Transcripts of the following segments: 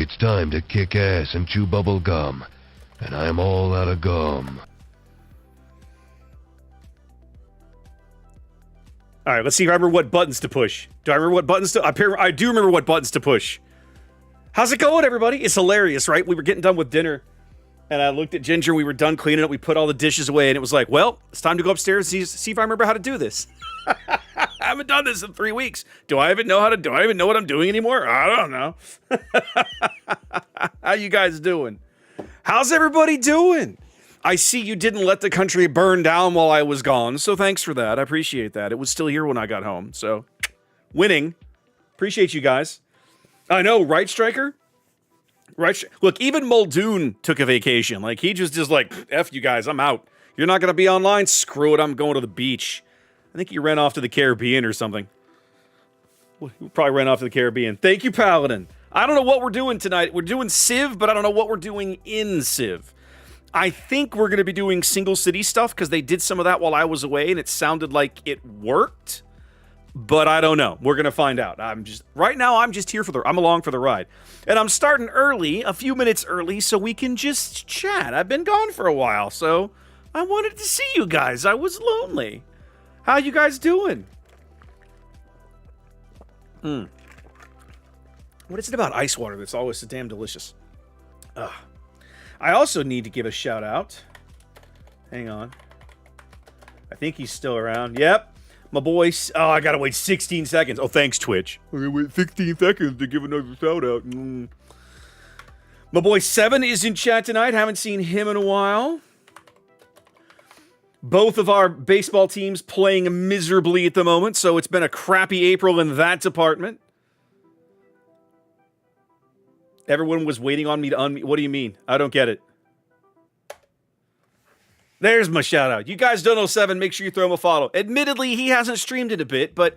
It's time to kick ass and chew bubble gum. And I'm all out of gum. All right, let's see if I remember what buttons to push. Do I remember what buttons to... I do remember what buttons to push. How's it going, everybody? It's hilarious, right? We were getting done with dinner, and I looked at Ginger. We were done cleaning up. We put all the dishes away, and it was like, well, it's time to go upstairs and see if I remember how to do this. I haven't done this in 3 weeks. Do I even know what I'm doing anymore? I don't know. How you guys doing? How's everybody doing? I see you didn't let the country burn down while I was gone, so thanks for that. I appreciate that. It was still here when I got home, so winning. Appreciate you guys. I know, right, Stryker? Right. Look, even Muldoon took a vacation. Like, he just is like, F you guys, I'm out. You're not going to be online? Screw it, I'm going to the beach. I think he ran off to the Caribbean or something. He probably ran off to the Caribbean. Thank you, Paladin. I don't know what we're doing tonight. We're doing Civ, but I don't know what we're doing in Civ. I think we're going to be doing single city stuff because they did some of that while I was away and it sounded like it worked. But I don't know. We're going to find out. Right now, I'm just here I'm along for the ride. And I'm starting early, a few minutes early, so we can just chat. I've been gone for a while, so I wanted to see you guys. I was lonely. How you guys doing? What is it about ice water that's always so damn delicious? I also need to give a shout out. Hang on. I think he's still around. Yep. My boy. Oh, I gotta wait 16 seconds. Oh, thanks, Twitch. I gotta wait 16 seconds to give another shout out. My boy Seven is in chat tonight. Haven't seen him in a while. Both of our baseball teams playing miserably at the moment, so it's been a crappy April in that department. Everyone was waiting on me to unmute. What do you mean? I don't get it. There's my shout out. You guys don't know Seven, make sure you throw him a follow. Admittedly, he hasn't streamed in a bit, but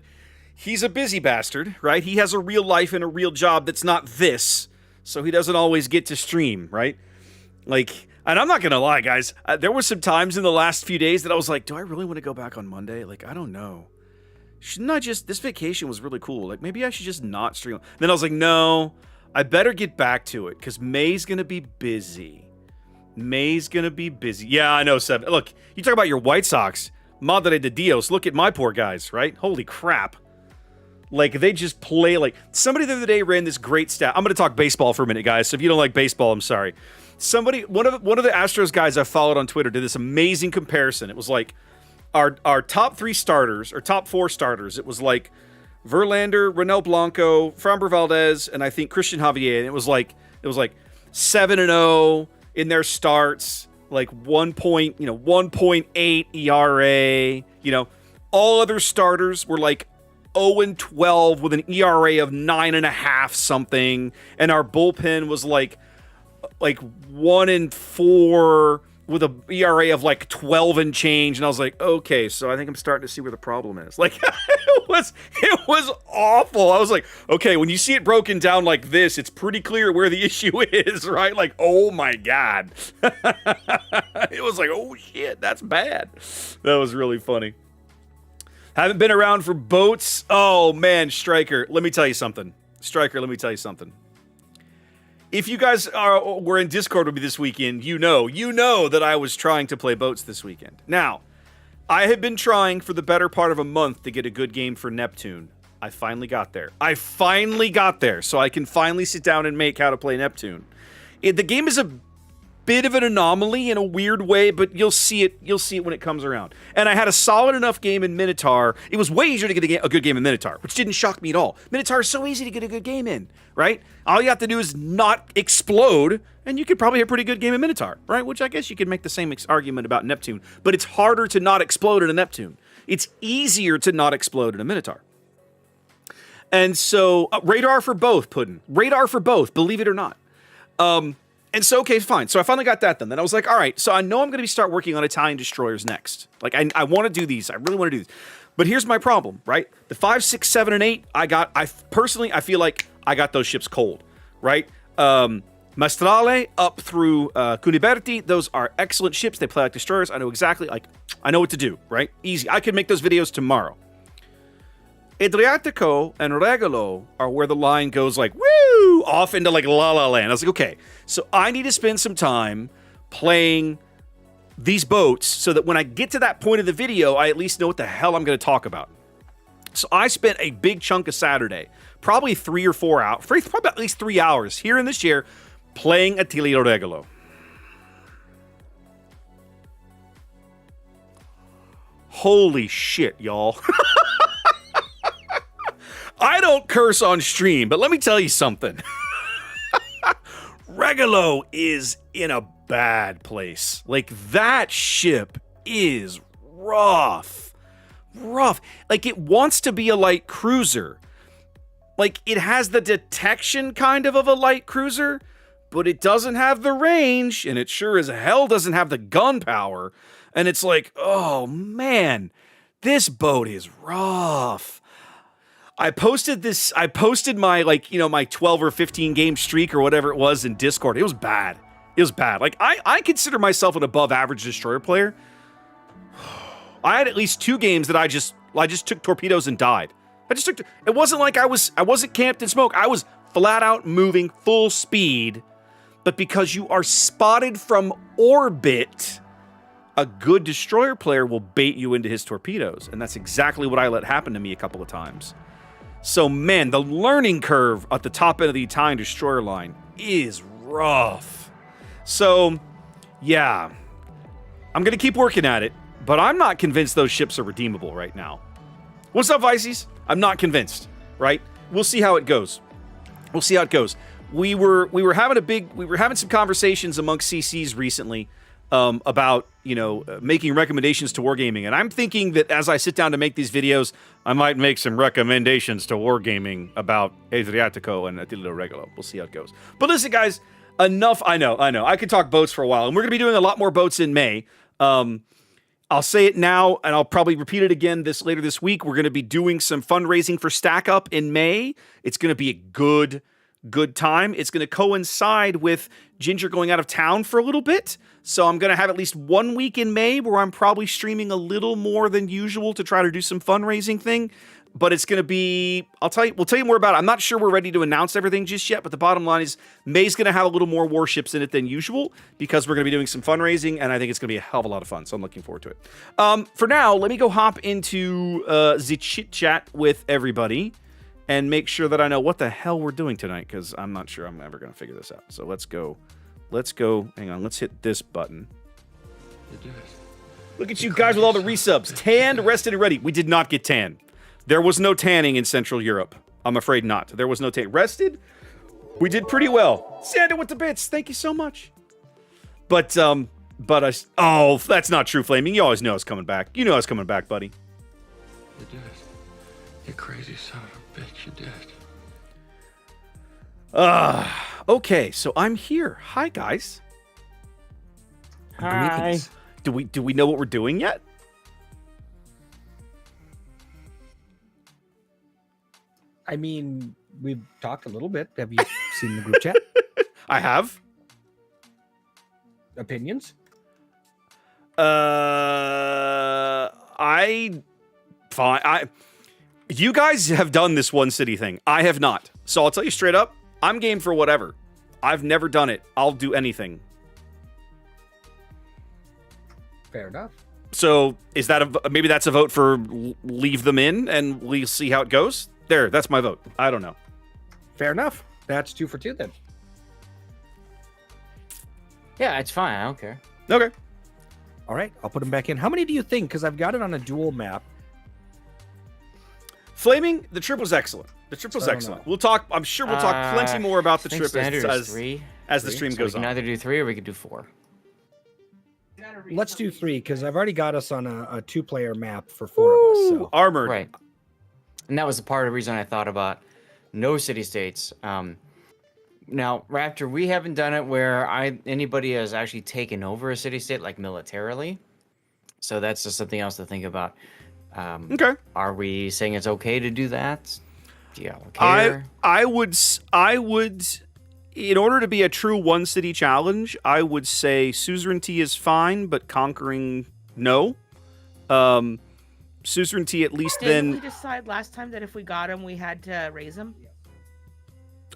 he's a busy bastard, right? He has a real life and a real job that's not this, so he doesn't always get to stream, right? Like, and I'm not gonna lie, guys, there were some times in the last few days that I was like, do I really want to go back on Monday? Like, I don't know. Shouldn't I just, this vacation was really cool. Like, maybe I should just not stream. Then I was like, no, I better get back to it, because May's gonna be busy. May's gonna be busy. Yeah, I know, Seb. Look, you talk about your White Sox. Madre de Dios. Look at my poor guys, right? Holy crap. Like, they just play like... Somebody the other day ran this great stat. I'm gonna talk baseball for a minute, guys. So if you don't like baseball, I'm sorry. One of the Astros guys I followed on Twitter did this amazing comparison. It was like our top 3 starters, or top 4 starters. It was like Verlander, Ronel Blanco, Framber Valdez, and I think Christian Javier. And it was like 7-0 in their starts, like 1.8 ERA. You know, all other starters were like 0-12 with an ERA of 9.5 something, and our bullpen was like 1-4 with a ERA of like 12 and change. And I was like, okay, so I think I'm starting to see where the problem is. Like, it was awful. I was like, okay, when you see it broken down like this, it's pretty clear where the issue is, right? Like, oh my God. It was like, oh shit, that's bad. That was really funny. Haven't been around for boats. Oh man, Stryker, let me tell you something. If you guys were in Discord with me this weekend, you know that I was trying to play boats this weekend. Now, I had been trying for the better part of a month to get a good game for Neptune. I finally got there. So I can finally sit down and make how to play Neptune. The game is a bit of an anomaly in a weird way, but you'll see it when it comes around. And I had a solid enough game in Minotaur. It was way easier to get a good game in Minotaur, which didn't shock me at all. Minotaur is so easy to get a good game in, right? All you have to do is not explode, and you could probably have a pretty good game in Minotaur, right? Which I guess you could make the same argument about Neptune, but it's harder to not explode in a Neptune. It's easier to not explode in a Minotaur. And so, radar for both, Puddin'. Radar for both, believe it or not. And so, okay, fine. So I finally got that done. Then I was like, all right, so I know I'm going to start working on Italian destroyers next. Like, I want to do these. I really want to do these. But here's my problem, right? The 5, 6, 7, and 8, I feel like I got those ships cold, right? Maestrale up through Cuniberti, those are excellent ships. They play like destroyers. I know exactly, I know what to do, right? Easy. I could make those videos tomorrow. Adriatico and Regalo are where the line goes like, woo! woo, off into like La La Land. I was like, okay, so I need to spend some time playing these boats so that when I get to that point of the video, I at least know what the hell I'm going to talk about. So I spent a big chunk of Saturday, probably 3 or 4 hours, probably at least 3 hours here in this chair playing Atelier Regalo. Holy shit, y'all. I don't curse on stream, but let me tell you something. Regalo is in a bad place. Like, that ship is rough. Rough. Like, it wants to be a light cruiser. Like, it has the detection kind of a light cruiser, but it doesn't have the range, and it sure as hell doesn't have the gunpowder. And it's like, oh man, this boat is rough. I posted my, like, you know, my 12 or 15 game streak or whatever it was in Discord. It was bad. It was bad. Like, I consider myself an above average destroyer player. I had at least 2 games that I just took torpedoes and died. It wasn't like I wasn't camped in smoke. I was flat out moving full speed. But because you are spotted from orbit, a good destroyer player will bait you into his torpedoes. And that's exactly what I let happen to me a couple of times. So, man, the learning curve at the top end of the Italian destroyer line is rough. So, yeah, I'm going to keep working at it, but I'm not convinced those ships are redeemable right now. What's up, Vices? I'm not convinced, right? We'll see how it goes. We'll see how it goes. We were having some conversations amongst CCs recently about, you know, making recommendations to Wargaming. And I'm thinking that as I sit down to make these videos, I might make some recommendations to Wargaming about Adriatico and Atelier Regalo. We'll see how it goes. But listen, guys, enough. I know. I could talk boats for a while. And we're going to be doing a lot more boats in May. I'll say it now, and I'll probably repeat it again later this week. We're going to be doing some fundraising for Stack Up in May. It's going to be a good time. It's going to coincide with Ginger going out of town for a little bit. So I'm going to have at least 1 week in May where I'm probably streaming a little more than usual to try to do some fundraising thing. But it's going to be, we'll tell you more about it. I'm not sure we're ready to announce everything just yet, but the bottom line is May's going to have a little more warships in it than usual because we're going to be doing some fundraising, and I think it's going to be a hell of a lot of fun, so I'm looking forward to it. For now, let me go hop into the chit-chat with everybody and make sure that I know what the hell we're doing tonight, because I'm not sure I'm ever going to figure this out. So let's go. Hang on, let's hit this button. Look at you guys with all the resubs. Tanned, rested, and ready. We did not get tan. There was no tanning in Central Europe. I'm afraid not. There was no tan. Rested? We did pretty well. Sandra with the bits. Thank you so much. But that's not true, Flaming. You always know I was coming back. You know I was coming back, buddy. You did. You crazy son of a bitch, you did. Okay, so I'm here. Hi, guys. Hi. Do we know what we're doing yet? I mean, we've talked a little bit. Have you seen the group chat? I have. Opinions? You guys have done this one city thing. I have not. So I'll tell you straight up, I'm game for whatever. I've never done it. I'll do anything. Fair enough. So is that maybe that's a vote for leave them in and we'll see how it goes? There, that's my vote. I don't know. Fair enough. That's 2 for 2 then. Yeah, it's fine. I don't care. Okay. All right, I'll put them back in. How many do you think? Because I've got it on a dual map. Flaming, the trip was excellent. The trip was excellent. know. We'll talk. I'm sure we'll talk plenty more about the I think trip standard is as the three. stream So goes we can on. either do 3 or we could do 4. Let's do 3 because I've already got us on a 2-player map for 4 of us. So. Armored. Right. And that was the part of the reason I thought about no city states. Now, Raptor, we haven't done it where anybody has actually taken over a city state like militarily. So that's just something else to think about. Okay. Are we saying it's okay to do that? Do you care? I would, in order to be a true one city challenge, I would say suzerainty is fine, but conquering, no. Suzerainty at least Didn't then. we decide last time that if we got him, we had to raise him?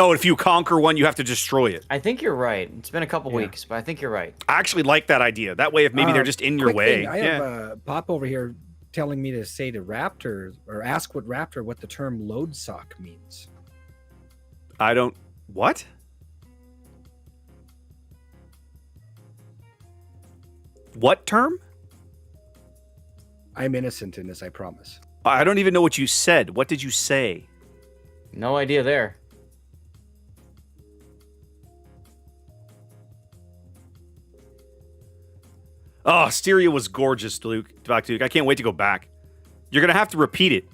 Oh, if you conquer one, you have to destroy it. I think you're right. It's been a couple weeks, but I think you're right. I actually like that idea. That way, if maybe they're just in your Quick way. thing, I have Pop over here telling me to say to Raptor or ask Raptor what the term load sock means. I don't. What? What term? I'm innocent in this, I promise. I don't even know what you said. What did you say? No idea there. Oh, Styria was gorgeous, Luke. I can't wait to go back. You're going to have to repeat it.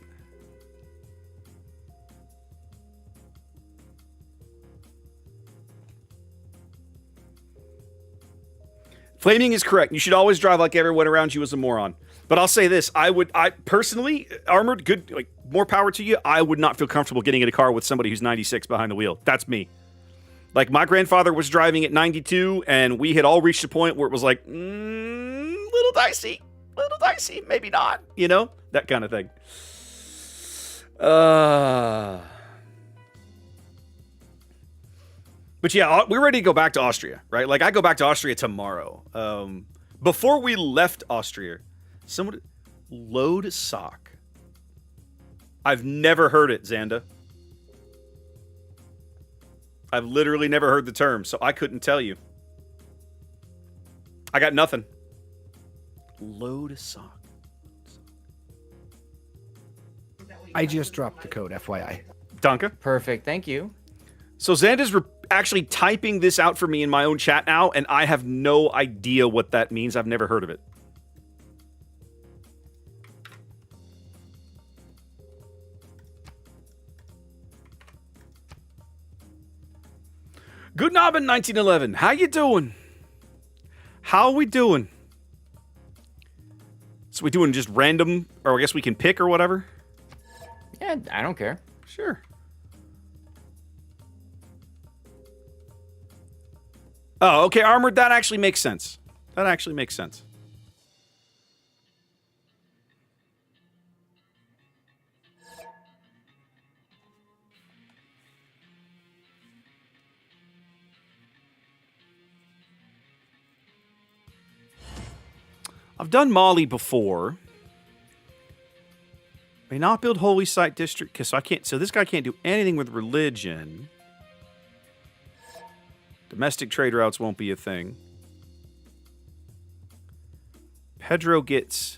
Flaming is correct. You should always drive like everyone around you is a moron. But I'll say this. I personally, Armored, good, like, more power to you. I would not feel comfortable getting in a car with somebody who's 96 behind the wheel. That's me. Like, my grandfather was driving at 92, and we had all reached a point where it was like, little dicey, maybe not, you know? That kind of thing. But yeah, we're ready to go back to Austria, right? Like, I go back to Austria tomorrow. Before we left Austria, someone... Load sock. I've never heard it, Xanda. I've literally never heard the term, so I couldn't tell you. I got nothing. Load sock. I just dropped the code, FYI. Donka? Perfect. Thank you. So Xanda's actually typing this out for me in my own chat now, and I have no idea what that means. I've never heard of it. Good Abend 1911. How you doing? How we doing? So we doing just random, or I guess we can pick or whatever? Yeah, I don't care. Sure. Oh, okay, Armored, that actually makes sense. That actually makes sense. I've done Mali before. May not build holy site district because so this guy can't do anything with religion. Domestic trade routes won't be a thing. Pedro gets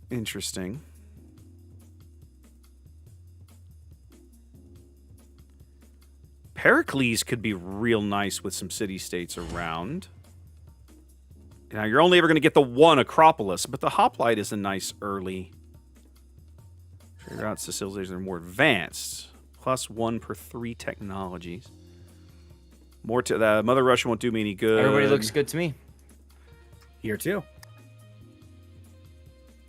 interesting. Pericles could be real nice with some city-states around. Now, you're only ever going to get the one Acropolis, but the Hoplite is a nice early. Trade routes to civilizations are more advanced. +1 per 3 technologies. More to that. Mother Russia won't do me any good. Everybody looks good to me. Here too.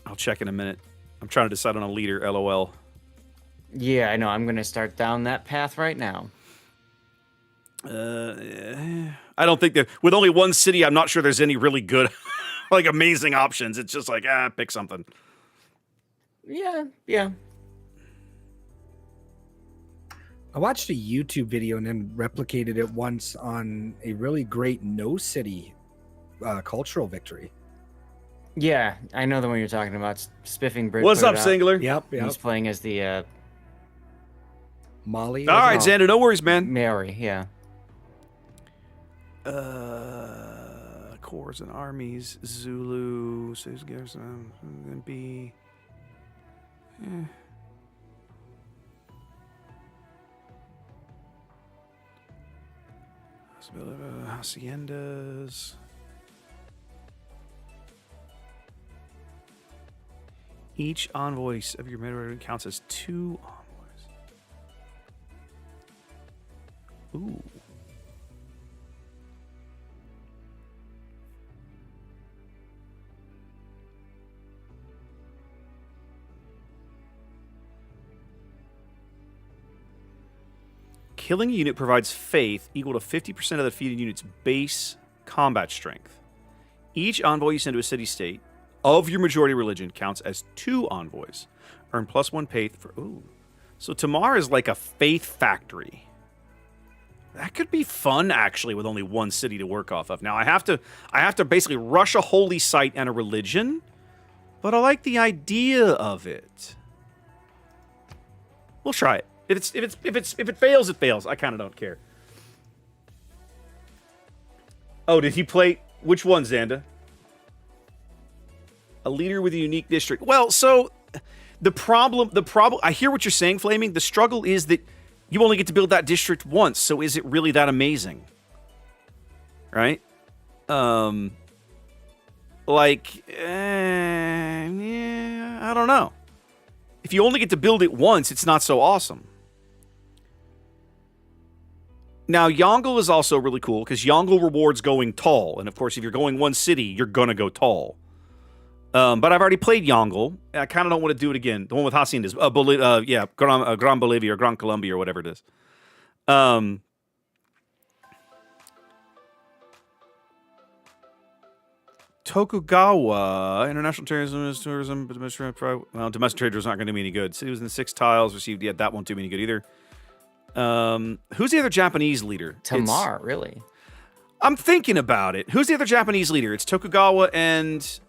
I'll check in a minute. I'm trying to decide on a leader, LOL. Yeah, I know. I'm going to start down that path right now. I don't think that with only one city, I'm not sure there's any really good, like amazing options. It's just like, pick something. Yeah. I watched a YouTube video and then replicated it once on a really great no city cultural victory. Yeah, I know the one you're talking about. Spiffing Brit. What's put up, it out. Singular? Yep. He's playing as the Mali. All right, Xander, no worries, man. Maori, yeah. Corps and armies, Zulu, Garrison, B. Haciendas. Each envoy of your middle counts as 2 envoys. Ooh. Killing a unit provides faith equal to 50% of the defeated unit's base combat strength. Each envoy you send to a city-state of your majority religion counts as 2 envoys. Earn +1 faith for... Ooh. So Tamar is like a faith factory. That could be fun, actually, with only one city to work off of. Now, I have to basically rush a holy site and a religion, but I like the idea of it. We'll try it. If it fails, it fails. I kind of don't care. Oh, did he play which one, Xanda? A leader with a unique district. Well, so the problem. I hear what you're saying, Flaming. The struggle is that you only get to build that district once. So is it really that amazing? Right? Yeah, I don't know. If you only get to build it once, it's not so awesome. Now, Yongle is also really cool because Yongle rewards going tall. And of course, if you're going one city, you're going to go tall. But I've already played Yongle. I kind of don't want to do it again. The one with Haciendas. Gran Bolivia or Gran Colombia or whatever it is. Tokugawa, international tourism, but domestic traders aren't going to do me any good. City was in the 6 tiles, received, yeah, that won't do me any good either. Who's the other Japanese leader? Tamar, really? I'm thinking about it. Who's the other Japanese leader? It's Tokugawa and...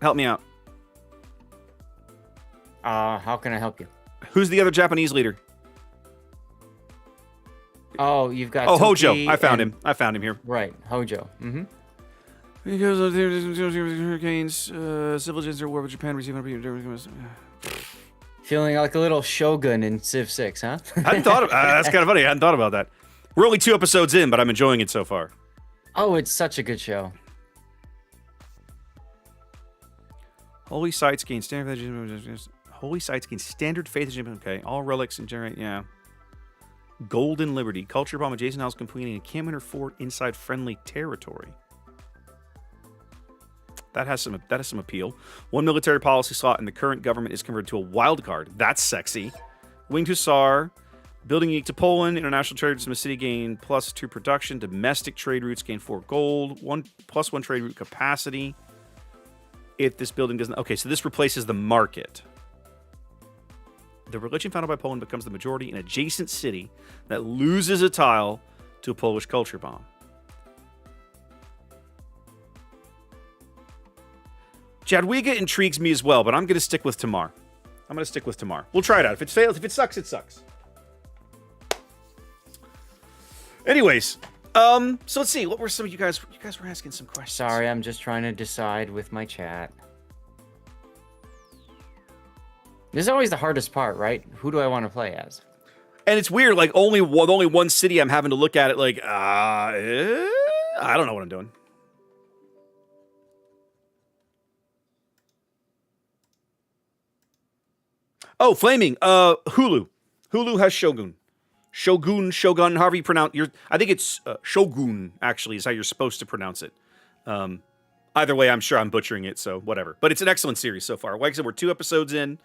Help me out. How can I help you? Who's the other Japanese leader? Oh, you've got... Hojo. I found him. I found him here. Right, Hojo. Mm-hmm. Because of the hurricanes, civilizations are at war with Japan, receiving... Feeling like a little shogun in Civ 6, huh? I hadn't thought of... that's kind of funny. I hadn't thought about that. We're only 2 episodes in, but I'm enjoying it so far. Oh, it's such a good show. Holy sites gain standard faith. Holy sites gain standard faith. Okay, all relics and generate. Yeah. Golden Liberty. Culture bomb adjacent house completing a encampment or fort inside friendly territory. That has some appeal. 1 military policy slot in the current government is converted to a wild card. That's sexy. Winged Hussar. Building unique to Poland. International trade from the city gain +2 production. Domestic trade routes gain 4 gold. +1 trade route capacity. If this building doesn't... Okay, so this replaces the market. The religion founded by Poland becomes the majority in adjacent city that loses a tile to a Polish culture bomb. Jadwiga intrigues me as well, but I'm going to stick with Tamar. We'll try it out. If it fails, if it sucks, it sucks. Anyways, so let's see. What were some of you guys? You guys were asking some questions. Sorry, I'm just trying to decide with my chat. This is always the hardest part, right? Who do I want to play as? And it's weird. Like only one city. I'm having to look at it. Like, I don't know what I'm doing. Oh, Flaming. Hulu. Hulu has Shogun. Shogun, however you pronounce I think it's Shogun, actually, is how you're supposed to pronounce it. Either way, I'm sure I'm butchering it, so whatever. But it's an excellent series so far. Like I said, we're 2 episodes in.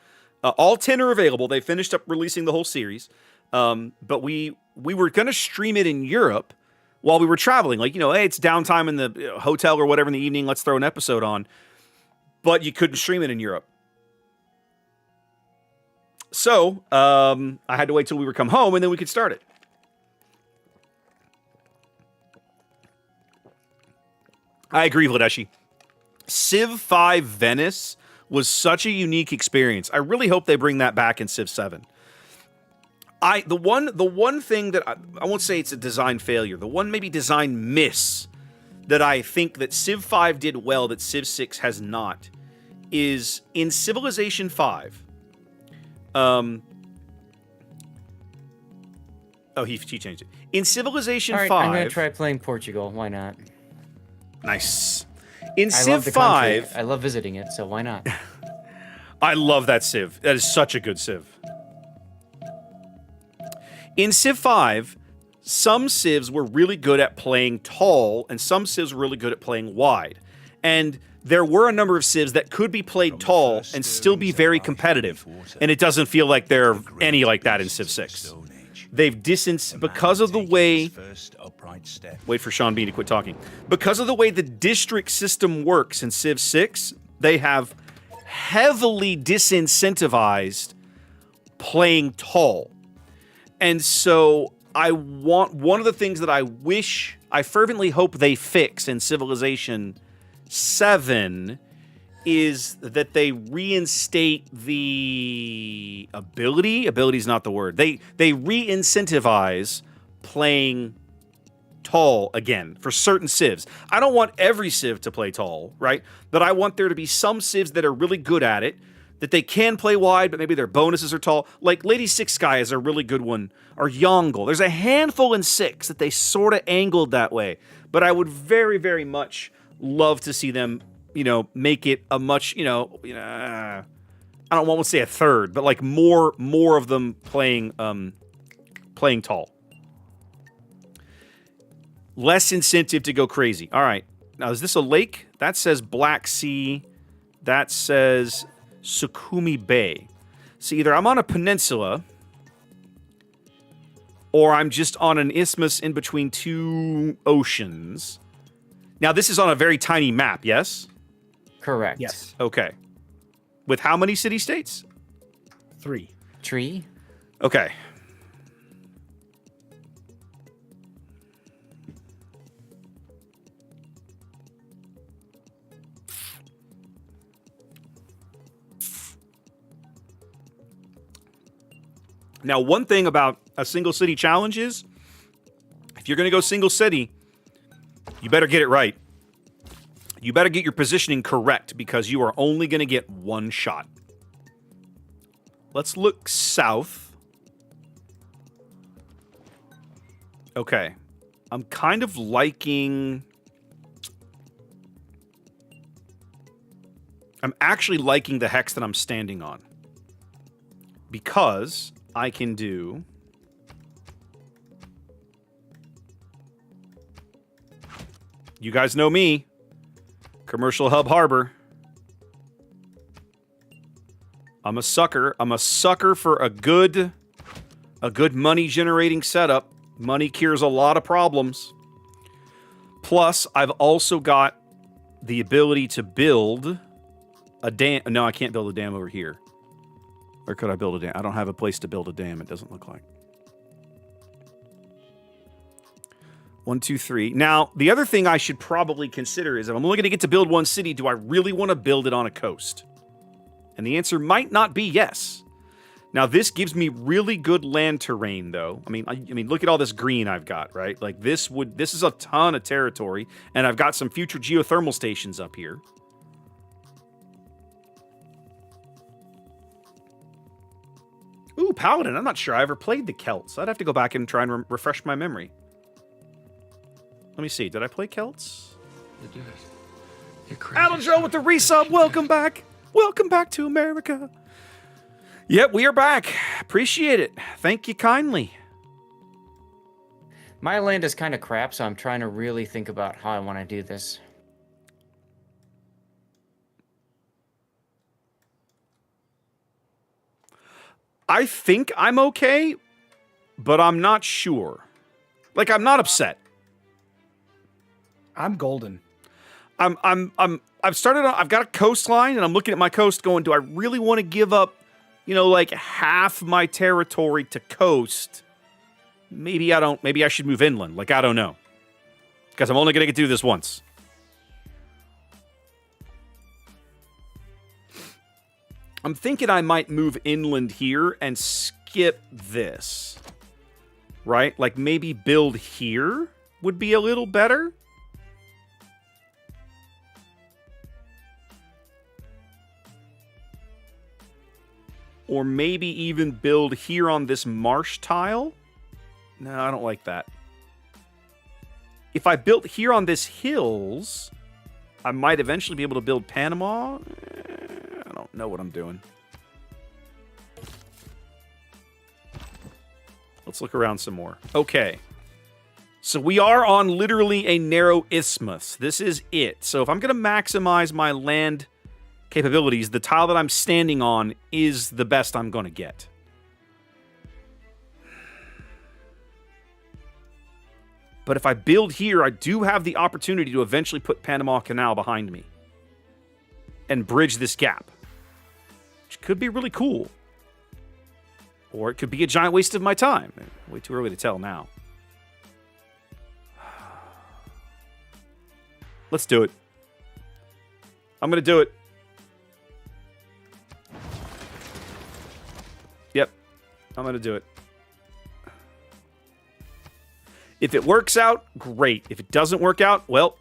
All 10 are available. They finished up releasing the whole series. But we were going to stream it in Europe while we were traveling. Like, hey, it's downtime in the hotel or whatever in the evening. Let's throw an episode on. But you couldn't stream it in Europe. So, I had to wait till we were come home, and then we could start it. I agree, Vladeshi. Civ 5 Venice was such a unique experience. I really hope they bring that back in Civ 7. The one thing that I won't say it's a design failure, the one maybe design miss that I think that Civ 5 did well that Civ 6 has not is in Civilization 5. He changed it. In Civilization 5... I'm going to try playing Portugal. Why not? Nice. In Civ 5... I love visiting it, so why not? I love that Civ. That is such a good Civ. In Civ 5, some Civs were really good at playing tall, and some Civs were really good at playing wide. And there were a number of Civs that could be played tall and still be very competitive, and it doesn't feel like they're any like that in Civ 6. They've distanced because of the way... Wait for Sean Bean to quit talking. Because of the way the district system works in Civ 6, they have heavily disincentivized playing tall. And so I want one of the things that I fervently hope they fix in Civilization 7 is that they reinstate the ability. Ability is not the word. They re-incentivize playing tall again for certain civs. I don't want every civ to play tall, right? But I want there to be some civs that are really good at it, that they can play wide, but maybe their bonuses are tall. Like Lady Six Sky is a really good one, or Yongle. There's a handful in 6 that they sort of angled that way. But I would very, very much love to see them, make it a much, I don't want to say a third, but like more of them playing tall. Less incentive to go crazy. All right. Now, is this a lake? That says Black Sea. That says Sukumi Bay. So either I'm on a peninsula or I'm just on an isthmus in between 2 oceans. Now, this is on a very tiny map, yes? Correct. Yes. Okay. With how many city-states? 3. Tree. Okay. Now, one thing about a single city challenge is, if you're going to go single city, you better get it right. You better get your positioning correct because you are only going to get one shot. Let's look south. Okay. I'm kind of liking... I'm actually liking the hex that I'm standing on. Because I can do... You guys know me. Commercial Hub Harbor. I'm a sucker. I'm a sucker for a good money generating setup. Money cures a lot of problems. Plus, I've also got the ability to build a dam. No, I can't build a dam over here. Or could I build a dam? I don't have a place to build a dam, it doesn't look like. 1, 2, 3. Now, the other thing I should probably consider is if I'm only going to get to build one city, do I really want to build it on a coast? And the answer might not be yes. Now, this gives me really good land terrain, though. I mean, look at all this green I've got, right? Like, this is a ton of territory, and I've got some future geothermal stations up here. Ooh, Paladin. I'm not sure I ever played the Celts. I'd have to go back and try and refresh my memory. Let me see. Did I play Celts? You did it. You're crazy. Alan Joe with the resub. Welcome back. Welcome back to America. Yep, we are back. Appreciate it. Thank you kindly. My land is kind of crap, so I'm trying to really think about how I want to do this. I think I'm okay, but I'm not sure. Like, I'm not upset. I'm golden. I've got a coastline, and I'm looking at my coast going, do I really want to give up, like half my territory to coast? Maybe I don't. Maybe I should move inland. Like, I don't know. Because I'm only going to get to do this once. I'm thinking I might move inland here and skip this. Right? Like, maybe build here would be a little better. Or maybe even build here on this marsh tile. No, I don't like that. If I built here on this hills, I might eventually be able to build Panama. I don't know what I'm doing. Let's look around some more. Okay. So we are on literally a narrow isthmus. This is it. So if I'm going to maximize my land capabilities, the tile that I'm standing on is the best I'm going to get. But if I build here, I do have the opportunity to eventually put Panama Canal behind me and bridge this gap, which could be really cool. Or it could be a giant waste of my time. Way too early to tell now. Let's do it. I'm going to do it. Yep. I'm going to do it. If it works out, great. If it doesn't work out, well,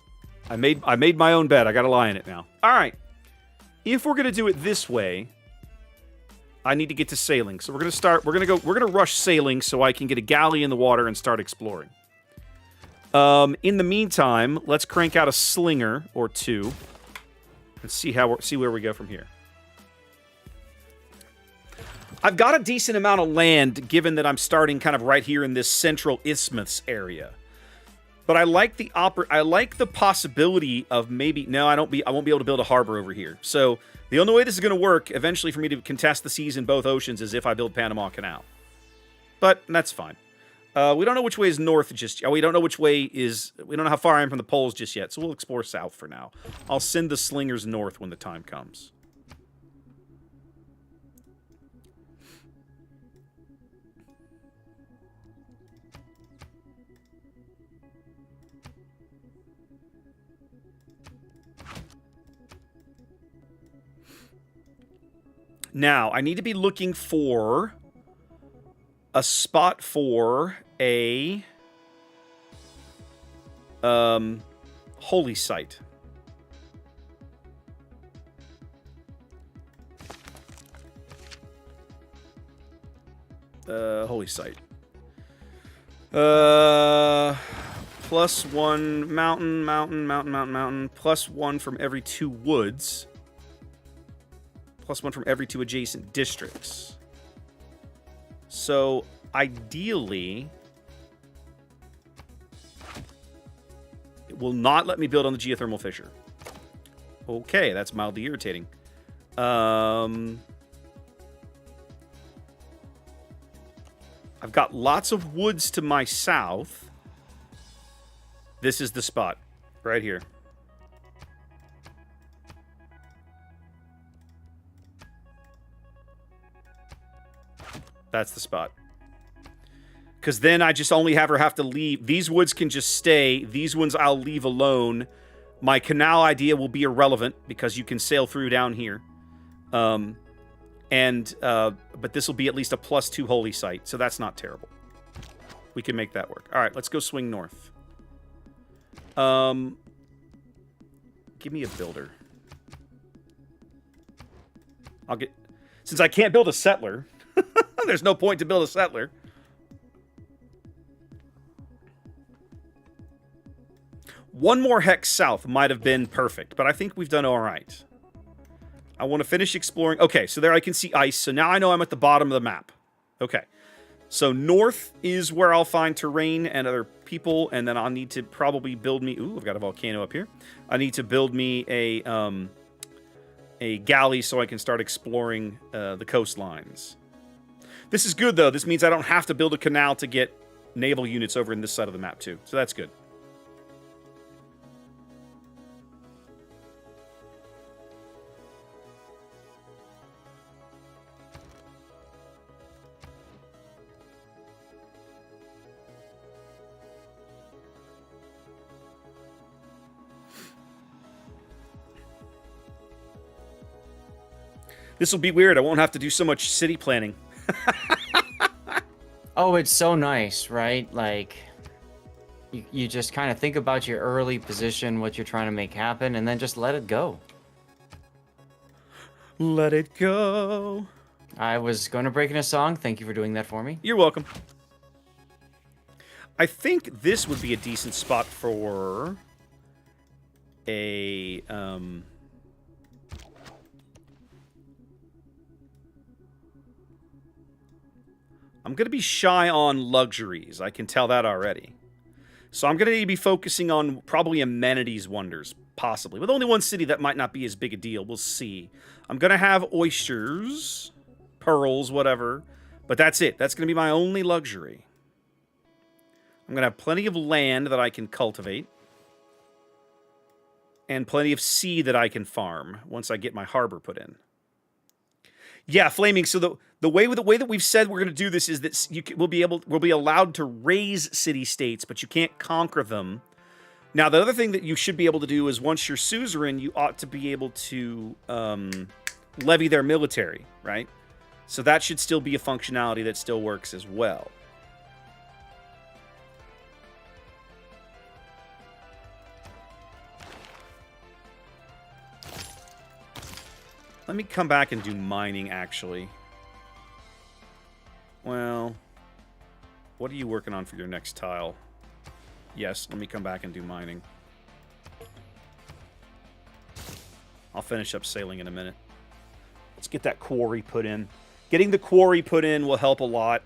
I made my own bed. I got to lie in it now. All right. If we're going to do it this way, I need to get to sailing. So we're going to rush sailing so I can get a galley in the water and start exploring. In the meantime, let's crank out a slinger or two and see where we go from here. I've got a decent amount of land, given that I'm starting kind of right here in this central isthmus area. But I like the possibility of maybe I won't be able to build a harbor over here. So the only way this is going to work eventually for me to contest the seas in both oceans is if I build Panama Canal. But that's fine. We don't know which way is north just yet. We don't know which way is... We don't know how far I am from the poles just yet, so we'll explore south for now. I'll send the slingers north when the time comes. Now, I need to be looking for a spot for a holy site. Holy site. +1 mountain, +1 from every 2 woods. +1 from every 2 adjacent districts. So, ideally, it will not let me build on the geothermal fissure. Okay, that's mildly irritating. I've got lots of woods to my south. This is the spot, right here. That's the spot. Because then I just only have to leave. These woods can just stay. These ones I'll leave alone. My canal idea will be irrelevant because you can sail through down here. But this will be at least a +2 holy site, so that's not terrible. We can make that work. All right, let's go swing north. Give me a builder. Since I can't build a settler... There's no point to build a settler. One more hex south might have been perfect, but I think we've done all right. I want to finish exploring. Okay, so there I can see ice. So now I know I'm at the bottom of the map. Okay. So north is where I'll find terrain and other people, and then I'll need to probably build me... Ooh, I've got a volcano up here. I need to build me a galley so I can start exploring the coastlines. This is good, though. This means I don't have to build a canal to get naval units over in this side of the map, too. So that's good. This will be weird. I won't have to do so much city planning. Oh, it's so nice, right? Like, you just kind of think about your early position, what you're trying to make happen, and then just let it go. Let it go. I was going to break in a song. Thank you for doing that for me. You're welcome. I think this would be a decent spot for a... I'm going to be shy on luxuries. I can tell that already. So I'm going to need to be focusing on probably amenities wonders, possibly. With only one city, that might not be as big a deal. We'll see. I'm going to have oysters, pearls, whatever. But that's it. That's going to be my only luxury. I'm going to have plenty of land that I can cultivate. And plenty of seed that I can farm once I get my harbor put in. Yeah, flaming. So the way that we've said we're going to do this is that we'll be allowed to raise city states, but you can't conquer them. Now, the other thing that you should be able to do is once you're suzerain, you ought to be able to levy their military, right? So that should still be a functionality that still works as well. Let me come back and do mining, actually. Well, what are you working on for your next tile? Yes, let me come back and do mining. I'll finish up sailing in a minute. Let's get that quarry put in. Getting the quarry put in will help a lot.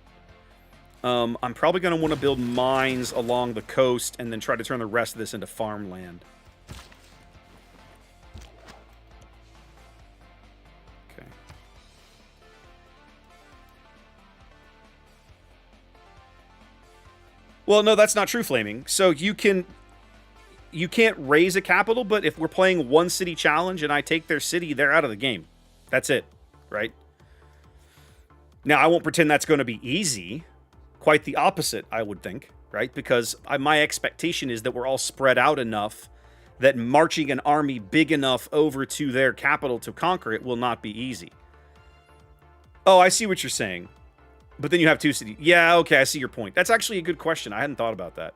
I'm probably going to want to build mines along the coast and then try to turn the rest of this into farmland. Okay. Well, no, that's not true, Flaming. So you can't raise a capital, but if we're playing one city challenge and I take their city, they're out of the game. That's it, right? Now, I won't pretend that's going to be easy. Quite the opposite, I would think, right? Because my expectation is that we're all spread out enough that marching an army big enough over to their capital to conquer it will not be easy. Oh, I see what you're saying. But then you have two cities. Yeah, okay, I see your point. That's actually a good question. I hadn't thought about that.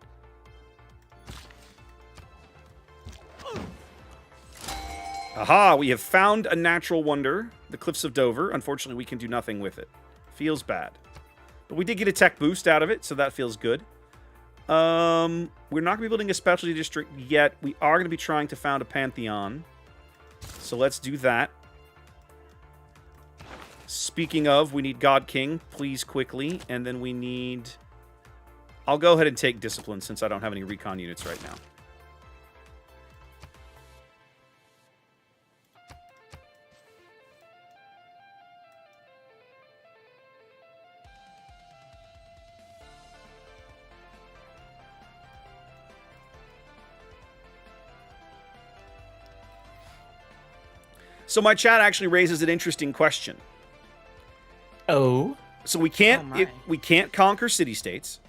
Aha, we have found a natural wonder. The Cliffs of Dover. Unfortunately, we can do nothing with it. Feels bad. But we did get a tech boost out of it, so that feels good. We're not going to be building a specialty district yet. We are going to be trying to found a pantheon. So let's do that. Speaking of, we need God King, please, quickly. And then we need... I'll go ahead and take Discipline since I don't have any recon units right now. So my chat actually raises an interesting question. Oh? So we can't Oh my. we can't conquer city-states.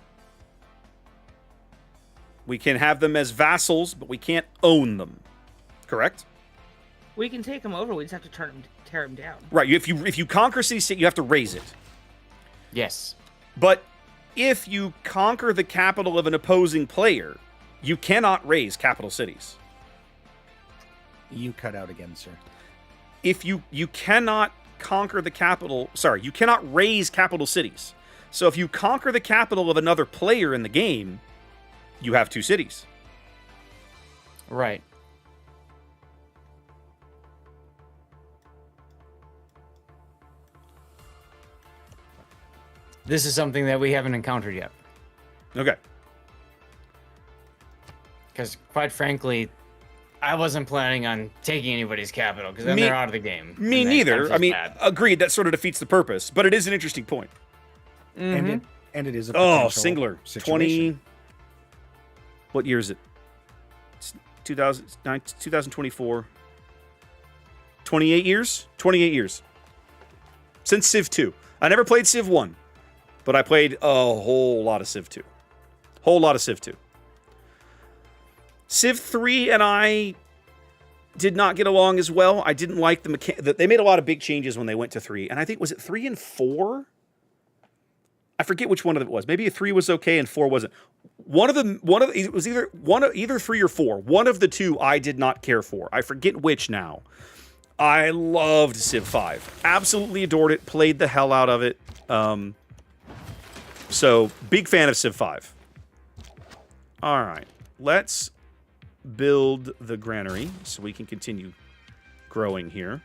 We can have them as vassals, but we can't own them. Correct? We can take them over. We just have to tear them down. Right. If you conquer city-state, you have to raise it. Yes. But if you conquer the capital of an opposing player, you cannot raise capital cities. You cut out again, sir. If you cannot conquer the capital, you cannot raise capital cities. So if you conquer the capital of another player in the game, you have two cities. Right. This is something that we haven't encountered yet. Okay. Because, quite frankly, I wasn't planning on taking anybody's capital, because then Me- they're out of the game. Me and that neither. feels I mean, bad. agreed, that sort of defeats the purpose, but it is an interesting point. And it is a Oh, potential Singler. situation. 20... What year is it? It's 2024. 28 years? 28 years. Since Civ 2. I never played Civ 1, but I played a whole lot of Civ 2. Whole lot of Civ 2. Civ 3 and I did not get along as well. I didn't like the mechanic. They made a lot of big changes when they went to 3, and I think, was it 3 and 4? I forget which one of it was. Maybe 3 was okay and 4 wasn't. It was either 3 or 4. One of the two I did not care for. I forget which now. I loved Civ 5. Absolutely adored it. Played the hell out of it. So big fan of Civ 5. All right, let's build the granary so we can continue growing here.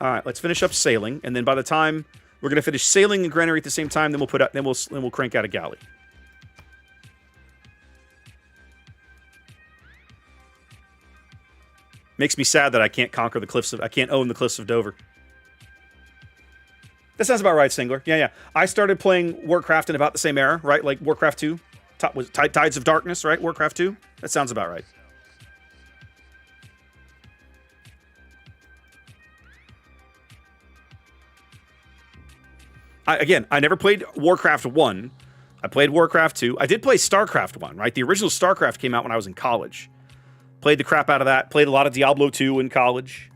All right, let's finish up sailing, and then by the time we're going to finish sailing and granary at the same time, then we'll crank out a galley. Makes me sad that I can't conquer the cliffs of I can't own the Cliffs of Dover. That sounds about right, Singler. Yeah. I started playing Warcraft in about the same era, right? Like Warcraft 2. Was Tides of Darkness, right? Warcraft 2? That sounds about right. I never played Warcraft 1. I played Warcraft 2. I did play StarCraft 1, right? The original StarCraft came out when I was in college. Played the crap out of that. Played a lot of Diablo 2 in college.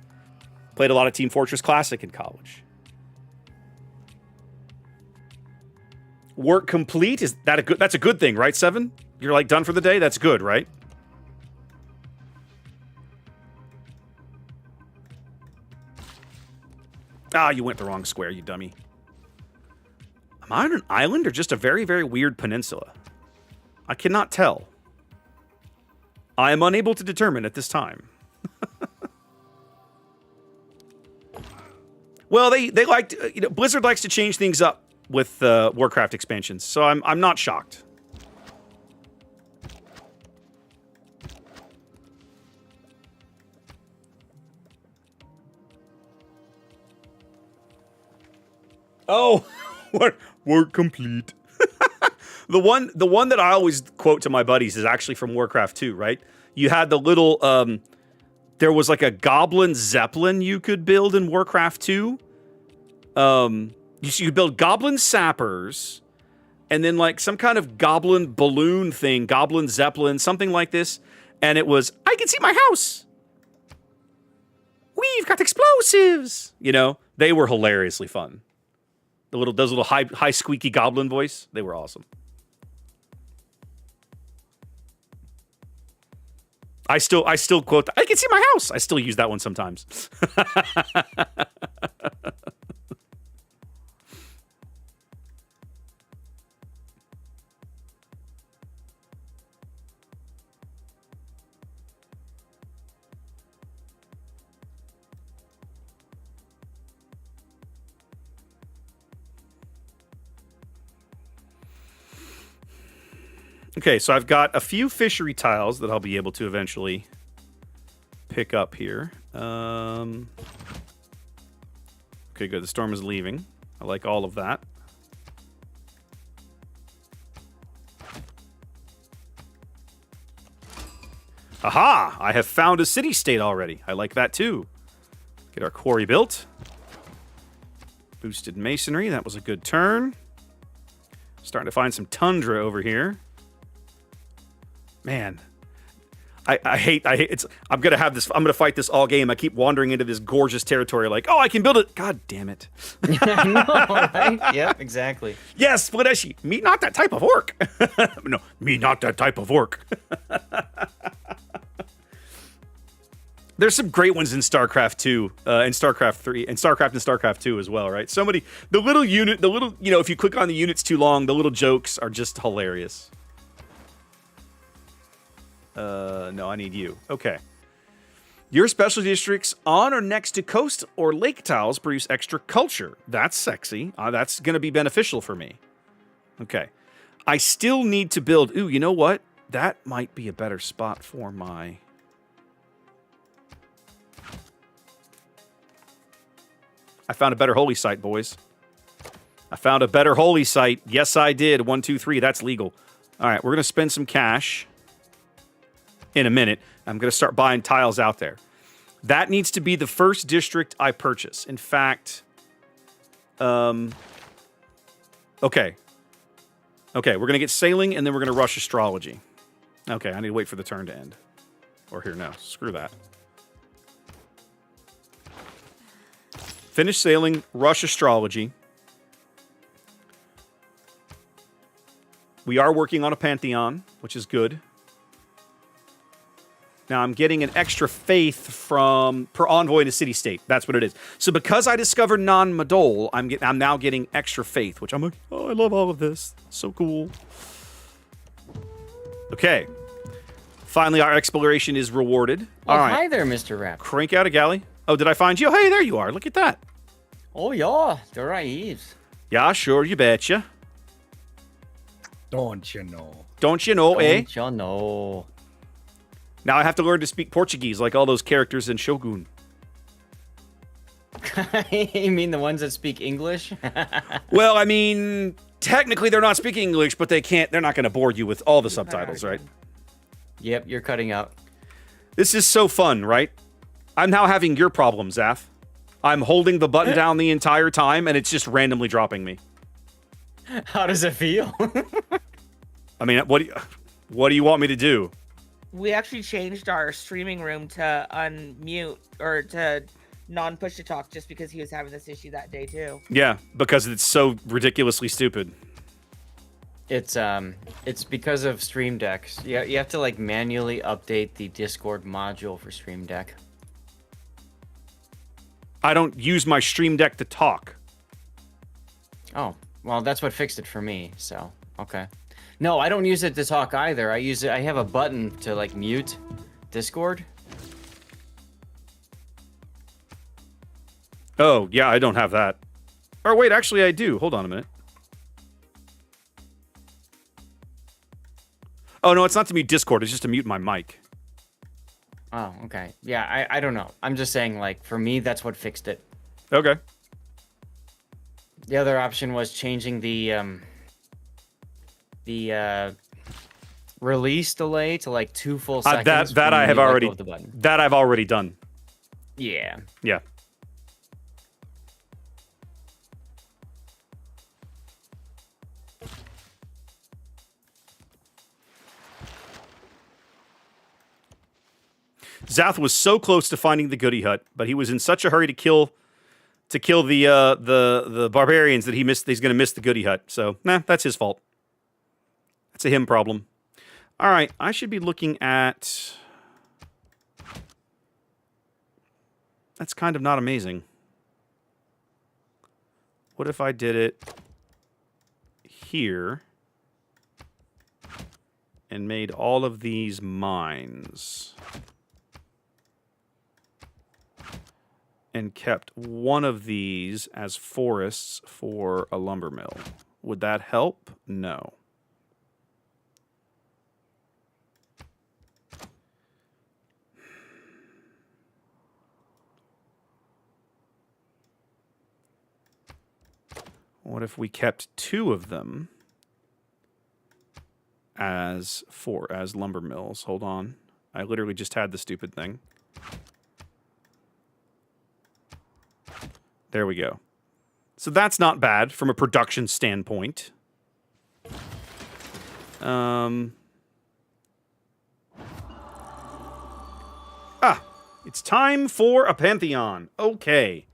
Played a lot of Team Fortress Classic in college. Work complete? Is that a good? That's a good thing, right, Seven? You're like done for the day? That's good, right? Ah, you went the wrong square, you dummy. Am I on an island or just a very, very weird peninsula? I cannot tell. I am unable to determine at this time. Well, they like to, Blizzard likes to change things up with Warcraft expansions, so I'm not shocked. Oh, work complete. The one that I always quote to my buddies is actually from Warcraft 2, right? You had the little there was like a goblin zeppelin you could build in Warcraft 2. You could build goblin sappers and then like some kind of goblin balloon thing, goblin zeppelin, something like this, and it was I can see my house. We've got explosives. You know, they were hilariously fun. Those little high squeaky goblin voice, they were awesome. I still quote, I can see my house. I still use that one sometimes. Okay, so I've got a few fishery tiles that I'll be able to eventually pick up here. Okay, good. The storm is leaving. I like all of that. Aha! I have found a city-state already. I like that too. Get our quarry built. Boosted masonry. That was a good turn. Starting to find some tundra over here. Man, I hate it's. I'm gonna fight this all game. I keep wandering into this gorgeous territory like, oh, I can build it. God damn it. I know, right? Yep, exactly. Yes, Fladeshi, me not that type of orc. No, me not that type of orc. There's some great ones in StarCraft 2, and StarCraft 3, and StarCraft and StarCraft 2 as well, right? So many, the little, if you click on the units too long, the little jokes are just hilarious. No, I need you. Okay. Your special districts on or next to coast or lake tiles produce extra culture. That's sexy. That's going to be beneficial for me. Okay. I still need to build... Ooh, you know what? That might be a better spot for my... I found a better holy site, boys. I found a better holy site. Yes, I did. 1, 2, 3. That's legal. All right, we're going to spend some cash in a minute. I'm going to start buying tiles out there. That needs to be the first district I purchase. In fact, okay. Okay, we're going to get sailing, and then we're going to rush astrology. Okay, I need to wait for the turn to end. Or here, no. Screw that. Finish sailing, rush astrology. We are working on a Pantheon, which is good. Now, I'm getting an extra faith per envoy in a city-state. That's what it is. So because I discovered Non-Madol, I'm now getting extra faith, which I'm like, oh, I love all of this. So cool. Okay. Finally, our exploration is rewarded. Oh, all right. Hi there, Mr. Rap. Crank out a galley. Oh, did I find you? Hey, there you are. Look at that. Oh, yeah. There I is. Yeah, sure, you betcha. Don't you know? Don't you know, eh? Don't you know? Now I have to learn to speak Portuguese like all those characters in Shogun. You mean the ones that speak English? Well, I mean, technically they're not speaking English, but they're not going to bore you with all the subtitles, right? Yep, you're cutting out. This is so fun, right? I'm now having your problem, Zaf. I'm holding the button down the entire time, and it's just randomly dropping me. How does it feel? I mean, what do you want me to do? We actually changed our streaming room to unmute or to non-push to talk just because he was having this issue that day too. Yeah, because it's so ridiculously stupid. It's because of Stream Deck. You have to like manually update the Discord module for Stream Deck. I don't use my Stream Deck to talk. Oh, well, that's what fixed it for me. So okay. No, I don't use it to talk either. I have a button to like mute Discord. Oh, yeah, I don't have that. Or wait, actually I do. Hold on a minute. Oh, no, it's not to mute Discord. It's just to mute my mic. Oh, okay. Yeah, I don't know. I'm just saying, like, for me, that's what fixed it. Okay. The other option was changing the release delay to like 2 full seconds. That I have already. The button. That I've already done. Yeah. Yeah. Zath was so close to finding the goody hut, but he was in such a hurry to kill the barbarians that he's going to miss the goody hut. So, that's his fault. That's a him problem. All right, I should be looking at... That's kind of not amazing. What if I did it here and made all of these mines and kept one of these as forests for a lumber mill? Would that help? No. What if we kept 2 of them as lumber mills? Hold on. I literally just had the stupid thing. There we go. So that's not bad from a production standpoint. It's time for a Pantheon. Okay.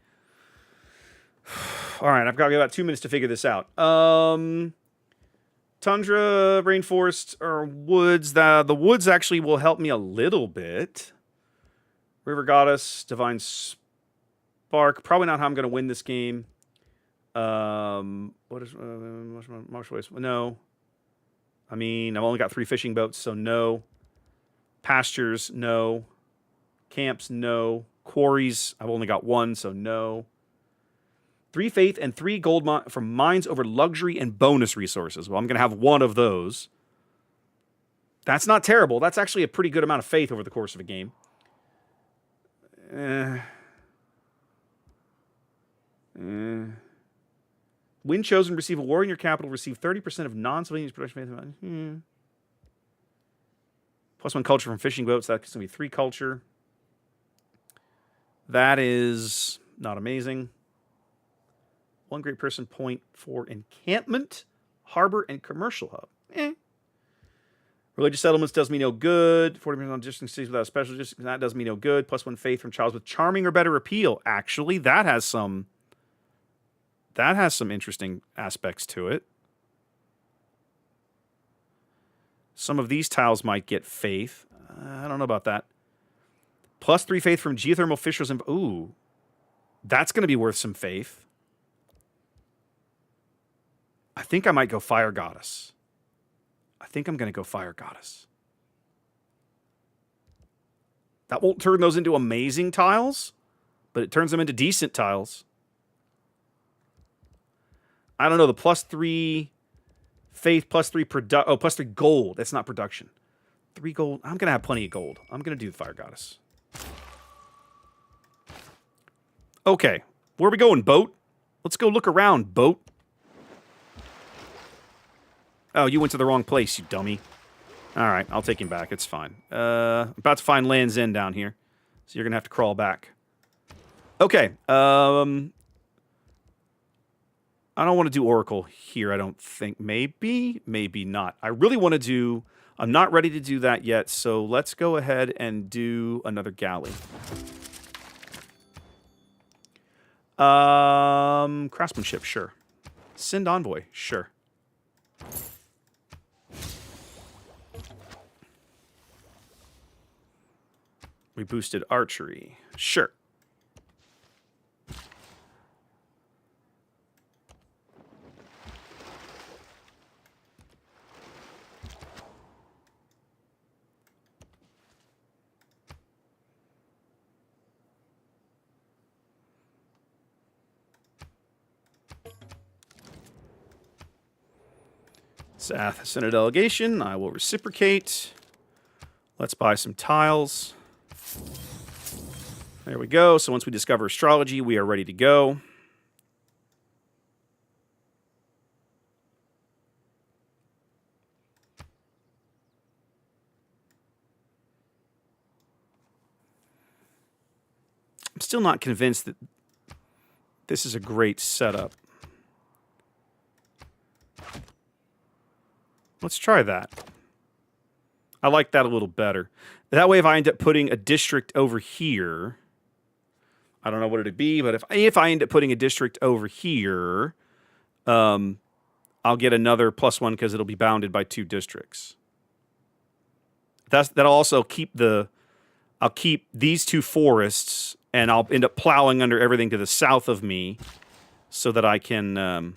All right, I've got about 2 minutes to figure this out. Tundra, rainforest, or woods. The woods actually will help me a little bit. River Goddess, Divine Spark. Probably not how I'm going to win this game. What is martial ways? No. I mean, I've only got 3 fishing boats, so no. Pastures, no. Camps, no. Quarries, I've only got 1, so no. 3 faith and 3 gold from mines over luxury and bonus resources. Well, I'm going to have 1 of those. That's not terrible. That's actually a pretty good amount of faith over the course of a game. When chosen, receive a war in your capital, receive 30% of non-civilian production. +1 culture from fishing boats. That's going to be 3 culture. That is not amazing. 1 great person point for encampment, harbor, and commercial hub. Religious settlements does me no good. 40% on distant cities without a special district. That does me no good. +1 faith from childs with charming or better appeal. Actually, that has some interesting aspects to it. Some of these tiles might get faith. I don't know about that. +3 faith from geothermal fissures and ooh, that's going to be worth some faith. I think I might go Fire Goddess. I think I'm going to go Fire Goddess. That won't turn those into amazing tiles, but it turns them into decent tiles. I don't know, the +3 faith, +3 gold. That's not production. 3 gold. I'm going to have plenty of gold. I'm going to do the Fire Goddess. Okay, where are we going, boat? Let's go look around, boat. Oh, you went to the wrong place, you dummy. All right, I'll take him back. It's fine. About to find Land's End down here, so you're going to have to crawl back. Okay, I don't want to do Oracle here, I don't think. Maybe, maybe not. I really want to do... I'm not ready to do that yet, so let's go ahead and do another galley. Craftsmanship, sure. Send envoy, sure. We boosted archery, sure. Sath sent a delegation. I will reciprocate. Let's buy some tiles. There we go. So once we discover astrology, we are ready to go. I'm still not convinced that this is a great setup. Let's try that. I like that a little better. That way, if I end up putting a district over here, I don't know what it'd be, but if I end up putting a district over here, I'll get another +1 because it'll be bounded by 2 districts. That'll also keep I'll keep these 2 forests, and I'll end up plowing under everything to the south of me, so that I can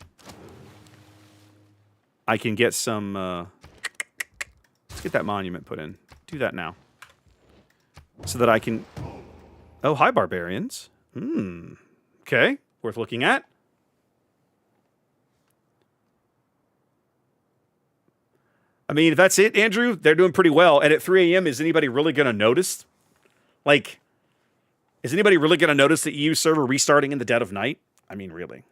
get some. Let's get that monument put in. Do that now, so that I can. Oh, hi, barbarians. Okay, worth looking at. I mean, if that's it, Andrew, they're doing pretty well. And at 3 a.m., is anybody really going to notice? Like, is anybody really going to notice the EU server restarting in the dead of night? I mean, really.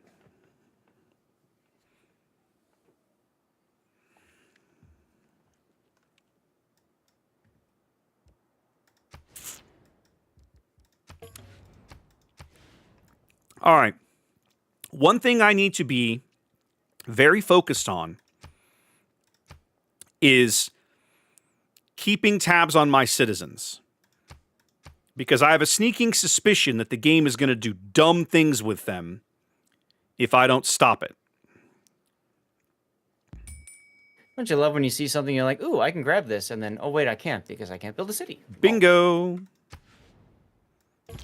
All right. One thing I need to be very focused on is keeping tabs on my citizens. Because I have a sneaking suspicion that the game is going to do dumb things with them if I don't stop it. Don't you love when you see something, you're like, ooh, I can grab this, and then, oh, wait, I can't because I can't build a city. Bingo. Oh.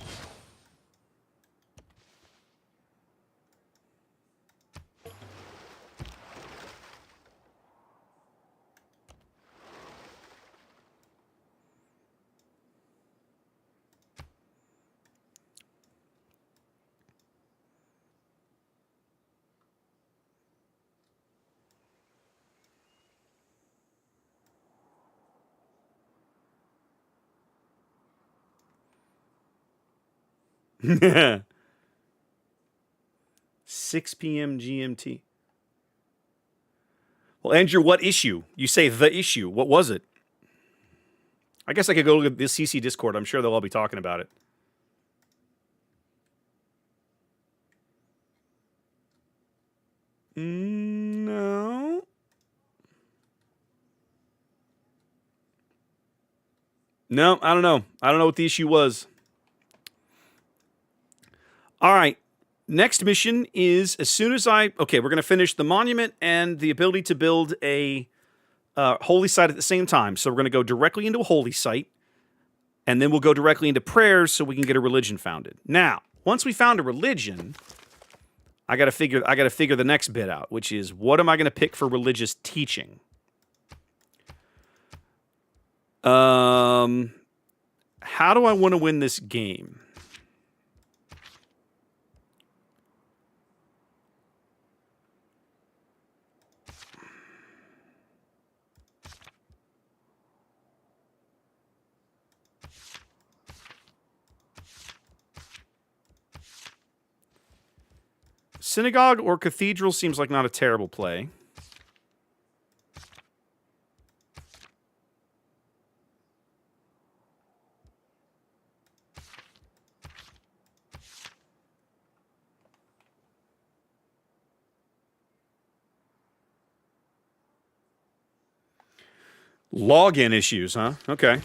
6 p.m. GMT. Well, Andrew, what issue? You say the issue. What was it? I guess I could go look at the CC Discord. I'm sure they'll all be talking about it. No. No, I don't know. I don't know what the issue was. All right. Next mission is as soon as okay, we're going to finish the monument and the ability to build a holy site at the same time. So we're going to go directly into a holy site, and then we'll go directly into prayers so we can get a religion founded. Now, once we found a religion, I got to figure the next bit out, which is what am I going to pick for religious teaching? How do I want to win this game? Synagogue or cathedral seems like not a terrible play. Login issues, huh? Okay.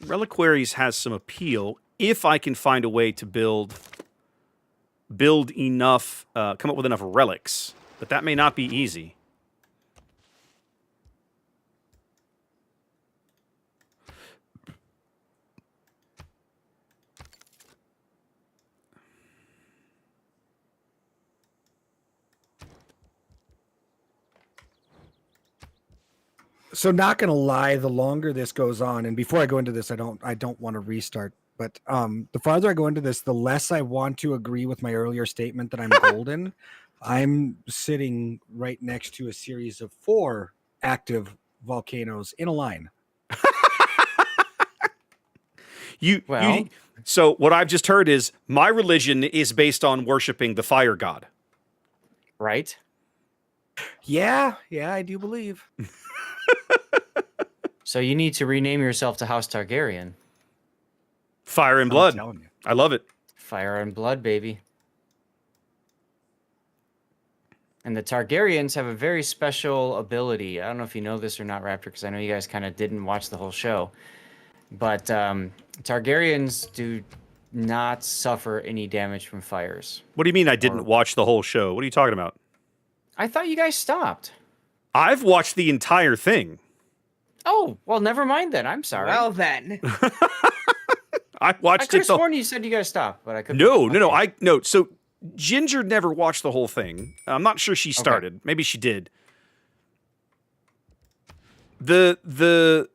Reliquaries has some appeal if I can find a way to build enough, come up with enough relics, but that may not be easy. So not gonna lie, the longer this goes on, and before I go into this, I don't want to restart. But the farther I go into this, the less I want to agree with my earlier statement that I'm golden. I'm sitting right next to a series of 4 active volcanoes in a line. So what I've just heard is my religion is based on worshiping the fire god. Right? Yeah, I do believe. So you need to rename yourself to House Targaryen. Fire and I'm blood. telling you. I love it. Fire and blood, baby. And the Targaryens have a very special ability. I don't know if you know this or not, Raptor, because I know you guys kind of didn't watch the whole show. But Targaryens do not suffer any damage from fires. What do you mean I didn't watch the whole show? What are you talking about? I thought you guys stopped. I've watched the entire thing. Oh, well, never mind then. I'm sorry. Well then. I I watched could it. have sworn you said you guys stopped, but I couldn't. No. So Ginger never watched the whole thing. I'm not sure she started. Maybe she did. All the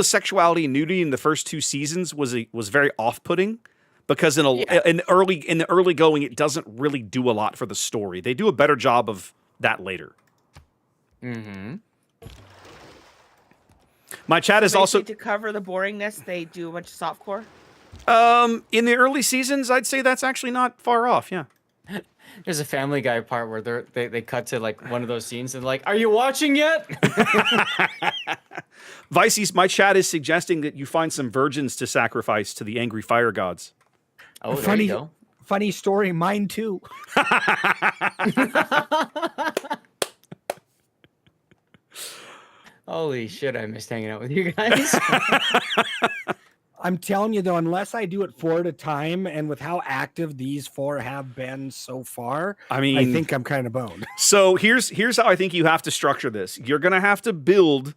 sexuality and nudity in the first 2 seasons was very off-putting because in the early going it doesn't really do a lot for the story. They do a better job of that later. Mm-hmm. My chat is also to cover the boringness. They do a bunch of softcore. in the early seasons. I'd say that's actually not far off. Yeah. There's a Family Guy part where they cut to like one of those scenes and like, are you watching yet? Vicey's, my chat is suggesting that you find some virgins to sacrifice to the angry fire gods. Oh, there funny, you go. funny story. Mine too. Holy shit, I missed hanging out with you guys. I'm telling you though, unless I do it 4 at a time, and with how active these 4 have been so far, I mean, I think I'm kind of boned. So here's how I think you have to structure this. You're gonna have to build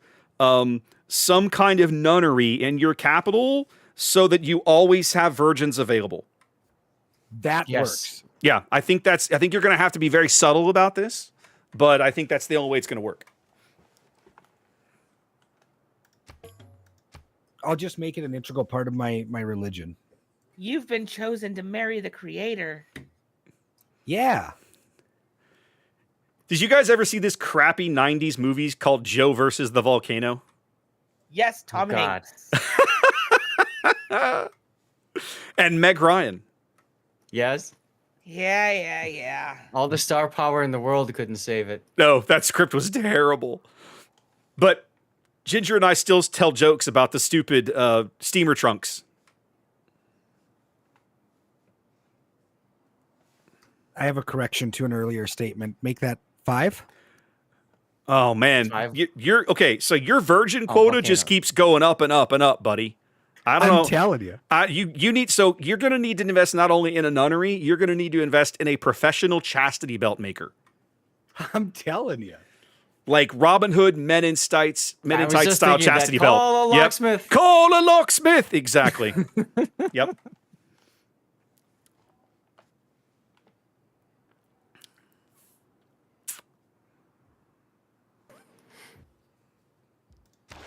some kind of nunnery in your capital so that you always have virgins available. That Yes. works. Yeah, I think you're gonna have to be very subtle about this, but I think that's the only way it's gonna work. I'll just make it an integral part of my religion. You've been chosen to marry the creator. Yeah. Did you guys ever see this crappy 90s movie called Joe versus the Volcano? Yes, Tom God. Hanks. And Meg Ryan. Yes. Yeah. All the star power in the world couldn't save it. No, that script was terrible. But Ginger and I still tell jokes about the stupid steamer trunks. I have a correction to an earlier statement. Make that 5. Oh man, 5. you're okay. So your virgin quota just volcano. keeps going up and up and up, buddy. I don't know. I'm telling you. You need, so you're going to need to invest not only in a nunnery, you're going to need to invest in a professional chastity belt maker, I'm telling you. like Robin Hood Men in Tights style chastity belt. Call a Yep. locksmith. Call a locksmith. Exactly. Yep.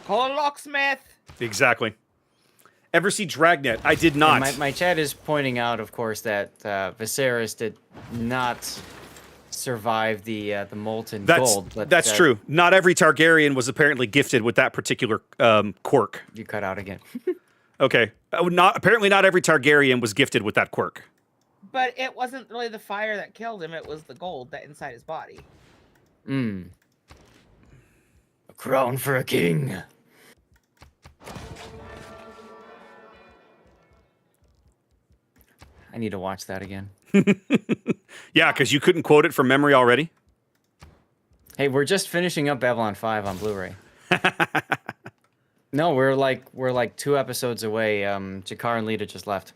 Call a locksmith. Exactly. Ever see Dragnet? I did not. And my chat is pointing out, of course, that Viserys did not survive the molten gold. But that's true. Not every Targaryen was apparently gifted with that particular quirk. You cut out again. Okay. Apparently not every Targaryen was gifted with that quirk. But it wasn't really the fire that killed him. It was the gold that inside his body. A crown for a king. I need to watch that again. Yeah, because you couldn't quote it from memory already. Hey, we're just finishing up Babylon 5 on Blu-ray. No, we're like 2 episodes away. Jakar and Lita just left.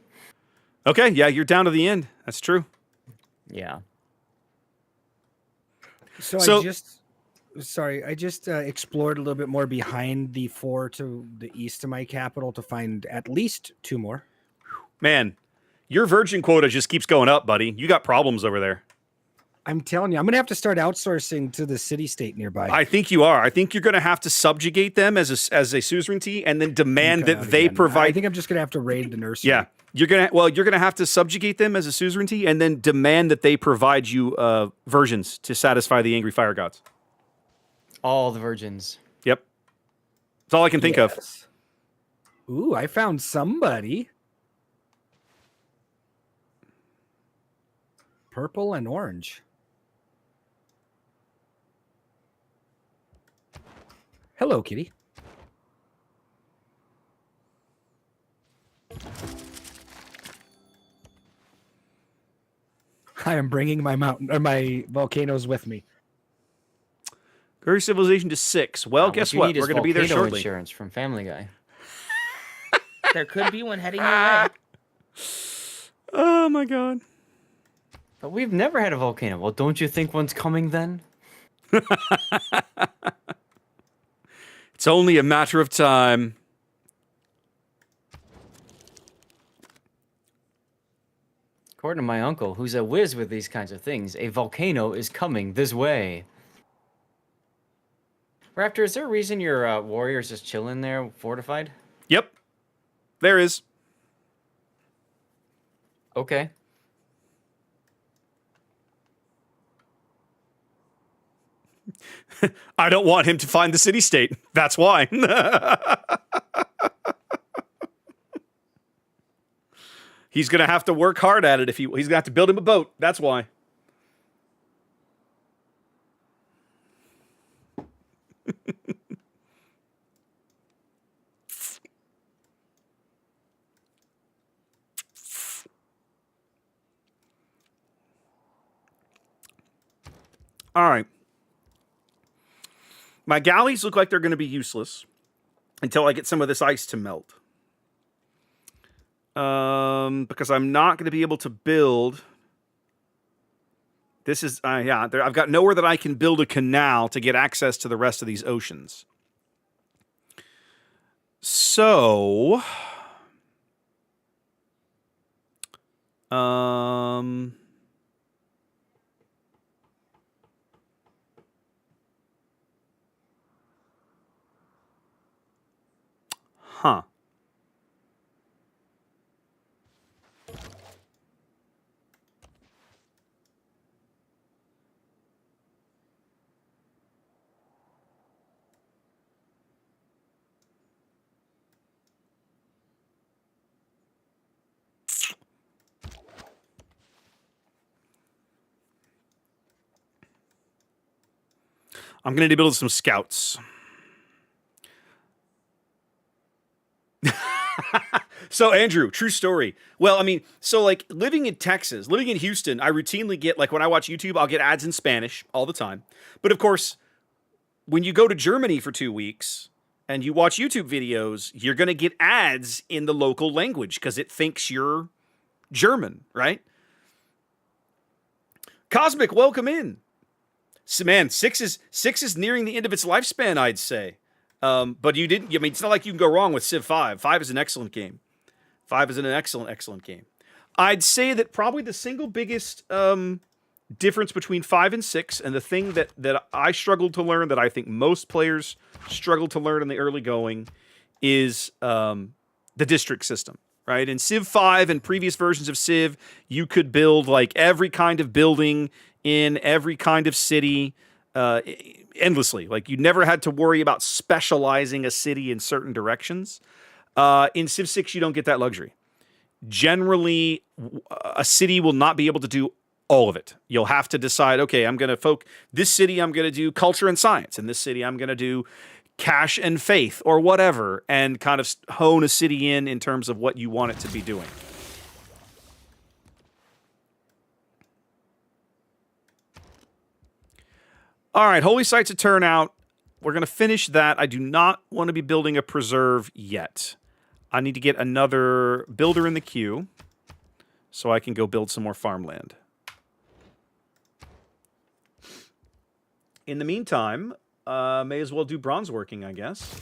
Okay, yeah, you're down to the end. That's true. Yeah. So I just explored a little bit more behind the 4 to the east of my capital to find at least 2 more. Man, your virgin quota just keeps going up, buddy. You got problems over there. I'm telling you, I'm going to have to start outsourcing to the city-state nearby. I think you are. I think you're going to have to subjugate them as a suzerainty and then demand that they provide. I think I'm just going to have to raid the nursery. Yeah, you're going to have to subjugate them as a suzerainty and then demand that they provide you versions to satisfy the angry fire gods. All the virgins. Yep. That's all I can think of. Yes. Ooh, I found somebody. Purple and orange. Hello, kitty. I am bringing my mountain or my volcanoes with me. Curry civilization to 6. Well, guess what? We're going to be there volcano shortly. Insurance from Family Guy. There could be one heading your way. Oh my god. But we've never had a volcano. Well, don't you think one's coming then? It's only a matter of time. According to my uncle, who's a whiz with these kinds of things, a volcano is coming this way. Raptor, is there a reason your warrior's just chilling there, fortified? Yep. There is. Okay. I don't want him to find the city-state. That's why. He's going to have to work hard at it. He's going to have to build him a boat. That's why. All right. My galleys look like they're going to be useless until I get some of this ice to melt. Because I'm not going to be able to build. This is, I've got nowhere that I can build a canal to get access to the rest of these oceans. So, huh. I'm going to build some scouts. So, Andrew, true story. Well, I mean, so like living in Texas, living in Houston, I routinely get, like when I watch YouTube, I'll get ads in Spanish all the time. But of course, when you go to Germany for 2 weeks and you watch YouTube videos, you're going to get ads in the local language because it thinks you're German, right? Cosmic, welcome in. So, man, 6 is nearing the end of its lifespan, I'd say. But you didn't. I mean, it's not like you can go wrong with Civ 5. 5 is an excellent game. 5 is an excellent game. I'd say that probably the single biggest difference between 5 and 6, and the thing that I struggled to learn, that I think most players struggle to learn in the early going, is the district system. Right? In Civ 5 and previous versions of Civ, you could build like every kind of building in every kind of city endlessly. Like you never had to worry about specializing a city in certain directions. In Civ 6, you don't get that luxury. Generally, a city will not be able to do all of it. You'll have to decide, okay, I'm going to this city, I'm going to do culture and science. In this city, I'm going to do cash and faith or whatever, and kind of hone a city in terms of what you want it to be doing. All right, holy sites of turnout. We're going to finish that. I do not want to be building a preserve yet. I need to get another builder in the queue so I can go build some more farmland. In the meantime, may as well do bronze working, I guess.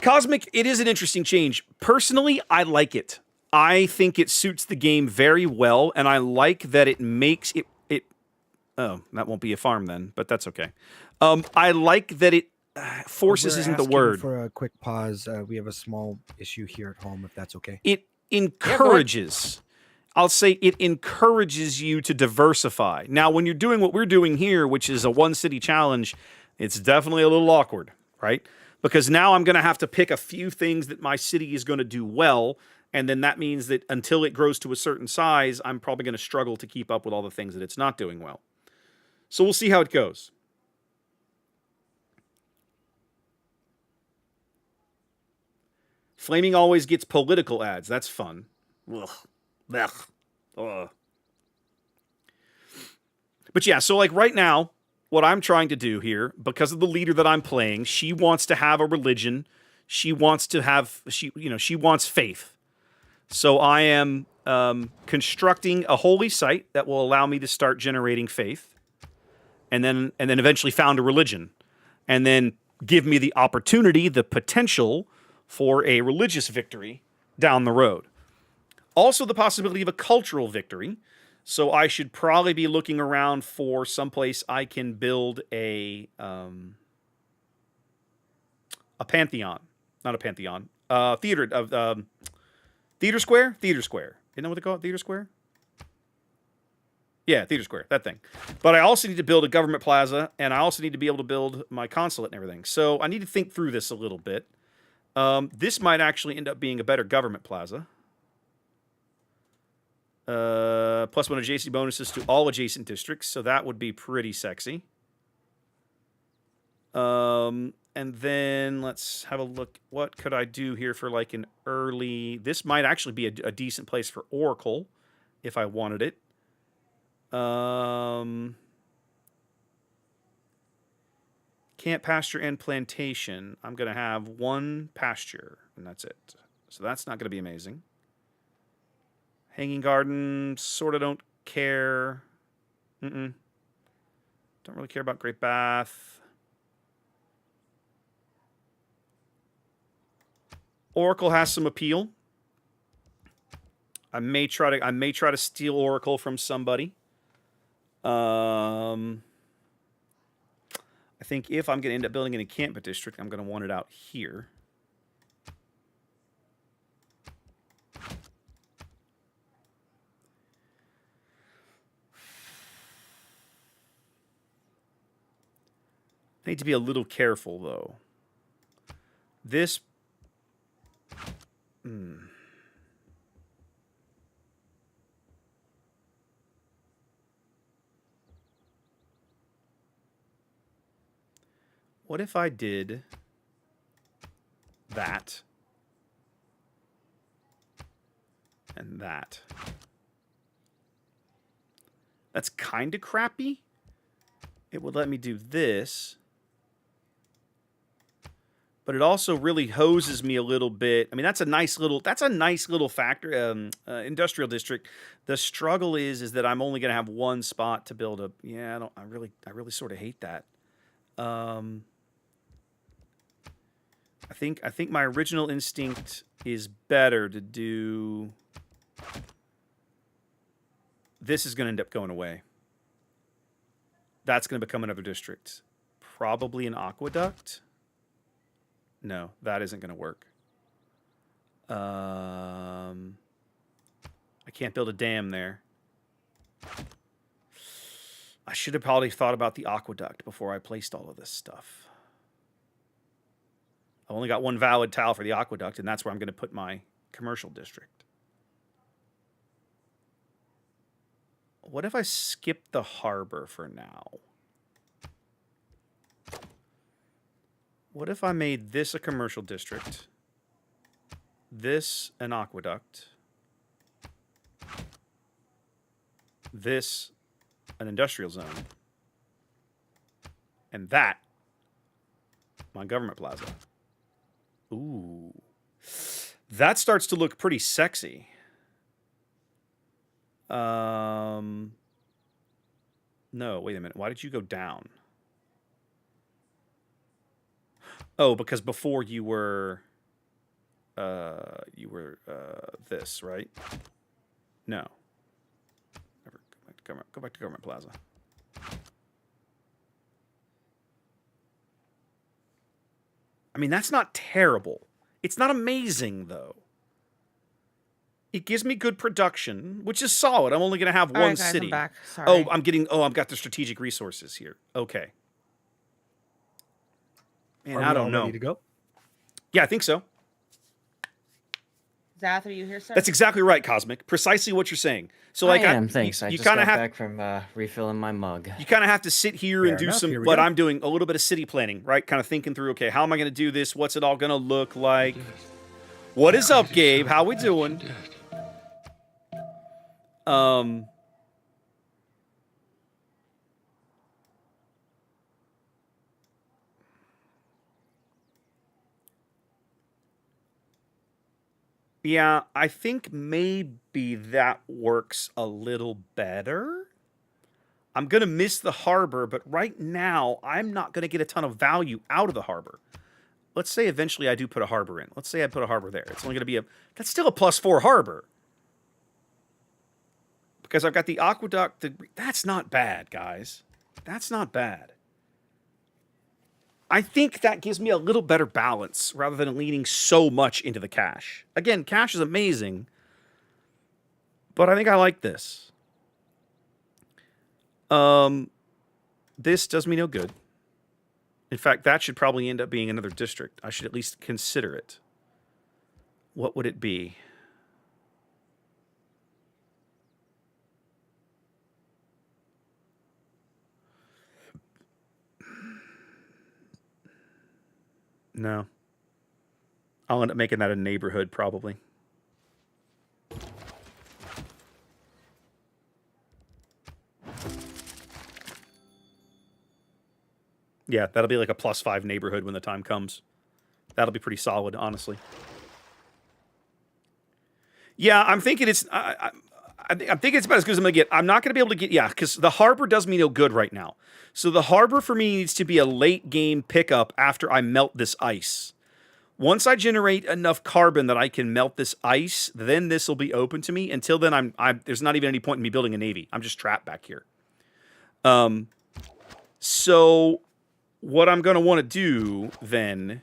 Cosmic, it is an interesting change. Personally, I like it. I think it suits the game very well, and I like that it makes it... Oh, that won't be a farm then, but that's okay. I like that it... forces We're isn't the asking word. For a quick pause, we have a small issue here at home, if that's okay. It encourages... I'll say it encourages you to diversify. Now, when you're doing what we're doing here, which is a one-city challenge, it's definitely a little awkward, right? Because now I'm going to have to pick a few things that my city is going to do well, and then that means that until it grows to a certain size, I'm probably going to struggle to keep up with all the things that it's not doing well. So we'll see how it goes. Flaming always gets political ads. That's fun. Ugh. Ugh. Ugh. But yeah, so like right now, what I'm trying to do here, because of the leader that I'm playing, she wants to have a religion. She wants to have, she wants faith. So I am constructing a holy site that will allow me to start generating faith, and then eventually found a religion, and then give me the opportunity, the potential for a religious victory down the road. Also, the possibility of a cultural victory. So I should probably be looking around for someplace I can build a pantheon, not a pantheon, theater of theater square. Isn't that what they call it? Theater square. Yeah, theater square, that thing. But I also need to build a government plaza, and I also need to be able to build my consulate and everything. So I need to think through this a little bit. This might actually end up being a better government plaza. +1 adjacent bonuses to all adjacent districts, so that would be pretty sexy. And then let's have a look. What could I do here for like an early... This might actually be a decent place for Oracle if I wanted it. Camp, pasture, and plantation. I'm going to have one pasture, and that's it. So that's not going to be amazing. Hanging garden, sort of don't care. Don't really care about Great Bath. Oracle has some appeal. I may try to steal Oracle from somebody. I think if I'm going to end up building an encampment district, I'm going to want it out here. I need to be a little careful, though. This... What if I did that and that? That's kind of crappy. It would let me do this. But it also really hoses me a little bit. I mean, that's a nice little factor, industrial district. The struggle is that I'm only going to have one spot to build a. Yeah, I really sort of hate that. I think my original instinct is better to do. This is going to end up going away. That's going to become another district. Probably an aqueduct. No, that isn't going to work. I can't build a dam there. I should have probably thought about the aqueduct before I placed all of this stuff. I've only got one valid tile for the aqueduct, and that's where I'm going to put my commercial district. What if I skip the harbor for now? What if I made this a commercial district, this an aqueduct, this an industrial zone. And that, my government plaza. Ooh. That starts to look pretty sexy. No, wait a minute. Why did you go down? Oh, because before you were this, right? No. Never go back to government plaza. I mean, that's not terrible. It's not amazing though. It gives me good production, which is solid. I'm only going to have All one right, guys, city. I'm back. Sorry. Oh, I've got the strategic resources here. Okay. Man, Are we I don't all know. ready to go? Yeah, I think so. Zath, are you here, sir? That's exactly right, Cosmic. Precisely what you're saying. So, like, I am. Thanks. I you just kind got of have back from refilling my mug. you kind of have to sit here and Fair do enough. some Here we what go. I'm doing, a little bit of city planning, right? Kind of thinking through, okay, how am I going to do this? What's it all going to look like? What is up, Gabe? How we doing? Yeah, I think maybe that works a little better. I'm going to miss the harbor, but right now, I'm not going to get a ton of value out of the harbor. Let's say eventually I do put a harbor in. Let's say I put a harbor there. It's only going to be that's still a +4 harbor. Because I've got the aqueduct. That's not bad, guys. That's not bad. I think that gives me a little better balance rather than leaning so much into the cash. Again, cash is amazing, but I think I like this. This does me no good. In fact, that should probably end up being another district. I should at least consider it. What would it be? No. I'll end up making that a neighborhood, probably. Yeah, that'll be like a +5 neighborhood when the time comes. That'll be pretty solid, honestly. Yeah, I'm thinking it's... I'm thinking it's about as good as I'm going to get. I'm not going to be able to get... Yeah, because the harbor does me no good right now. So the harbor for me needs to be a late game pickup after I melt this ice. Once I generate enough carbon that I can melt this ice, then this will be open to me. Until then, there's not even any point in me building a navy. I'm just trapped back here. So what I'm going to want to do then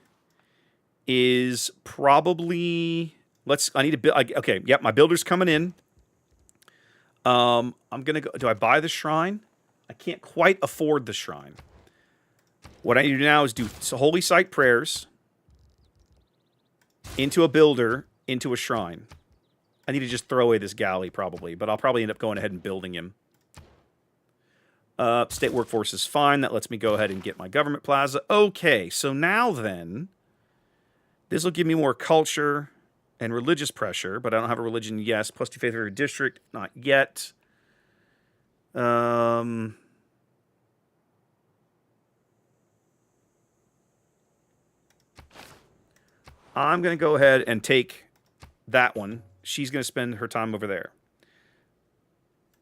is probably... I need to build... Okay, yep, my builder's coming in. I'm going to go... Do I buy the shrine? I can't quite afford the shrine. What I need to do now is do holy site prayers into a builder, into a shrine. I need to just throw away this galley, probably, but I'll probably end up going ahead and building him. State workforce is fine. That lets me go ahead and get my government plaza. Okay, so now then, this will give me more culture and religious pressure, but I don't have a religion, yes. +2 faith every district, not yet. I'm going to go ahead and take that one. She's going to spend her time over there.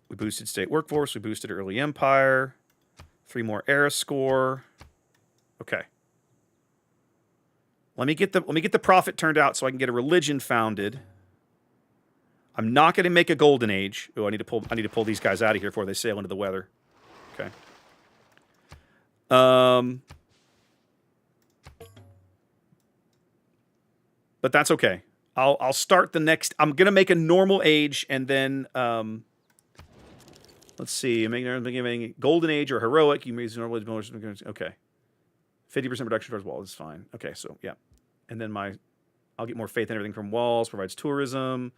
We boosted state workforce. We boosted early empire. 3 more era score. Okay. Let me get the profit turned out so I can get a religion founded. I'm not going to make a golden age. Oh, I need to pull these guys out of here before they sail into the weather. Okay. But that's okay. I'll start the next. I'm gonna make a normal age and then let's see. I'm making golden age or heroic. You may use normal age. Okay. 50% reduction towards walls is fine. Okay, so yeah. And then I'll get more faith in everything from walls, provides tourism,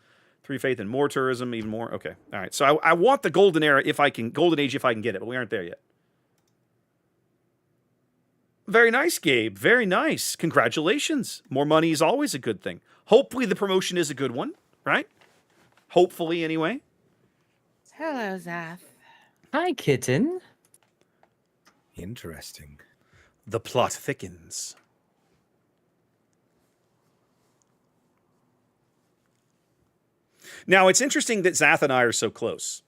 3 faith and more tourism, even more. Okay. All right. So I want the golden era golden age if I can get it, but we aren't there yet. Very nice, Gabe. Very nice. Congratulations. More money is always a good thing. Hopefully the promotion is a good one, right? Hopefully, anyway. Hello, Zath. Hi, kitten. Interesting. The plot thickens. Now, it's interesting that Zath and I are so close.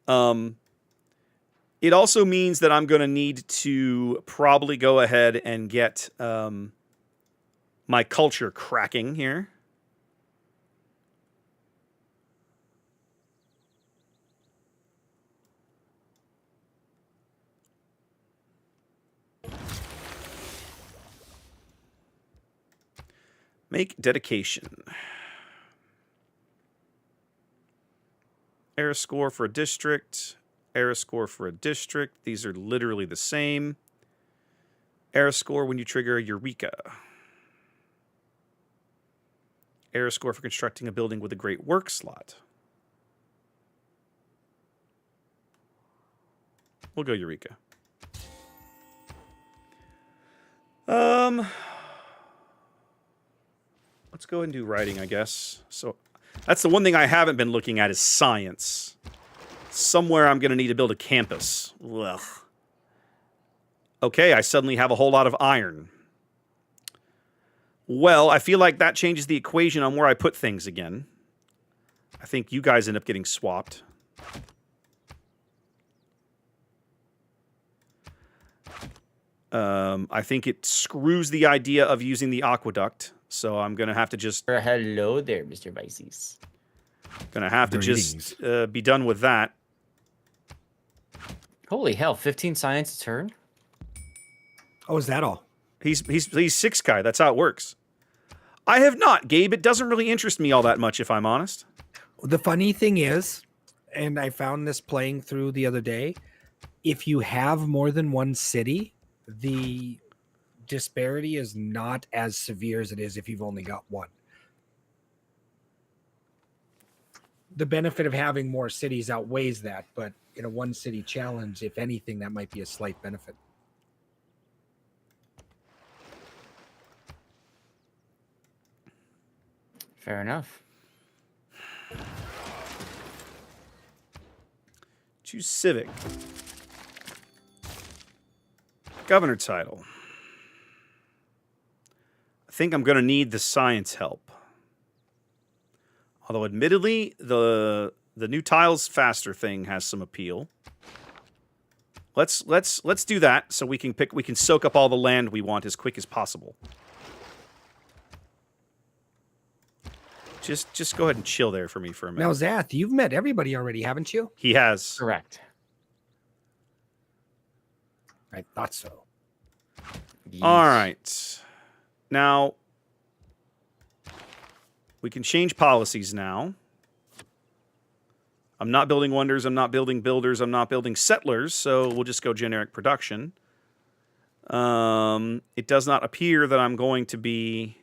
It also means that I'm going to need to probably go ahead and get my culture cracking here. Make dedication. Era score for a district. Era score for a district. These are literally the same. Era score when you trigger a Eureka. Era score for constructing a building with a great work slot. We'll go Eureka. Let's go ahead and do writing, I guess. So that's the one thing I haven't been looking at is science. Somewhere I'm going to need to build a campus. Ugh. Okay, I suddenly have a whole lot of iron. Well, I feel like that changes the equation on where I put things again. I think you guys end up getting swapped. I think it screws the idea of using the aqueduct. So I'm going to have to just... Hello there, Mr. Vices. Going to have to just be done with that. Holy hell, 15 science a turn? Oh, is that all? He's 6-Kai. That's how it works. I have not, Gabe. It doesn't really interest me all that much, if I'm honest. The funny thing is, and I found this playing through the other day, if you have more than one city, the disparity is not as severe as it is if you've only got one. The benefit of having more cities outweighs that, but in a one city challenge, if anything, that might be a slight benefit. Fair enough. Choose civic. Governor title. I think I'm going to need the science help. Although admittedly, the new tiles faster thing has some appeal. Let's do that so we can soak up all the land we want as quick as possible. Just go ahead and chill there for me for a minute. Now, Zath, you've met everybody already, haven't you? He has. Correct. I thought so. All right. Now, we can change policies now. I'm not building wonders. I'm not building builders. I'm not building settlers. So we'll just go generic production. It does not appear that I'm going to be...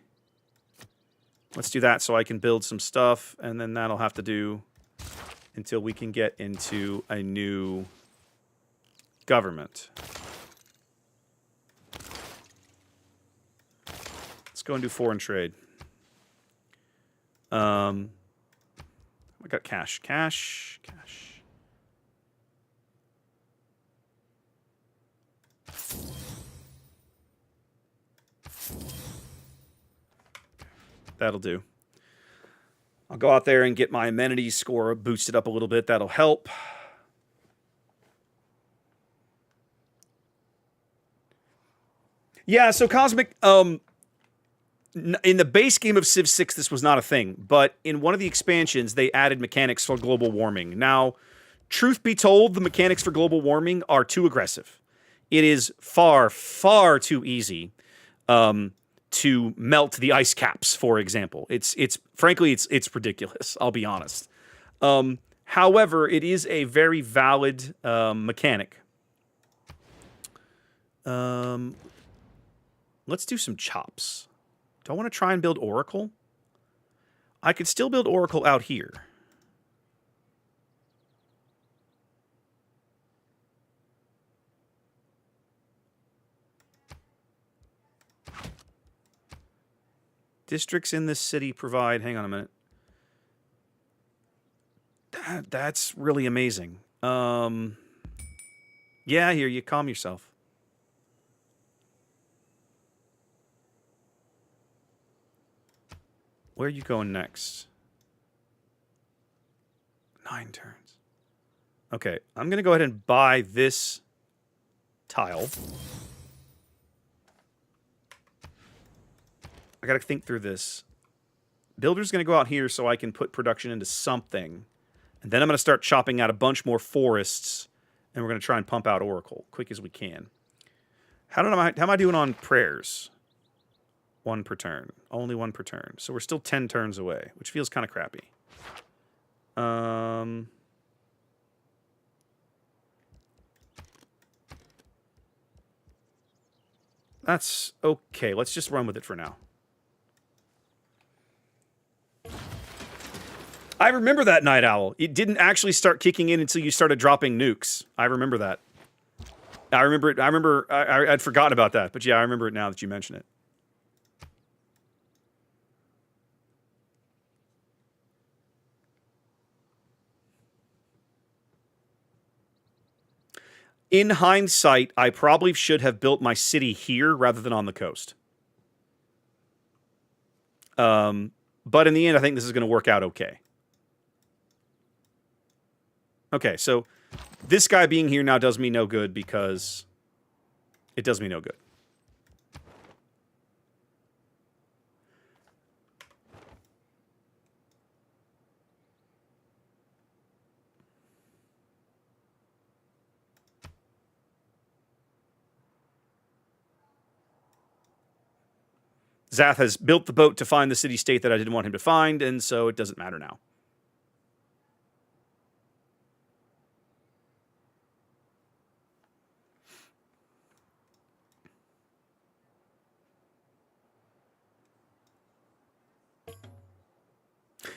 Let's do that so I can build some stuff. And then that'll have to do until we can get into a new government. Let's go and do foreign trade. I got cash. Cash. That'll do. I'll go out there and get my amenities score boosted up a little bit. That'll help. Yeah, so Cosmic, in the base game of Civ 6, this was not a thing. But in one of the expansions, they added mechanics for global warming. Now, truth be told, the mechanics for global warming are too aggressive. It is far, far too easy to melt the ice caps, for example. It's frankly, it's ridiculous, I'll be honest. However, it is a very valid mechanic. Let's do some chops. Do I want to try and build Oracle? I could still build Oracle out here. Districts in this city provide... Hang on a minute. That's really amazing. Yeah, here, you calm yourself. Where are you going next? 9 turns. Okay, I'm going to go ahead and buy this tile. I got to think through this. Builder's going to go out here so I can put production into something. And then I'm going to start chopping out a bunch more forests. And we're going to try and pump out Oracle quick as we can. How am I doing on prayers? 1 per turn. Only 1 per turn. So we're still 10 turns away, which feels kind of crappy. That's okay. Let's just run with it for now. I remember that Night Owl. It didn't actually start kicking in until you started dropping nukes. I remember that. I remember it. I'd forgotten about that. But yeah, I remember it now that you mention it. In hindsight, I probably should have built my city here rather than on the coast. But in the end, I think this is going to work out okay. Okay, so this guy being here now does me no good because it does me no good. Zath has built the boat to find the city-state that I didn't want him to find, and so it doesn't matter now.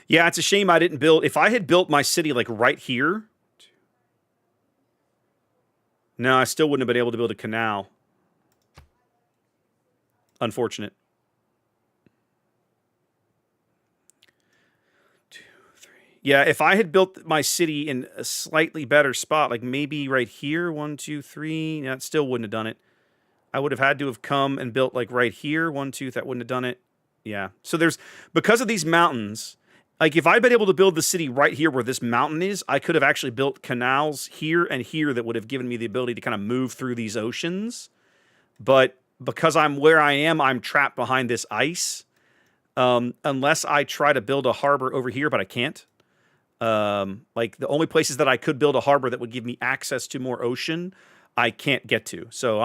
Yeah, it's a shame I didn't build... If I had built my city, like, right here... No, I still wouldn't have been able to build a canal. Unfortunate. 2, 3... Yeah, if I had built my city in a slightly better spot, like maybe right here, 1, 2, 3... Yeah, it still wouldn't have done it. I would have had to have come and built, like, right here, 1, 2... That wouldn't have done it. Yeah. So there's... Because of these mountains... Like, if I'd been able to build the city right here where this mountain is, I could have actually built canals here and here that would have given me the ability to kind of move through these oceans. But because I'm where I am, I'm trapped behind this ice. Unless I try to build a harbor over here, but I can't. Like, the only places that I could build a harbor that would give me access to more ocean, I can't get to. So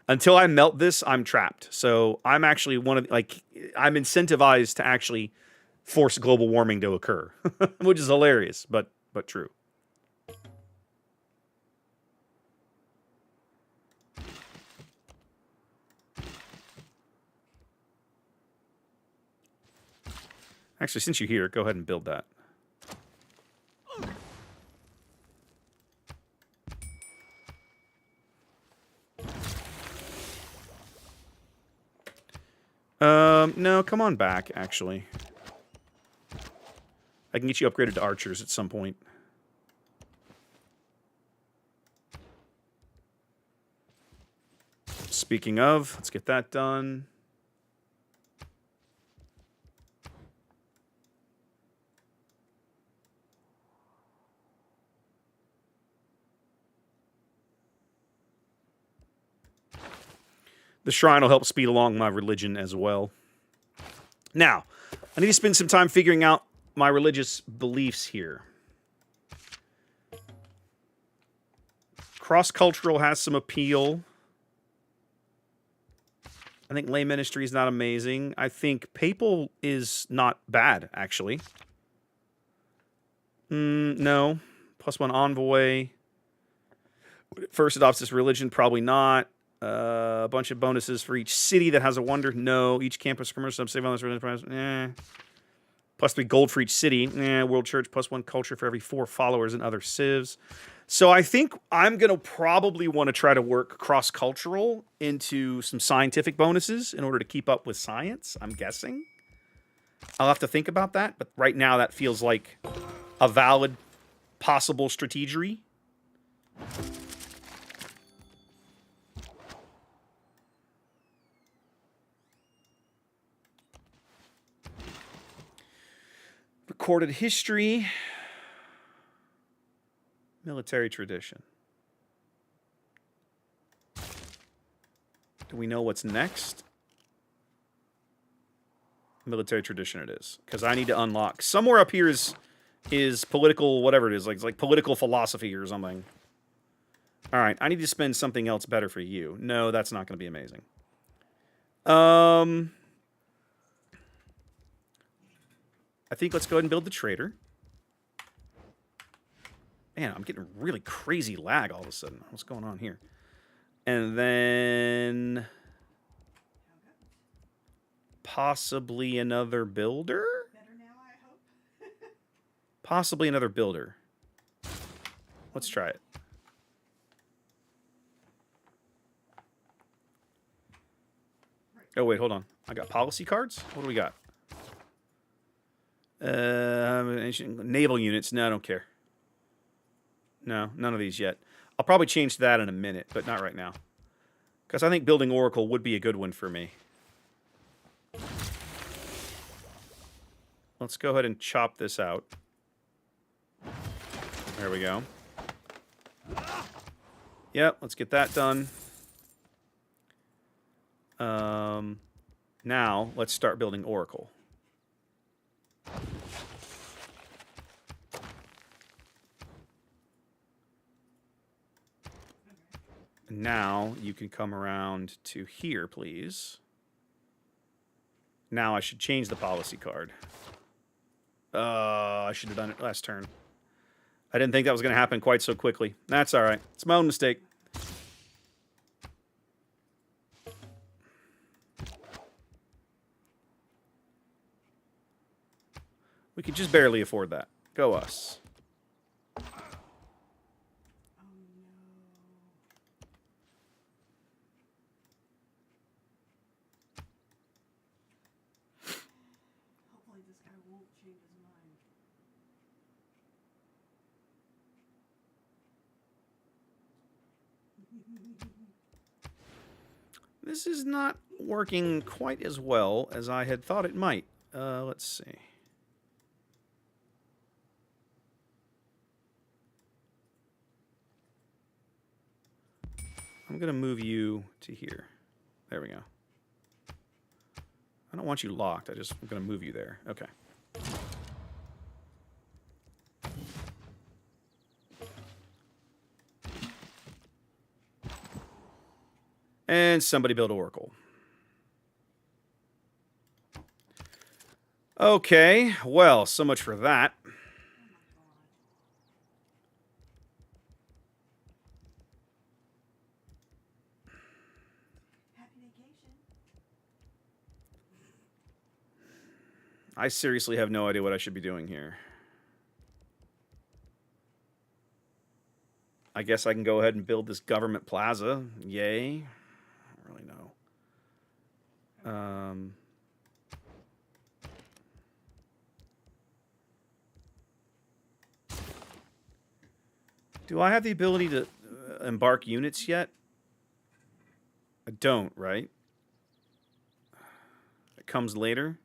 until I melt this, I'm trapped. So I'm actually I'm incentivized to actually force global warming to occur, which is hilarious, but true. Actually, since you're here, go ahead and build that. No, come on back, actually. I can get you upgraded to archers at some point. Speaking of, let's get that done. The shrine will help speed along my religion as well. Now, I need to spend some time figuring out my religious beliefs here. Cross-cultural has some appeal. I think lay ministry is not amazing. I think papal is not bad, actually. No. +1 envoy. First adopts this religion, probably not. A bunch of bonuses for each city that has a wonder. No. Each campus commercial save on this religion. +3 gold for each city. World Church +1 culture for every 4 followers and other civs. So I think I'm going to probably want to try to work cross-cultural into some scientific bonuses in order to keep up with science, I'm guessing. I'll have to think about that, but right now that feels like a valid possible strategery. recorded history, military tradition. Do we know what's next? Military tradition it is, because I need to unlock. Somewhere up here is political, whatever it is, like political philosophy or something. All right, I need to spend something else better for you. No, that's not going to be amazing. I think let's go ahead and build the trader. Man, I'm getting really crazy lag all of a sudden. What's going on here? And then possibly another builder? Possibly another builder. Let's try it. Oh, wait, hold on. I got policy cards? What do we got? Naval units. No, I don't care. No, none of these yet. I'll probably change that in a minute, but not right now. Because I think building Oracle would be a good one for me. Let's go ahead and chop this out. There we go. Yep, let's get that done. Now, let's start building Oracle. Now, you can come around to here, please. Now, I should change the policy card. I should have done it last turn. I didn't think that was going to happen quite so quickly. That's all right. It's my own mistake. We could just barely afford that. Go us. Hopefully this guy won't change his mind. This is not working quite as well as I had thought it might. Let's see. I'm going to move you to here. There we go. I don't want you locked. I'm going to move you there. Okay. And somebody build Oracle. Okay, well, so much for that. Happy vacation. I seriously have no idea what I should be doing here. I guess I can go ahead and build this government plaza. Yay. I don't really know. Do I have the ability to embark units yet? I don't, right? It comes later.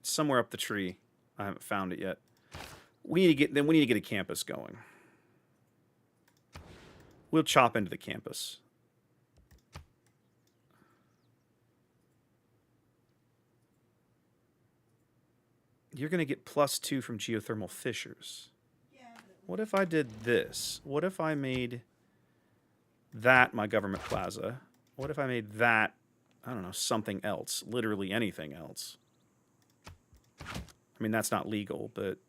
It's somewhere up the tree. I haven't found it yet. We need to get a campus going. We'll chop into the campus. You're going to get +2 from geothermal fissures. What if I did this? What if I made that my government plaza? What if I made that, I don't know, something else? Literally anything else. I mean, that's not legal, but...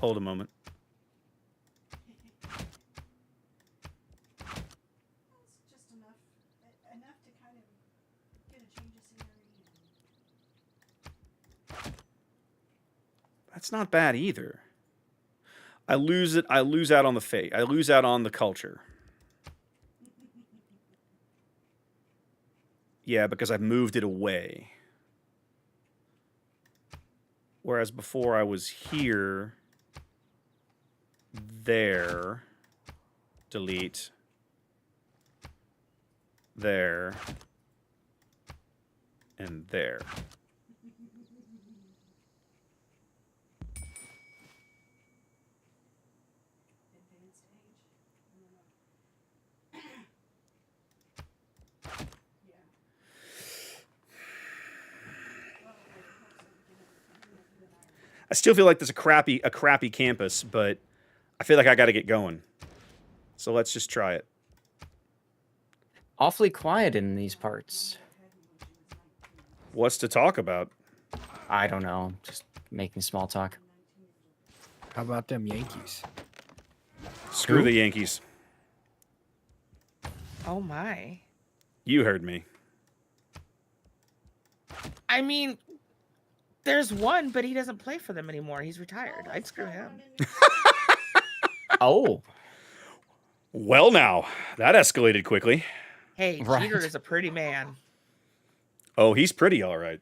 Hold a moment. It's just enough to kind of get a change of scenery. That's not bad either. I lose out on the fate. I lose out on the culture. Yeah, because I've moved it away. Whereas before I was here, there, delete, there, and there. Advanced age. Yeah. I still feel like there's a crappy campus, but I feel like I got to get going. So let's just try it. Awfully quiet in these parts. What's to talk about? I don't know. Just making small talk. How about them Yankees? Screw the Yankees. Oh my. You heard me. I mean, there's one, but he doesn't play for them anymore. He's retired. I'd screw him. Oh, Well, now that escalated quickly. Hey, Right. Jeter is a pretty man. Oh, he's pretty, all right.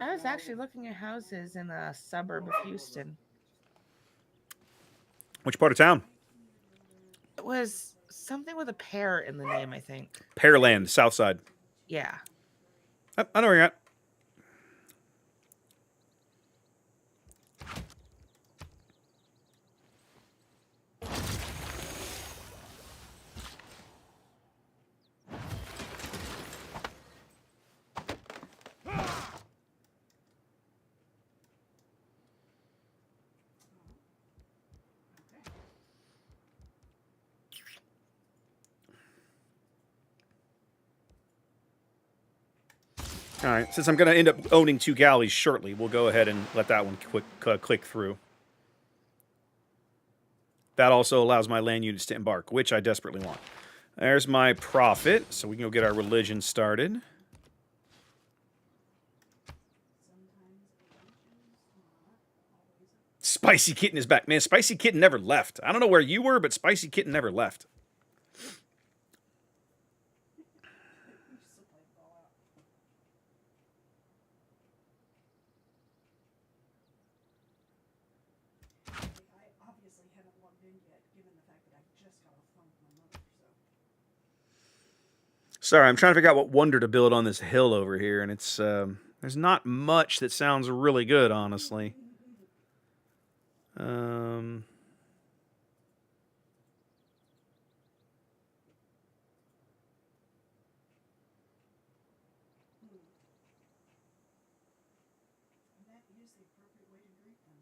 I was actually looking at houses in a suburb of Houston. Which part of town? It was something with a pear in the name, I think. Pearland, South Side. Yeah. I know where you're at. All right, since I'm going to end up owning 2 galleys shortly, we'll go ahead and let that one click through. That also allows my land units to embark, which I desperately want. There's my profit, so we can go get our religion started. Spicy Kitten is back. Man, Spicy Kitten never left. I don't know where you were, but Spicy Kitten never left. I obviously haven't logged in yet, given the fact that I just got off the phone with my mother. So Sorry, I'm trying to figure out what wonder to build on this hill over here, and it's there's not much that sounds really good, honestly. that is the appropriate way to greet them.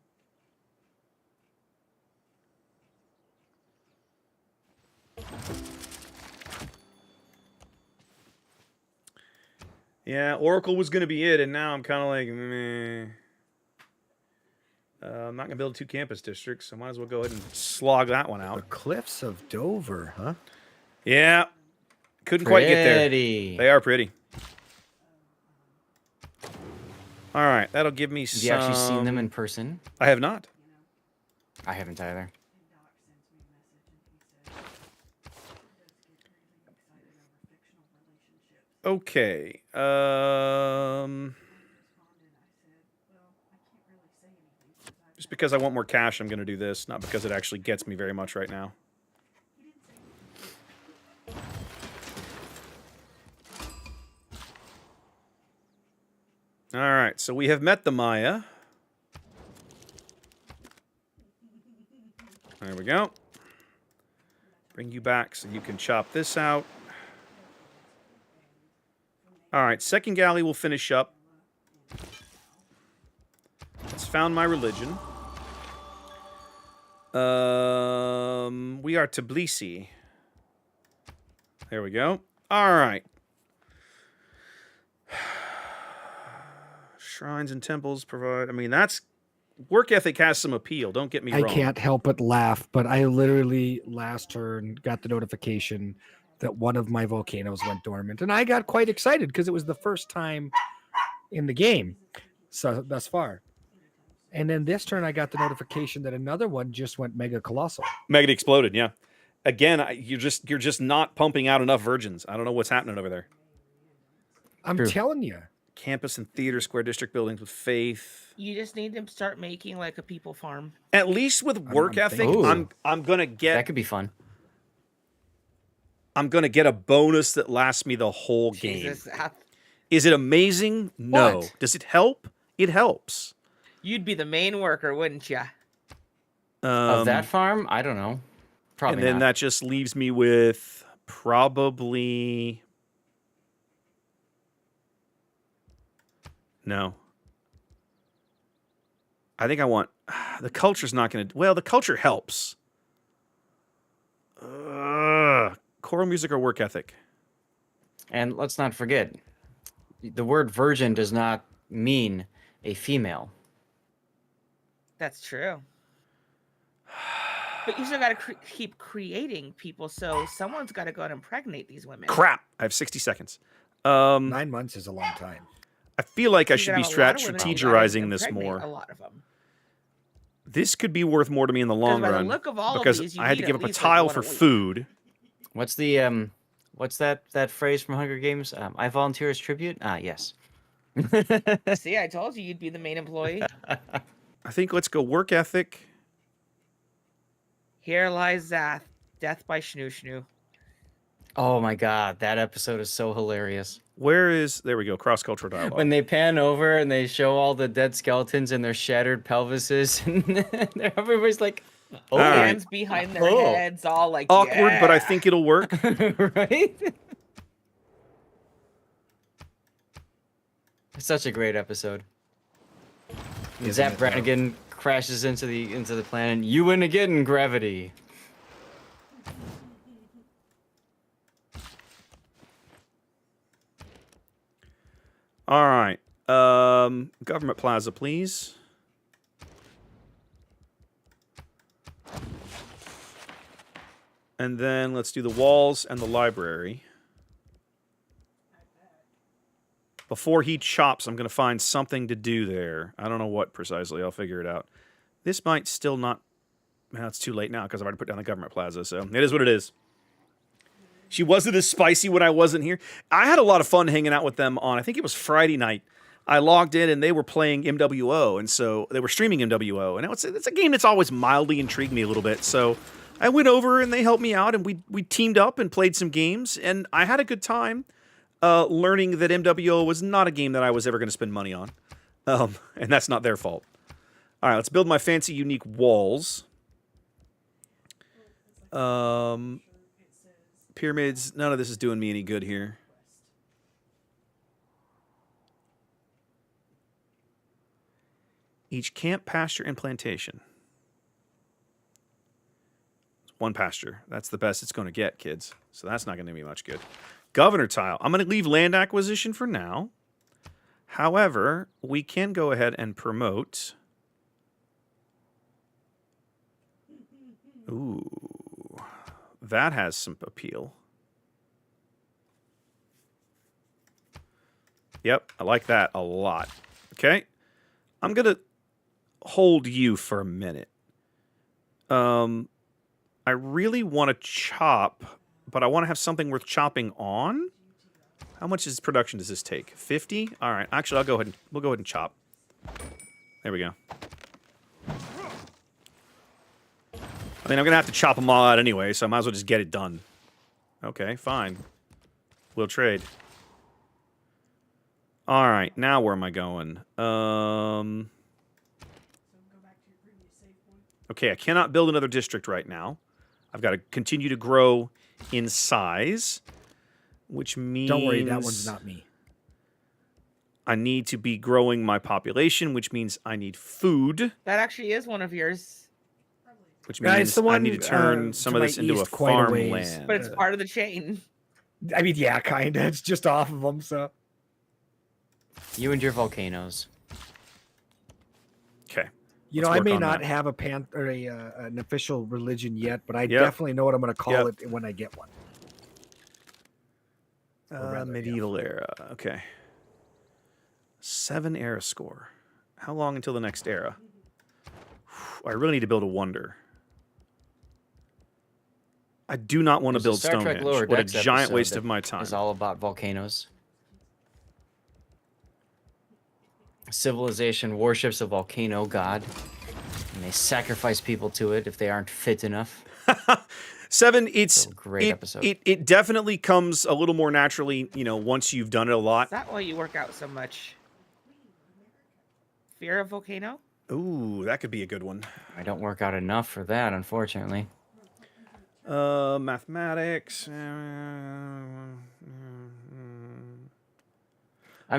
Yeah, Oracle was going to be it, and now I'm kind of like, meh. I'm not going to build 2 campus districts, so might as well go ahead and slog that one The out. Cliffs of Dover, huh? Yeah, couldn't quite get there. pretty. They are pretty. All right, that'll give me some... Have you actually seen them in person? I have not. I haven't either. Doc sends me a message and he said, he does get really excited over fictional relationships. Okay. Responded, I said, well, I can't really say anything since I Just because I want more cash, I'm going to do this, not because it actually gets me very much right now. All right, so we have met the Maya. There we go. Bring you back so you can chop this out. All right, second galley will finish up. It's found my religion. We are Tbilisi. There we go. All right. Shrines and temples provide. I mean, that's work ethic has some appeal. Don't get me I wrong. can't help but laugh, but I literally last turn got the notification that one of my volcanoes went dormant, and I got quite excited because it was the first time in the game, so thus far. And then this turn, I got the notification that another one just went mega colossal. Mega exploded, yeah. Again, you're just not pumping out enough virgins. I don't know what's happening over there. I'm True. telling you. Campus and theater square district buildings with faith. You just need to start making like a people farm. At least with work I'm ethic, thinking- I'm gonna That get could be fun. a bonus that lasts me the whole game. Jesus, Is it amazing? No. What? Does it help? It helps. you'd be the main worker, wouldn't you? Of that farm, I don't know. Probably and then not. that just leaves me with probably no. I think I want the culture's not going to. Well, the culture helps. Choral music or work ethic. And let's not forget, the word virgin does not mean a female. That's true. But you still got to keep creating people, so someone's got to go and impregnate these women. Crap! I have 60 seconds. 9 months is a long time. I feel like I You should gotta be have a lot of women, you gotta strategizing this impregnate more. A lot of them. This could be worth more to me in the long by the run look of all of because these, you I had to need give at up a least, like, tile one for a week. food. What's the what's that phrase from Hunger Games? I volunteer as tribute. Ah, yes. See, I told you you'd be the main employee. I think let's go work ethic. Here lies Zath, death by Schnoo Schnoo. Oh my god, that episode is so hilarious. There we go, cross-cultural dialogue. When they pan over and they show all the dead skeletons and their shattered pelvises, and everybody's like, "Oh, All right. Hands behind their Oh. heads, all like Awkward, but I yeah. think it'll work. right?" It's such a great episode. Isn't Zap it, though? Brannigan crashes into the planet. You win again, gravity. All right. Government Plaza, please. And then let's do the walls and the library. Before he chops, I'm going to find something to do there. I don't know what precisely. I'll figure it out. This might still not... Well, it's too late now because I've already put down the Government Plaza, so it is what it is. She wasn't as spicy when I wasn't here. I had a lot of fun hanging out with them on, I think it was Friday night. I logged in and they were playing MWO, and so they were streaming MWO. And it's a game that's always mildly intrigued me a little bit. So I went over and they helped me out, and we teamed up and played some games, and I had a good time learning that MWO was not a game that I was ever going to spend money on. And that's not their fault. All right, let's build my fancy, unique walls. Pyramids, none of this is doing me any good here. Each camp, pasture, and plantation. One pasture. That's the best it's going to get, kids. So that's not going to be much good. Governor tile. I'm going to leave land acquisition for now. However, we can go ahead and promote. Ooh. That has some appeal. Yep, I like that a lot. Okay. I'm going to hold you for a minute. I really want to chop, but I want to have something worth chopping on. How much is production does this take? 50? All right. Actually, we'll go ahead and chop. There we go. I mean, I'm going to have to chop them all out anyway, so I might as well just get it done. Okay, fine. We'll trade. All right, now where am I going? Okay, I cannot build another district right now. I've got to continue to grow in size, which means... Don't worry, that one's not me. I need to be growing my population, which means I need food, That actually is one of yours, which Yeah, means it's the I one, need to turn some to of my this into a east quite a ways. farmland. but it's part of the chain. I mean, yeah, kind of. It's just off of them, so... You and your volcanoes. Okay. You Let's know, I work may on not that. have a an official religion yet, but I Yep. definitely know what I'm going to call Yep. it when I get one. Or rather, Medieval era. Okay. 7 era score. How long until the next era? I really need to build a wonder. I do not want to There's a build Star Trek Stonehenge. Lower What a Decks giant episode waste that of my time. Is all about volcanoes. Civilization worships a volcano god, and they sacrifice people to it if they aren't fit enough. 7, it's So, great episode. It definitely comes a little more naturally, once you've done it a Is lot. that why you work out so much? Fear of volcano? Ooh, that could be a good one. I don't work out enough for that, unfortunately. Mathematics. I'm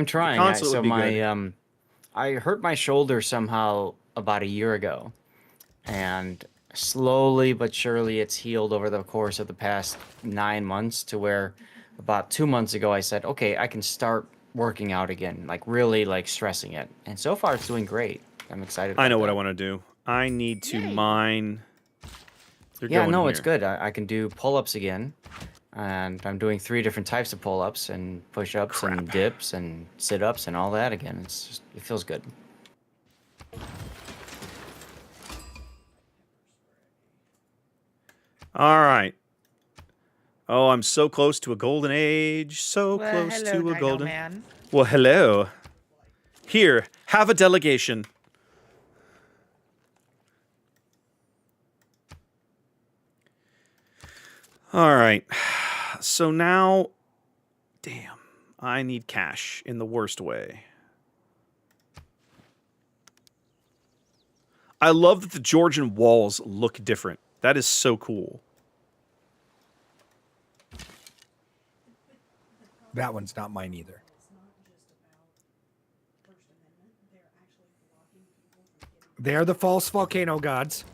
trying. console would So be my good. I hurt my shoulder somehow about a year ago, and slowly but surely it's healed over the course of the past 9 months to where about 2 months ago I said, okay, I can start working out again, like really like stressing it, and so far it's doing great. I'm excited. I know about what I that. want to do. I need to Yay. mine. They're Yeah, going no, it's here. good. I can do pull-ups again, and I'm doing 3 different types of pull-ups and push-ups and dips and sit-ups and all that again. It's just, it feels good. All right. Oh, I'm so close to a golden age. So Well, close hello, to a Dino golden. Man. Well, hello. Here, have a delegation. All right. So now, damn, I need cash in the worst way. I love that the Georgian walls look different. That is so cool. That one's not mine either. They're the false volcano gods.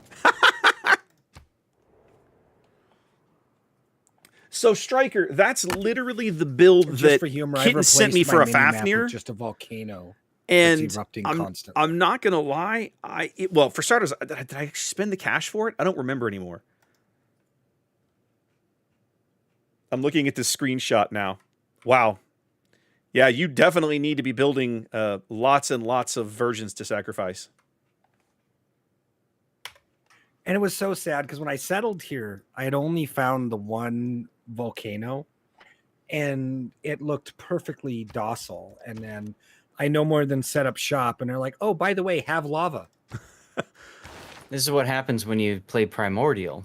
So, Striker, that's literally the build Just that for humor, I've Kitten replaced sent me my for a mini-map with Fafnir. just a volcano. And erupting I'm constantly. not gonna lie. Well, for starters, did I spend the cash for it? I don't remember anymore. I'm looking at this screenshot now. Wow. Yeah, you definitely need to be building lots and lots of versions to sacrifice. And it was so sad because when I settled here, I had only found the one volcano and it looked perfectly docile. And then I no more than set up shop and they're like, oh, by the way, have lava. This is what happens when you play Primordial.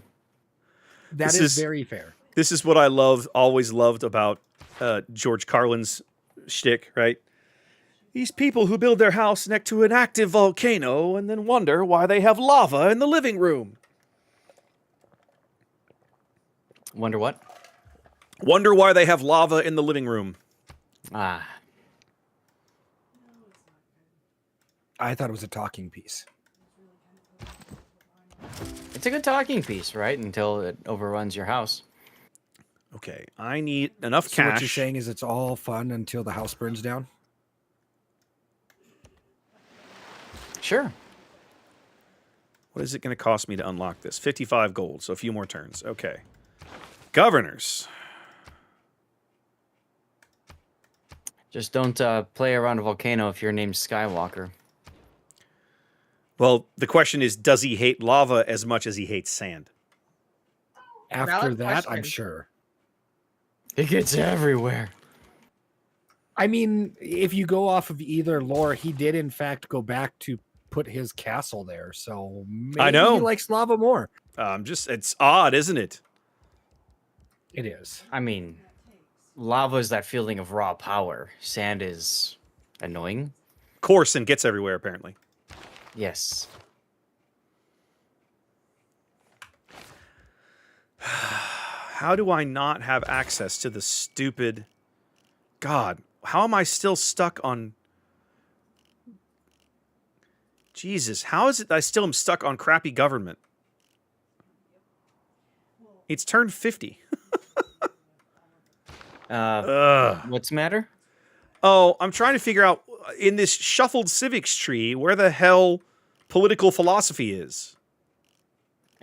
That This is is- very fair. This is what I always loved about George Carlin's shtick, right? These people who build their house next to an active volcano and then wonder why they have lava in the living room. Wonder what? Wonder why they have lava in the living room. Ah, I thought it was a talking piece. it's a good talking piece, right? Until it overruns your house. Okay, I need enough So cash. what you're saying is it's all fun until the house burns down? Sure. What is it going to cost me to unlock this? 55 gold, so a few more turns. Okay. Governors. Just don't play around a volcano if your name's Skywalker. Well, the question is, does he hate lava as much as he hates sand? After Valid that, I'm question. sure. It gets everywhere. I mean, if you go off of either lore, he did in fact go back to put his castle there. So maybe know. he likes lava more. It's odd, isn't it? It is. I mean, lava is that feeling of raw power. Sand is annoying. Coarse and gets everywhere, apparently. Yes. How do I not have access to the stupid... God, how am I still stuck on... Jesus, how is it I still am stuck on crappy government? It's turned 50. Ugh. What's the matter? Oh, I'm trying to figure out, in this shuffled civics tree, where the hell political philosophy is.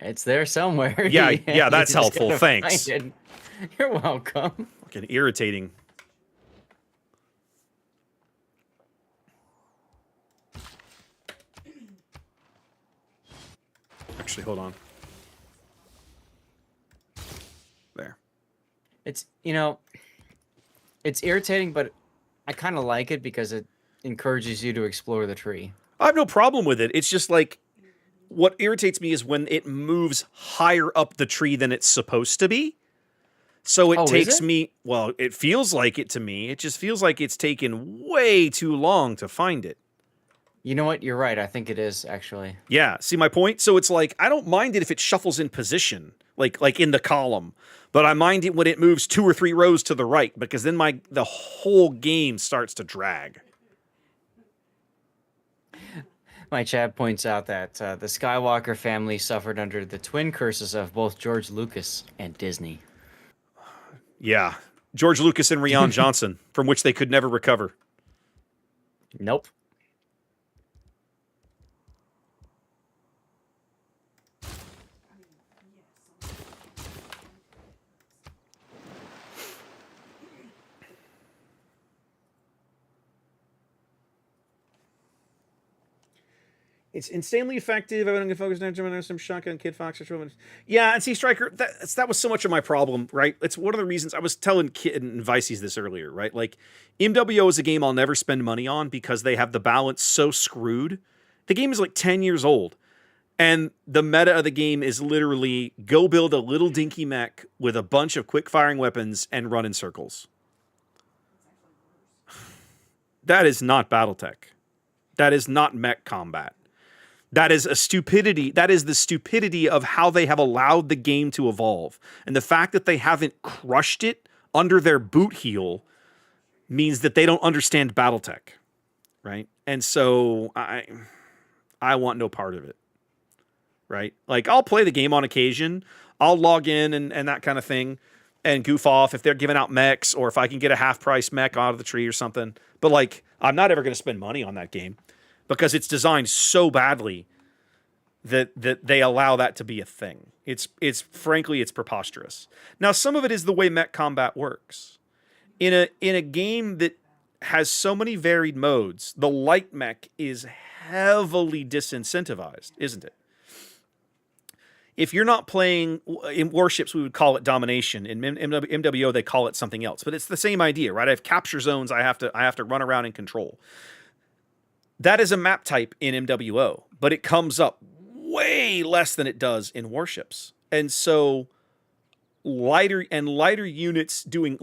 It's there somewhere. Yeah, You yeah, that's just helpful. gotta Thanks. find it. You're welcome. Fucking irritating. Actually, hold on. It's, you know, it's irritating, but I kind of like it because it encourages you to explore the tree. I have no problem with it. It's just like what irritates me is when it moves higher up the tree than it's supposed to be. So it Oh, is takes it? me, well, it feels like it to me. It just feels like it's taken way too long to find it. You know what? You're right. I think it is actually. Yeah, see my point? So it's like I don't mind it if it shuffles in position, like in the column, but I mind it when it moves 2 or 3 rows to the right because then the whole game starts to drag. My chat points out that the Skywalker family suffered under the twin curses of both George Lucas and Disney. Yeah. George Lucas and Rian Johnson, from which they could never recover. Nope. It's insanely effective. I want to focus on some shotgun, Kid Fox, or yeah. And see, Striker, that was so much of my problem, right? It's one of the reasons I was telling Kid and Vices this earlier, right? Like, MWO is a game I'll never spend money on because they have the balance so screwed. The game is like 10 years old, and the meta of the game is literally go build a little dinky mech with a bunch of quick firing weapons and run in circles. That is not BattleTech. That is not mech combat. That is a stupidity. That is the stupidity of how they have allowed the game to evolve. And the fact that they haven't crushed it under their boot heel means that they don't understand BattleTech, right? And so I want no part of it, right? Like, I'll play the game on occasion. I'll log in and that kind of thing and goof off if they're giving out mechs or if I can get a half-price mech out of the tree or something. But, like, I'm not ever going to spend money on that game, because it's designed so badly that they allow that to be a thing. It's frankly, it's preposterous. Now, some of it is the way mech combat works. In a game that has so many varied modes, the light mech is heavily disincentivized, isn't it? If you're not playing in warships, we would call it domination. In MWO, they call it something else, but it's the same idea, right? I have capture zones I have to run around and control. That is a map type in MWO, but it comes up way less than it does in warships. And so lighter units doing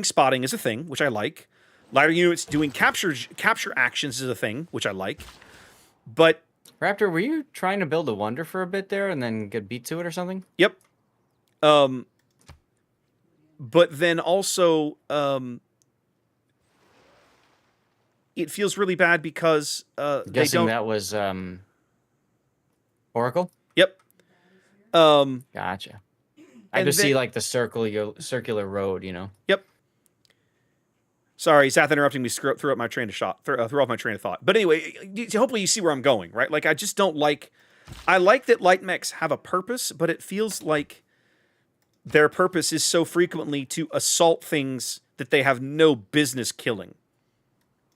spotting is a thing, which I like. Lighter units doing capture actions is a thing, which I like. But Raptor, were you trying to build a wonder for a bit there and then get beat to it or something? yep. But then also it feels really bad because they Guessing don't. that was Oracle? Yep. Gotcha. I And just then- see like the circular road, you know. Yep. Sorry, Seth interrupting me threw off my train of thought. But anyway, hopefully you see where I'm going, right? Like, I just don't like. I like that light mechs have a purpose, but it feels like their purpose is so frequently to assault things that they have no business killing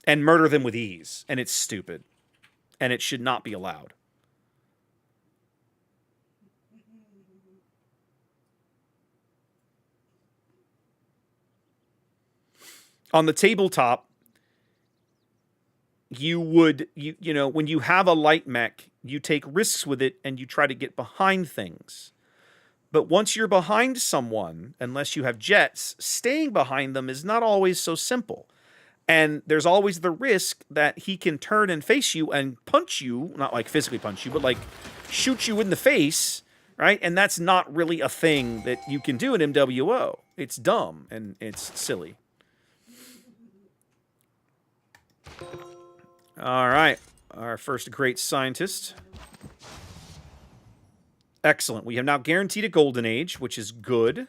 and murder them with ease, and it's stupid, and it should not be allowed. On the tabletop, you know, when you have a light mech, you take risks with it and you try to get behind things. But once you're behind someone, unless you have jets, staying behind them is not always so simple. And there's always the risk that he can turn and face you and punch you, not like physically punch you, but like shoot you in the face, right? And that's not really a thing that you can do in MWO. It's dumb and it's silly. All right, our first great scientist. Excellent. We have now guaranteed a golden age, which is good.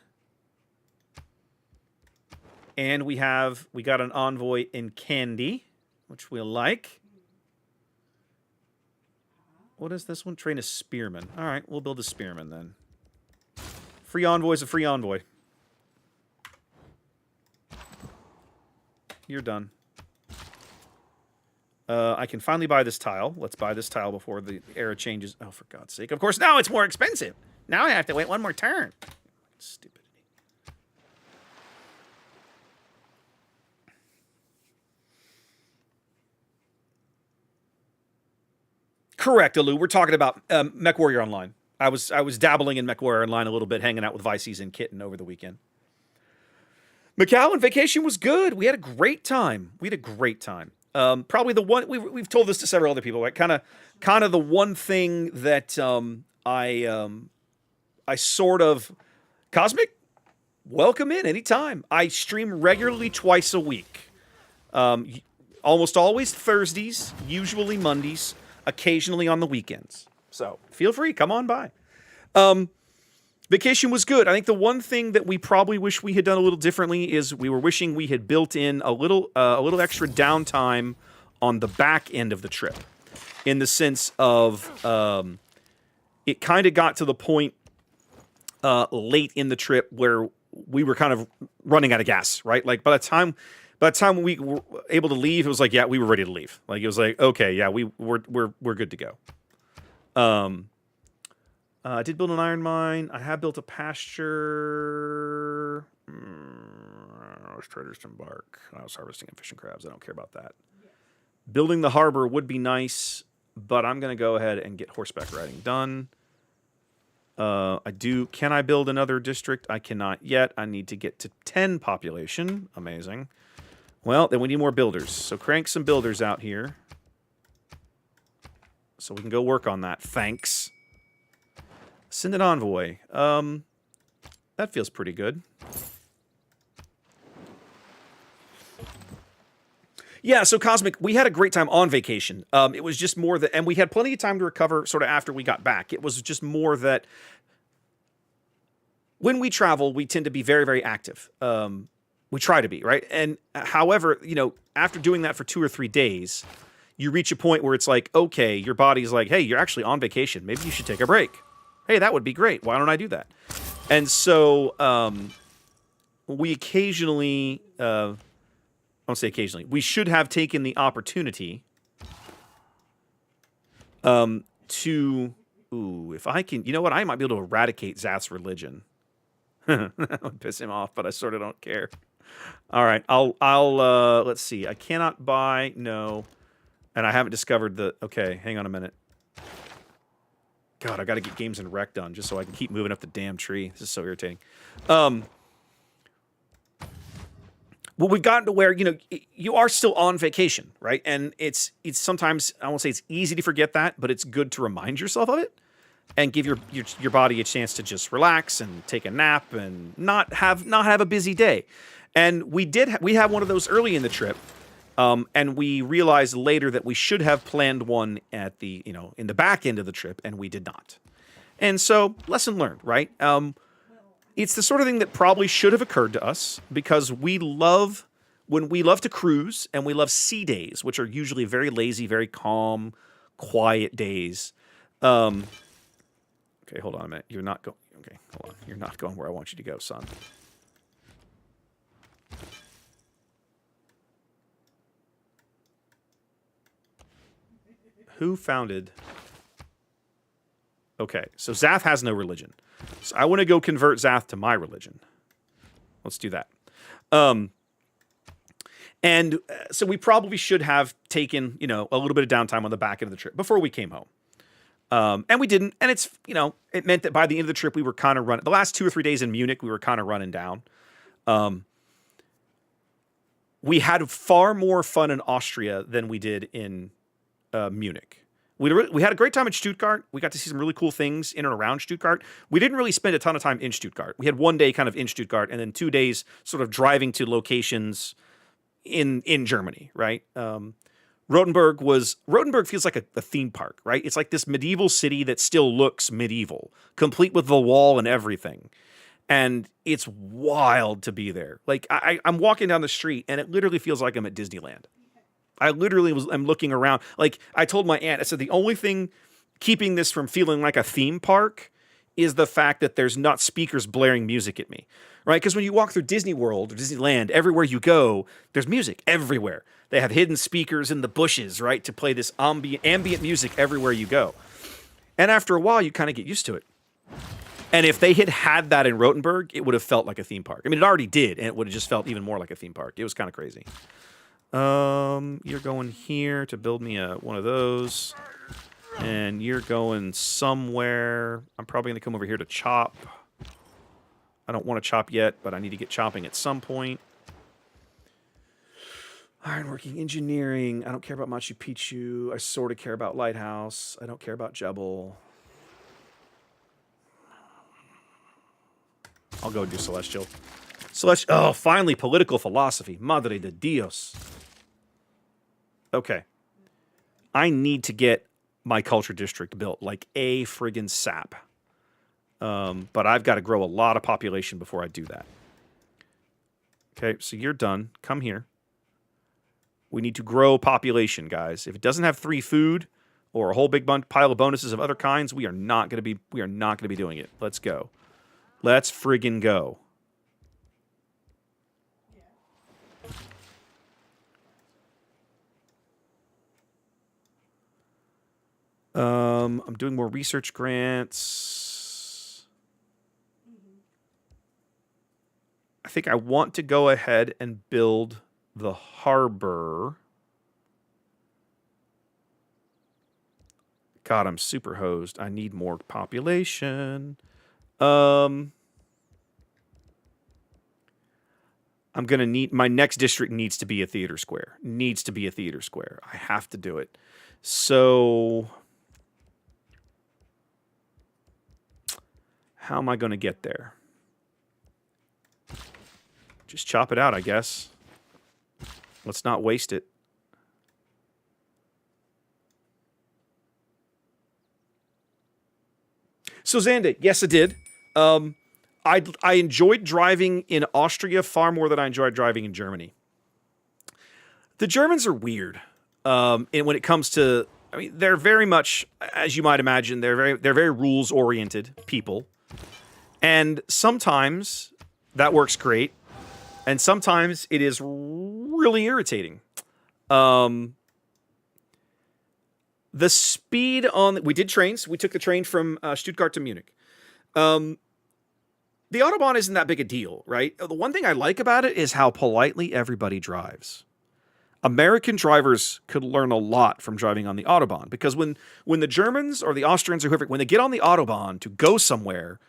And we got an envoy in Candy, which we'll like. What is this one? Train a spearman. All right, we'll build a spearman then. Free envoy's a free envoy. You're done. I can finally buy this tile. Let's buy this tile before the era changes. Oh, for God's sake. Of course, now it's more expensive. Now I have to wait one more turn. Stupidity. Correct, Alu. We're talking about MechWarrior Online. I was dabbling in MechWarrior Online a little bit, hanging out with Vices and Kitten over the weekend. McAllen, vacation was good. We had a great time. Probably the one we've told this to several other people. Right? Kind of the one thing that I sort of Cosmic. Welcome in anytime. I stream regularly twice a week. Almost always Thursdays, usually Mondays, occasionally on the weekends. So feel free, come on by. Vacation was good. I think the one thing that we probably wish we had done a little differently is we were wishing we had built in a little extra downtime on the back end of the trip, in the sense of it kind of got to the point late in the trip where we were kind of running out of gas, right? Like by the time we were able to leave, it was like, yeah, we were ready to leave. Like it was like, okay, yeah, we're good to go. I did build an iron mine. I have built a pasture. I was traders to embark. I was harvesting and fishing crabs. I don't care about that. Building the harbor would be nice, but I'm going to go ahead and get horseback riding done. Can I build another district? I cannot yet. I need to get to 10 population. Amazing. Well, then we need more builders. So crank some builders out here, so we can go work on that. Thanks. Send an envoy. That feels pretty good. Yeah, so Cosmic, we had a great time on vacation. It was just more that, and we had plenty of time to recover sort of after we got back. It was just more that when we travel, we tend to be very, very active. We try to be, right? And however, after doing that for 2 or 3 days, you reach a point where it's like, okay, your body's like, hey, you're actually on vacation. Maybe you should take a break. Hey, that would be great. Why don't I do that? And so we occasionally, I won't say occasionally, we should have taken the opportunity if I can, you know what? I might be able to eradicate Zath's religion. That would piss him off, but I sort of don't care. All right, I'll let's see. I cannot buy, no. And I haven't discovered okay, hang on a minute. God, I got to get games and rec done just so I can keep moving up the damn tree. This is so irritating. Well, we've gotten to where, you are still on vacation, right? And it's sometimes, I won't say it's easy to forget that, but it's good to remind yourself of it and give your body a chance to just relax and take a nap and not have a busy day. And we had one of those early in the trip. And we realized later that we should have planned one at the, in the back end of the trip, and we did not. And so, lesson learned, right? It's the sort of thing that probably should have occurred to us, because we love to cruise, and we love sea days, which are usually very lazy, very calm, quiet days. Okay, hold on a minute. You're not going. Okay, hold on. You're not going where I want you to go, son. Who founded? Okay, so Zath has no religion. So I want to go convert Zath to my religion. Let's do that. And so we probably should have taken, a little bit of downtime on the back end of the trip before we came home. And we didn't. And it's, it meant that by the end of the trip, we were kind of running. The last 2 or 3 days in Munich, we were kind of running down. We had far more fun in Austria than we did in Munich. We had a great time in Stuttgart. We got to see some really cool things in and around Stuttgart. We didn't really spend a ton of time in Stuttgart. We had 1 day kind of in Stuttgart and then 2 days sort of driving to locations in Germany, right? Rotenburg feels like a theme park, right? It's like this medieval city that still looks medieval, complete with the wall and everything. And it's wild to be there. Like I'm walking down the street and it literally feels like I'm at Disneyland. I literally I'm looking around. Like I told my aunt, I said, the only thing keeping this from feeling like a theme park is the fact that there's not speakers blaring music at me, right? Because when you walk through Disney World or Disneyland, everywhere you go, there's music everywhere. They have hidden speakers in the bushes, right? To play this ambient music everywhere you go. And after a while, you kind of get used to it. And if they had that in Rotenburg, it would have felt like a theme park. I mean, it already did, and it would have just felt even more like a theme park. It was kind of crazy. You're going here to build me one of those. And you're going somewhere. I'm probably going to come over here to chop. I don't want to chop yet, but I need to get chopping at some point. Ironworking, engineering. I don't care about Machu Picchu. I sort of care about Lighthouse. I don't care about Jebel. I'll go do Celestial. Oh, finally, political philosophy. Madre de Dios. Okay. I need to get my culture district built like a friggin' sap. But I've got to grow a lot of population before I do that. Okay, so you're done. Come here. We need to grow population, guys. If it doesn't have 3 food or a whole big pile of bonuses of other kinds, we are not going to be doing it. Let's go. Let's friggin' go. I'm doing more research grants. I think I want to go ahead and build the harbor. God, I'm super hosed. I need more population. I'm going to need... My next district needs to be a theater square. Needs to be a theater square. I have to do it. So... how am I going to get there? Just chop it out, I guess. Let's not waste it. So Xande, yes, I did. I enjoyed driving in Austria far more than I enjoyed driving in Germany. The Germans are weird. And when it comes to, I mean, they're very much, as you might imagine, they're very rules oriented people. And sometimes that works great. And sometimes it is really irritating. The speed on... We did trains. We took the train from Stuttgart to Munich. The Autobahn isn't that big a deal, right? The one thing I like about it is how politely everybody drives. American drivers could learn a lot from driving on the Autobahn. Because when the Germans or the Austrians or whoever, when they get on the Autobahn to go somewhere,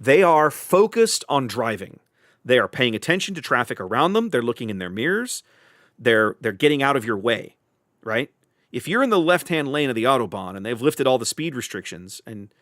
they are focused on driving. They are paying attention to traffic around them. They're looking in their mirrors. They're getting out of your way, right? If you're in the left-hand lane of the Autobahn and they've lifted all the speed restrictions and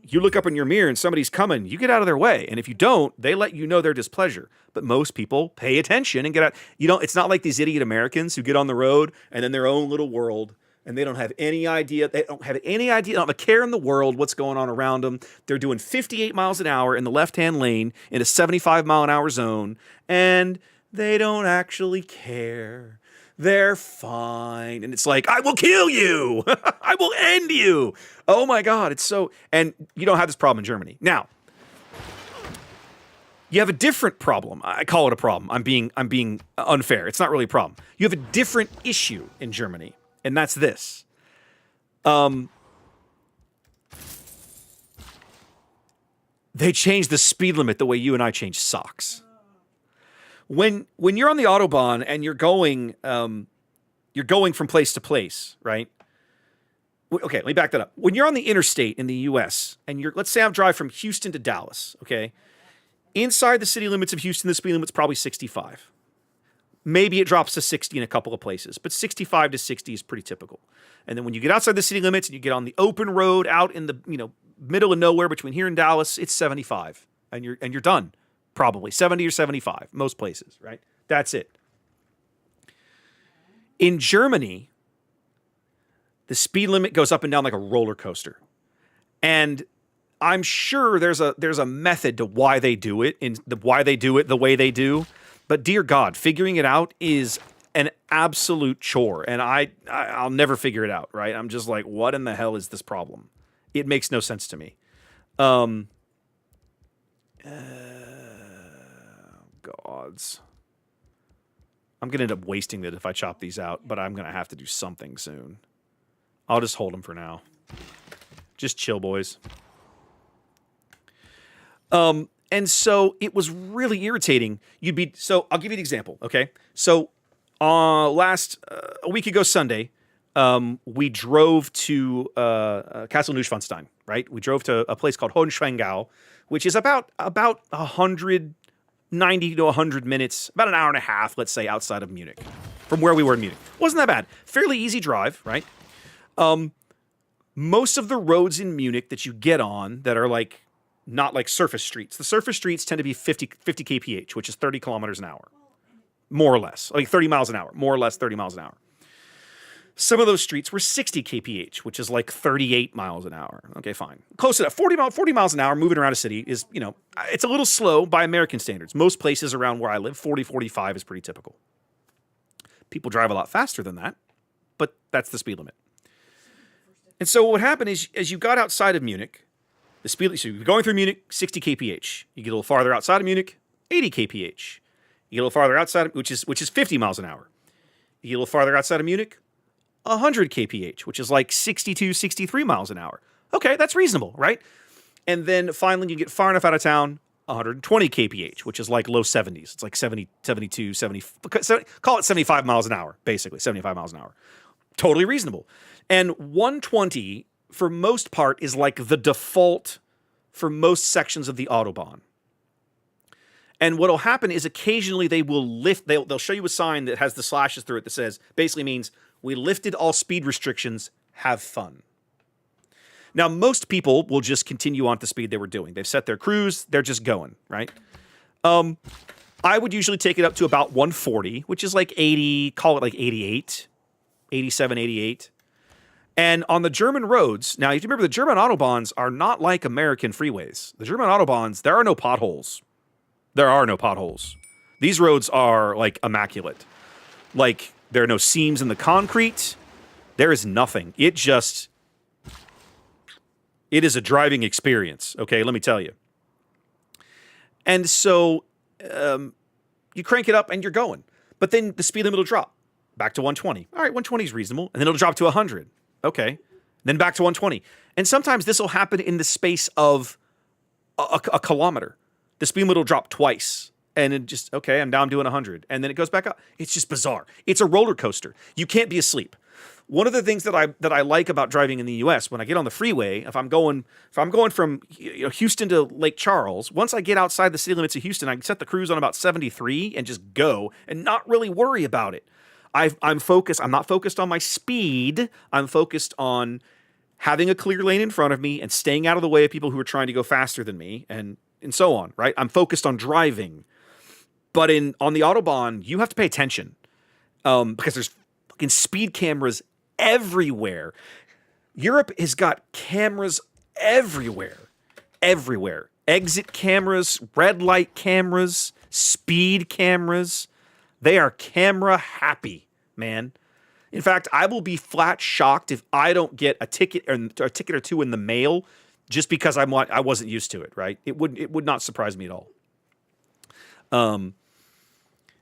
you look up in your mirror and somebody's coming, you get out of their way. And if you don't, they let you know their displeasure. But most people pay attention and get out. You know, it's not like these idiot Americans who get on the road and in their own little world and they don't have any idea. They don't have any idea. They don't have a care in the world what's going on around them. They're doing 58 miles an hour in the left-hand lane in a 75-mile-an-hour zone, and they don't actually care. They're fine. And it's like, I will kill you. I will end you. Oh my God. It's so, and you don't have this problem in Germany. Now, you have a different problem. I call it a problem. I'm being unfair. It's not really a problem. You have a different issue in Germany, and that's this. They changed the speed limit the way you and I change socks. When you're on the Autobahn and you're going from place to place, right? Okay, let me back that up. When you're on the interstate in the U.S. and let's say I'm driving from Houston to Dallas, okay? Inside the city limits of Houston, the speed limit's probably 65. Maybe it drops to 60 in a couple of places, but 65 to 60 is pretty typical. And then when you get outside the city limits and you get on the open road out in the middle of nowhere between here and Dallas, it's 75, and you're done. Probably 70 or 75, most places, right? That's it. In Germany, the speed limit goes up and down like a roller coaster. And I'm sure there's a method to why they do it, why they do it the way they do. But dear God, figuring it out is an absolute chore. And I'll never figure it out, right? I'm just like, what in the hell is this problem? It makes no sense to me. Gods. I'm going to end up wasting it if I chop these out, but I'm going to have to do something soon. I'll just hold them for now. Just chill, boys. And so it was really irritating. So I'll give you an example, okay? So a week ago Sunday, we drove to Castle Neuschwanstein, right? We drove to a place called Hohenschwangau, which is about 190 to 100 minutes, about an hour and a half, let's say, outside of Munich, from where we were in Munich. Wasn't that bad. Fairly easy drive, right? Most of the roads in Munich that you get on that are like not like surface streets. The surface streets tend to be 50 kph, which is 30 kilometers an hour, more or less, like 30 miles an hour, more or less 30 miles an hour. Some of those streets were 60 kph, which is like 38 miles an hour. Okay, fine. Close to that. 40 miles an hour moving around a city is, it's a little slow by American standards. Most places around where I live, 40, 45 is pretty typical. People drive a lot faster than that, but that's the speed limit. And so what would happen is, as you got outside of Munich, the speed, so you're going through Munich, 60 kph. You get a little farther outside of Munich, 80 kph. You get a little farther outside, which is 50 miles an hour. You get a little farther outside of Munich, 100 kph, which is like 62, 63 miles an hour. Okay, that's reasonable, right? And then finally you get far enough out of town, 120 kph, which is like low 70s. It's like 70, 72, 70, call it 75 miles an hour, basically, 75 miles an hour. Totally reasonable. And 120, for most part, is like the default for most sections of the Autobahn. And what will happen is occasionally they will lift, they'll show you a sign that has the slashes through it that says, basically means, we lifted all speed restrictions, have fun. Now, most people will just continue on at the speed they were doing. They've set their cruise, they're just going, right? I would usually take it up to about 140, which is like 80, call it like 88, 87, 88. And on the German roads, now you have to remember the German Autobahns are not like American freeways. The German Autobahns, there are no potholes. There are no potholes. These roads are like immaculate. Like, there are no seams in the concrete. There is nothing. It is a driving experience, okay? Let me tell you. And so you crank it up and you're going. But then the speed limit will drop back to 120. All right, 120 is reasonable. And then it'll drop to 100. Okay. Then back to 120. And sometimes this will happen in the space of a kilometer. The speed limit will drop twice. And it just, okay, I'm down doing 100. And then it goes back up. It's just bizarre. It's a roller coaster. You can't be asleep. One of the things that I like about driving in the U.S. when I get on the freeway, if I'm going from Houston to Lake Charles, once I get outside the city limits of Houston, I can set the cruise on about 73 and just go and not really worry about it. I'm focused. I'm not focused on my speed. I'm focused on having a clear lane in front of me and staying out of the way of people who are trying to go faster than me and so on. Right? I'm focused on driving. But on the Autobahn, you have to pay attention because there's fucking speed cameras everywhere. Europe has got cameras everywhere. Exit cameras, red light cameras, speed cameras. They are camera happy, man. In fact, I will be flat shocked if I don't get a ticket or two in the mail just because I wasn't used to it, right? It would not surprise me at all.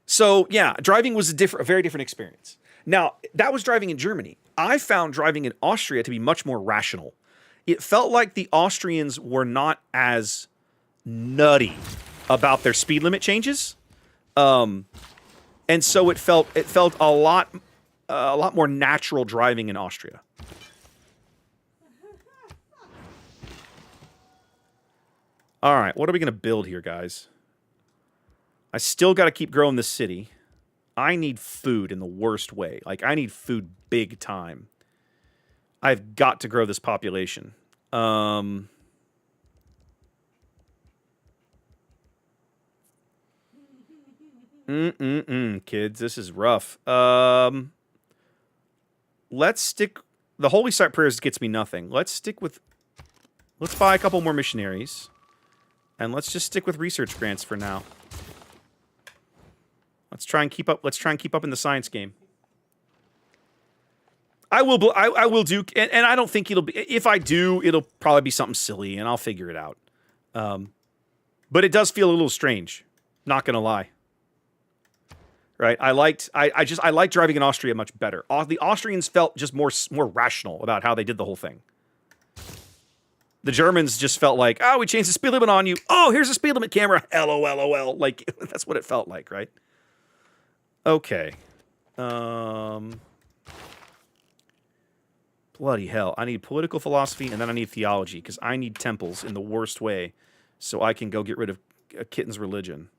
So yeah, driving was a very different experience. Now, that was driving in Germany. I found driving in Austria to be much more rational. It felt like the Austrians were not as nutty about their speed limit changes. And so it felt a lot more natural driving in Austria. All right, what are we going to build here, guys? I still got to keep growing this city. I need food in the worst way. Like, I need food big time. I've got to grow this population. Kids, this is rough. Let's stick... The Holy Site Prayers gets me nothing. Let's buy a couple more missionaries. And let's just stick with research grants for now. Let's try and keep up in the science game. I will do, and I don't think it'll be, if I do, it'll probably be something silly and I'll figure it out. But it does feel a little strange, not gonna lie. Right? I liked driving in Austria much better. The Austrians felt just more rational about how they did the whole thing. The Germans just felt like, oh, we changed the speed limit on you. Oh, here's a speed limit camera. LOL. Like, that's what it felt like, right? Okay. Bloody hell. I need political philosophy and then I need theology because I need temples in the worst way so I can go get rid of Kitten's religion.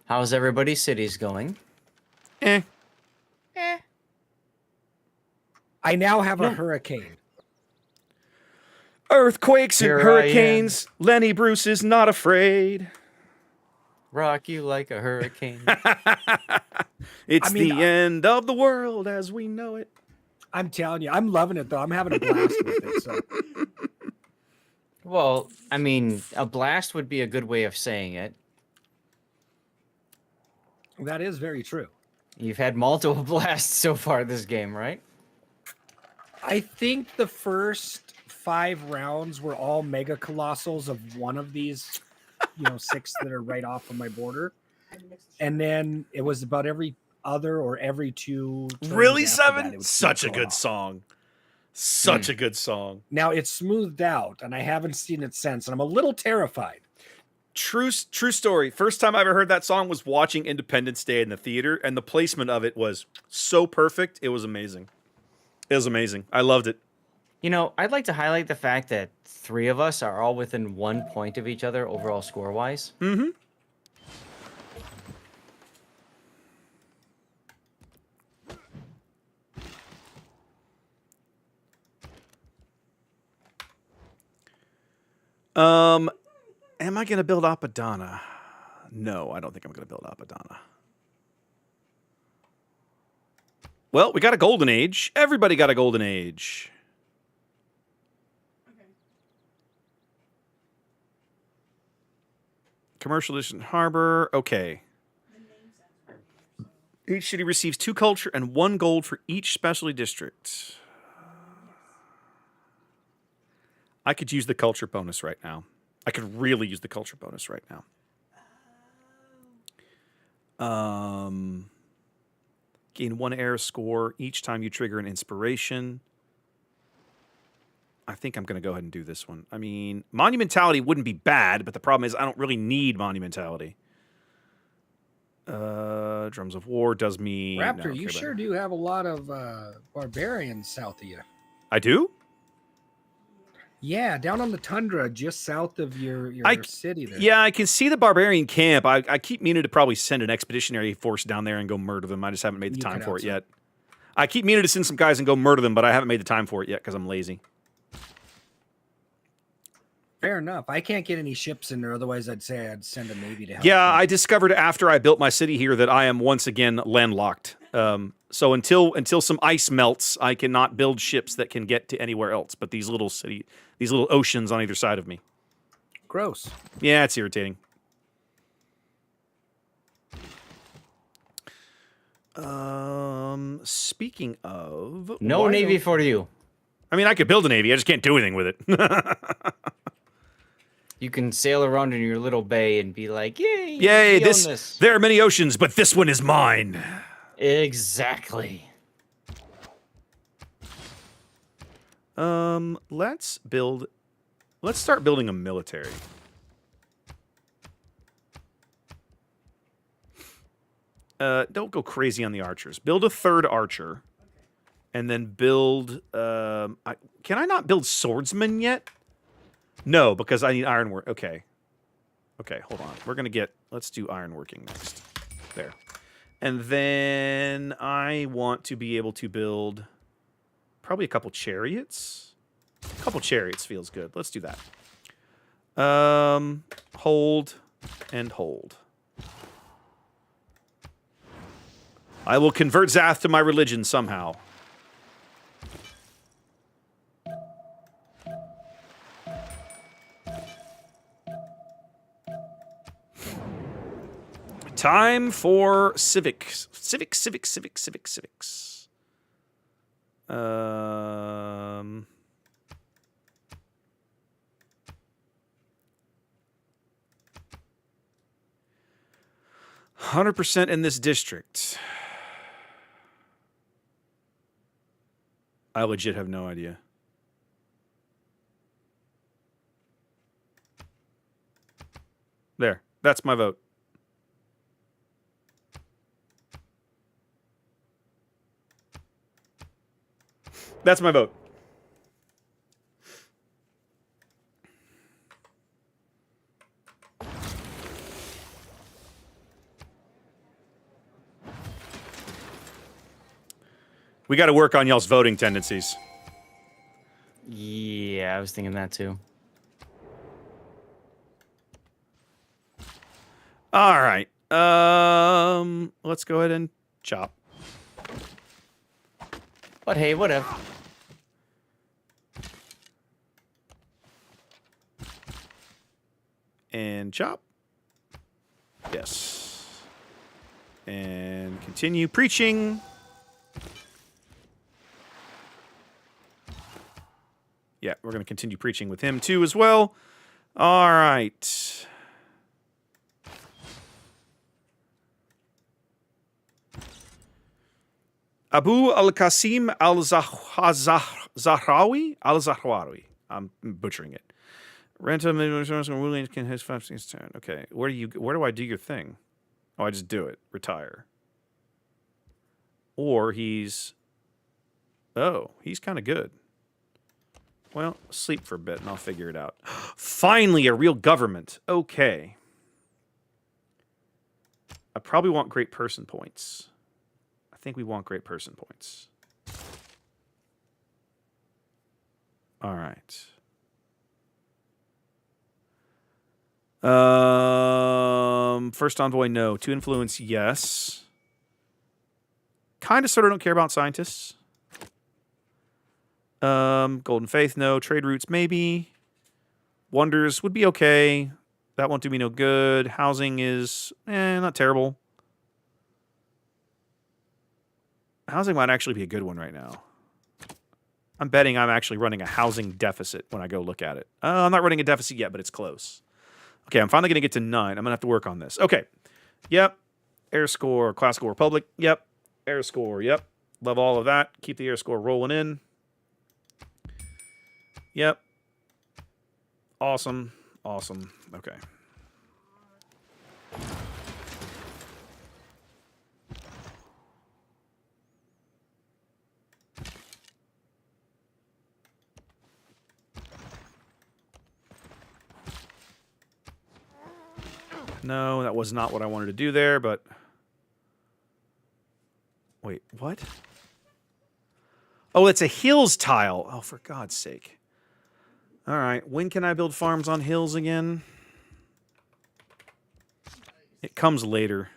How's everybody's cities going? Eh. Eh. I now have a hurricane. Earthquakes and Here I hurricanes. Lenny Bruce is not afraid. Rock you like a hurricane. It's I mean, the end of the world as we know it. I'm telling you, I'm loving it though. I'm having a blast with it. So Well, I mean, a blast would be a good way of saying it. that is very true. You've had multiple blasts so far this game, right? I think the first 5 rounds were all mega colossals of one of these, 6 that are right off of my border. And then it was about every other or every 2 turns Really, after that, it Seven? would Such a keep going good off. song. Such a good song. Now it's smoothed out and I haven't seen it since, and I'm a little terrified. True story. First time I ever heard that song was watching Independence Day in the theater, and the placement of it was so perfect. It was amazing. It was amazing. I loved it. You know, I'd like to highlight the fact that 3 of us are all within 1 point of each other overall score-wise. Mm-hmm. Am I going to build Apadana? No, I don't think I'm going to build Apadana. Well, we got a golden age. Everybody got a golden age. Commercial edition harbor. Okay. Each city receives 2 culture and 1 gold for each specialty district. I could use the culture bonus right now. I could really use the culture bonus right now. Gain 1 error score each time you trigger an inspiration. I think I'm going to go ahead and do this one. I mean, monumentality wouldn't be bad, but the problem is I don't really need monumentality. Drums of War does me... Raptor, no, you okay, sure do have a lot of barbarians south of you. I do? Yeah, down on the tundra, just south of your I- city there. Yeah, I can see the barbarian camp. I keep meaning to probably send an expeditionary force down there and go murder them. I just haven't made the You time could for it outside. yet. I keep meaning to send some guys and go murder them, but I haven't made the time for it yet because I'm lazy. Fair enough. I can't get any ships in there, otherwise I'd say I'd send a navy to help. Yeah, them. I discovered after I built my city here that I am once again landlocked. So until some ice melts, I cannot build ships that can get to anywhere else but these little oceans on either side of me. Gross. Yeah, it's irritating. Speaking of, No why navy don't- for you. I mean, I could build a navy. I just can't do anything with it. You can sail around in your little bay and be like, "Yay! Yay! we own This there are many oceans, but this one is mine. Exactly." Let's start building a military. Don't go crazy on the archers. Build a 3rd archer, and then build. Can I not build swordsmen yet? No, because I need ironwork. Okay, hold on. Let's do ironworking next. There, and then I want to be able to build probably a couple chariots. A couple chariots feels good. Let's do that. Hold and hold. I will convert Zath to my religion somehow. Time for civics. Civics. Um... 100% in this district. I legit have no idea. There. That's my vote. That's my vote. We got to work on y'all's voting tendencies. Yeah, I was thinking that too. All right. Let's go ahead and chop. But hey, whatever. And chop. Yes. And continue preaching. Yeah, we're going to continue preaching with him too as well. All right. Abu al-Qasim al-Zahrawi? Al-Zahrawi. I'm butchering it. Renta Williams can his 5 6 turn. Okay. Where do I do your thing? Oh, I just do it. Retire. Or he's kind of good. Well, sleep for a bit and I'll figure it out. Finally, a real government. Okay. I probably want great person points. I think we want great person points. All right. First envoy, no. To influence, yes. Kind of sort of don't care about scientists. Golden Faith, no. Trade routes, maybe. Wonders would be okay. That won't do me no good. Housing is, not terrible. Housing might actually be a good one right now. I'm betting I'm actually running a housing deficit when I go look at it. I'm not running a deficit yet, but it's close. Okay, I'm finally going to get to 9. I'm going to have to work on this. Okay. Yep. Air score, classical republic. Yep. Air score. Yep. Love all of that. Keep the air score rolling in. Yep. Awesome. Awesome. Okay. No, that was not what I wanted to do there, but... Wait, what? Oh, it's a hills tile. Oh, for God's sake. All right, when can I build farms on hills again? It comes later.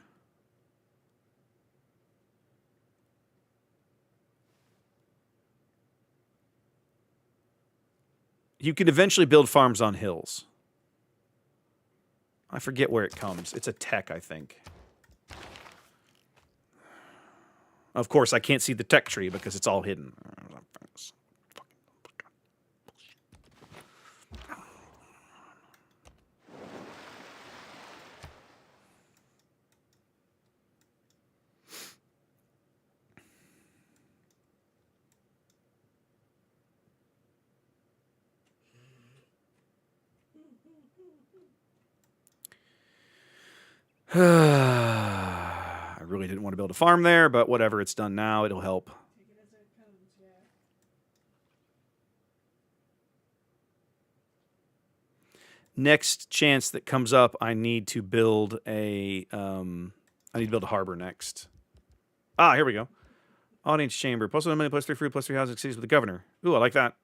You could eventually build farms on hills. I forget where it comes. It's a tech, I think. Of course, I can't see the tech tree because it's all hidden. I really didn't want to build a farm there, but whatever, it's done now. It'll help. Next chance that comes up, I need to build a harbor next. Ah, here we go. Audience chamber. Plus 1 million, plus 3 fruit, plus 3 housing cities with the governor. Ooh, I like that.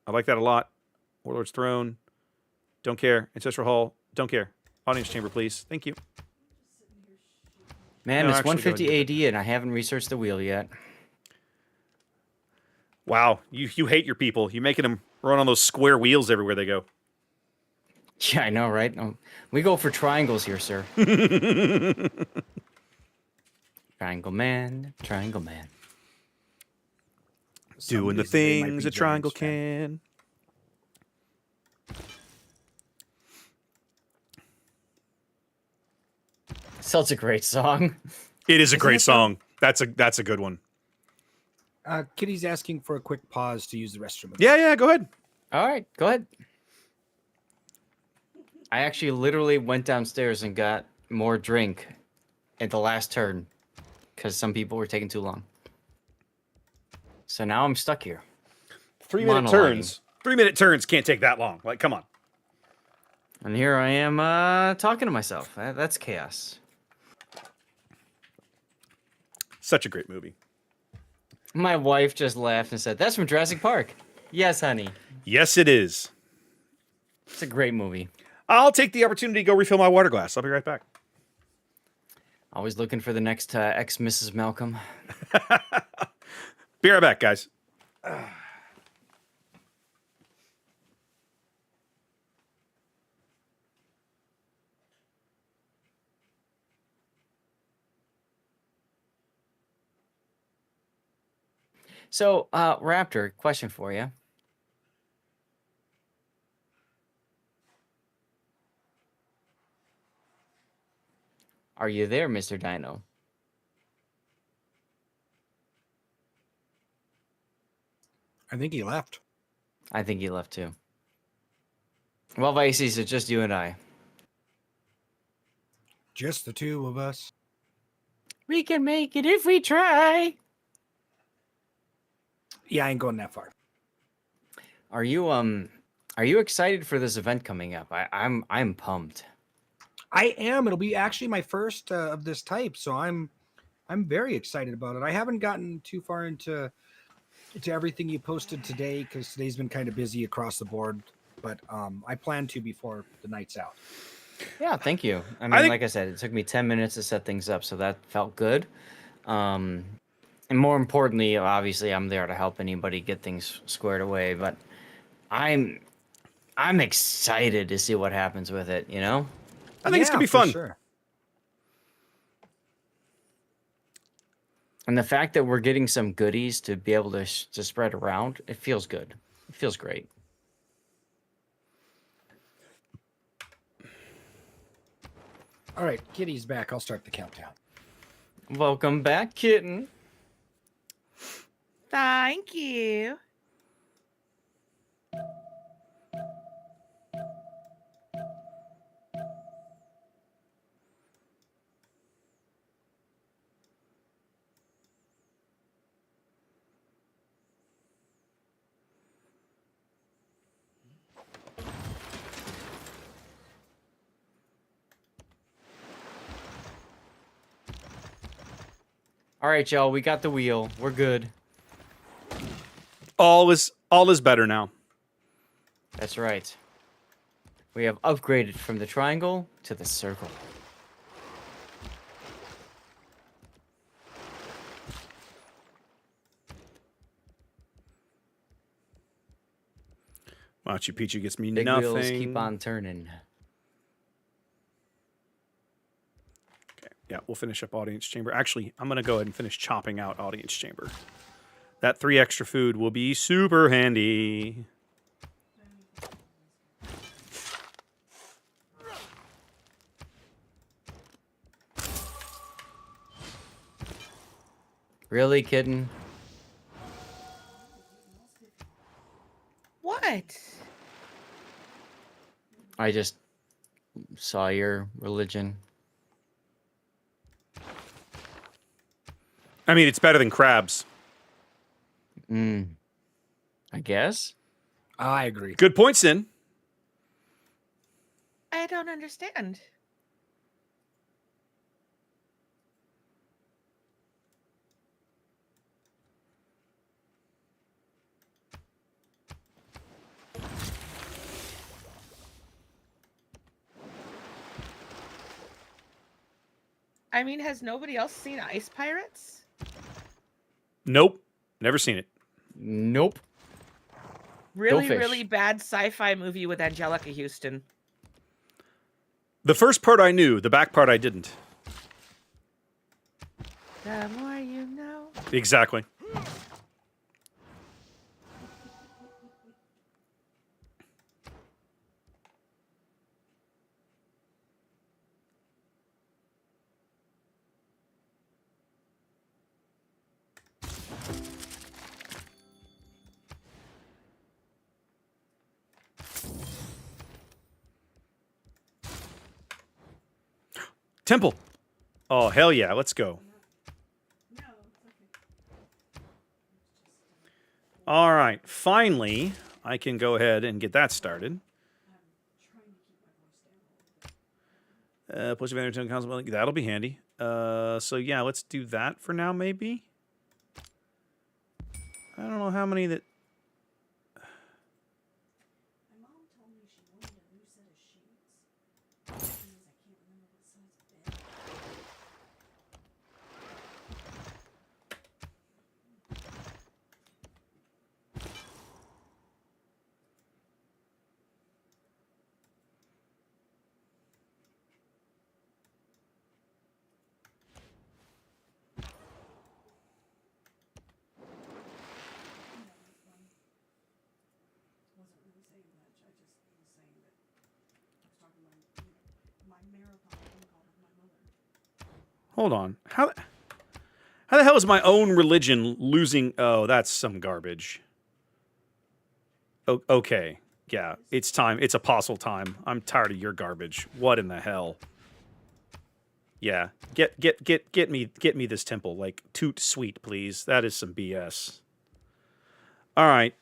I like that a lot. Warlord's throne. Don't care. Ancestral hall. Don't care. Audience chamber, please. Thank you. Man, No, it's actually, go 150 AD and I haven't researched the wheel yet. Wow, you hate your people. You're making them run on those square wheels everywhere they go. Yeah, I know, right? We go for triangles here, sir. Triangle man, triangle man. Doing the Some reason they might things be a triangle Giants fan. can. Such a great song. It is a Isn't great it, song. That's a good one. Kitty's asking for a quick pause to use the restroom. Yeah, go ahead. All right, go ahead. I actually literally went downstairs and got more drink at the last turn because some people were taking too long. So now I'm stuck here. 3-minute Monologuing. turns. 3-minute turns can't take that long. Like, come on. And here I am talking to myself. That's chaos. Such a great movie. My wife just laughed and said, "That's from Jurassic Park." Yes, honey. Yes, it is. It's a great movie. I'll take the opportunity to go refill my water glass. I'll be right back. Always looking for the next ex Mrs. Malcolm. Be right back, guys. So, Raptor, question for you. Are you there, Mr. Dino? I think he left. I think he left too. Well, Vicey, it's just you and I. Just the two of us. We can make it if we try. Yeah, I ain't going that far. Are you excited for this event coming up? I'm pumped. I am. It'll be actually my first of this type, so I'm very excited about it. I haven't gotten too far into everything you posted today because today's been kind of busy across the board. But I plan to before the night's out. Yeah, thank you. I mean, think- like I said, it took me 10 minutes to set things up, so that felt good. And more importantly, obviously, I'm there to help anybody get things squared away. But I'm excited to see what happens with it. You know? I think it's gonna be for fun. Sure. And the fact that we're getting some goodies to be able to spread around, it feels good. It feels great. All right, Kitty's back. I'll start the countdown. Welcome back, kitten. Thank you. All right, y'all, we got the wheel. We're good. All is better now. That's right. We have upgraded from the triangle to the circle. Machu Picchu gets me Big nothing. wheels keep on turning. Okay, yeah, we'll finish up audience chamber. Actually, I'm gonna go ahead and finish chopping out audience chamber. That 3 extra food will be super handy. Really, kitten? What? I just saw your religion. I mean, it's better than crabs. I guess. I agree. Good point, Sin. I don't understand. I mean, has nobody else seen Ice Pirates? Nope, never seen it. Nope. Really, fish. really bad sci-fi movie with Angelica Houston. The first part I knew, the back part I didn't. The more you know. Exactly. Temple. Oh, hell yeah. Let's go. No, it's okay. All right. Finally, I can go ahead and get that started. Trying to keep my voice down. Push advantage on console. That'll be handy. So yeah, let's do that for now, maybe. I don't know how many that. My mom told me she wanted a new set of sheets. The thing is, I can't remember what size bed. Wasn't really saying much. I just was saying that I was talking about my marathon phone call with my mother. Hold on. How the hell is my own religion losing? Oh, that's some garbage. Okay. Yeah, it's time. It's apostle time. I'm tired of your garbage. What in the hell? Yeah, get me this temple. Like, toot sweet, please. That is some BS. All right.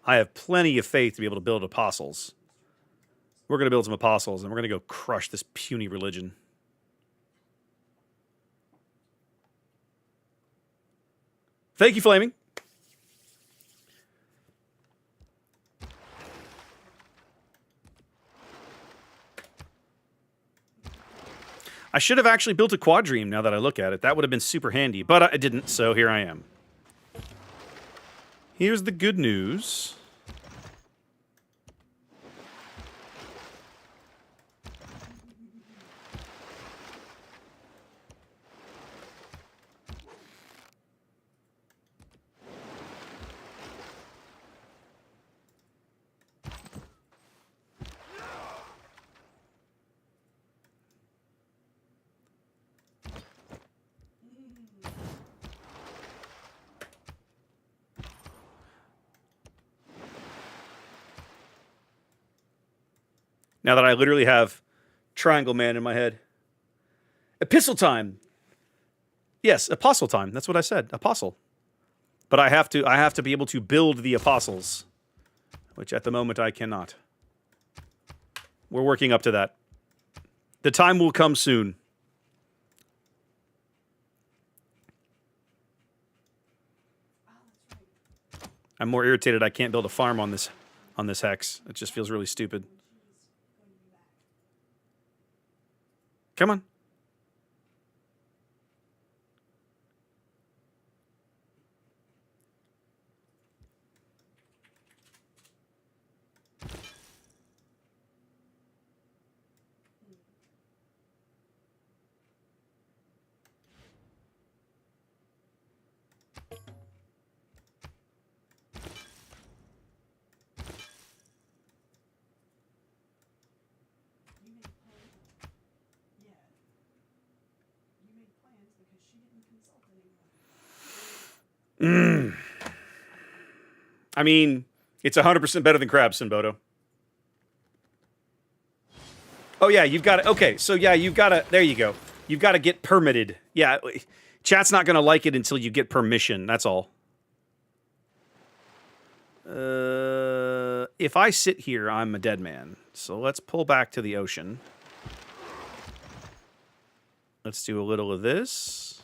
I have plenty of faith to be able to build apostles. We're going to build some apostles, and we're going to go crush this puny religion. Thank you, Flaming. I should have actually built a quadreme now that I look at it. That would have been super handy, but I didn't, so here I am. Here's the good news. Now that I literally have Triangle Man in my head. Epistle time. Yes, apostle time. That's what I said. Apostle. But I have to be able to build the apostles, which at the moment I cannot. We're working up to that. The time will come soon. I'm more irritated I can't build a farm on this hex. It just feels really stupid. Come on. You made plans. Yeah. You made plans because she didn't consult anyone. I mean, it's 100% better than Crabson, Bodo. Oh, yeah, you've got to... Okay, so yeah, you've got to... There you go. You've got to get permitted. Yeah, chat's not going to like it until you get permission. That's all. If I sit here, I'm a dead man. So let's pull back to the ocean. Let's do a little of this.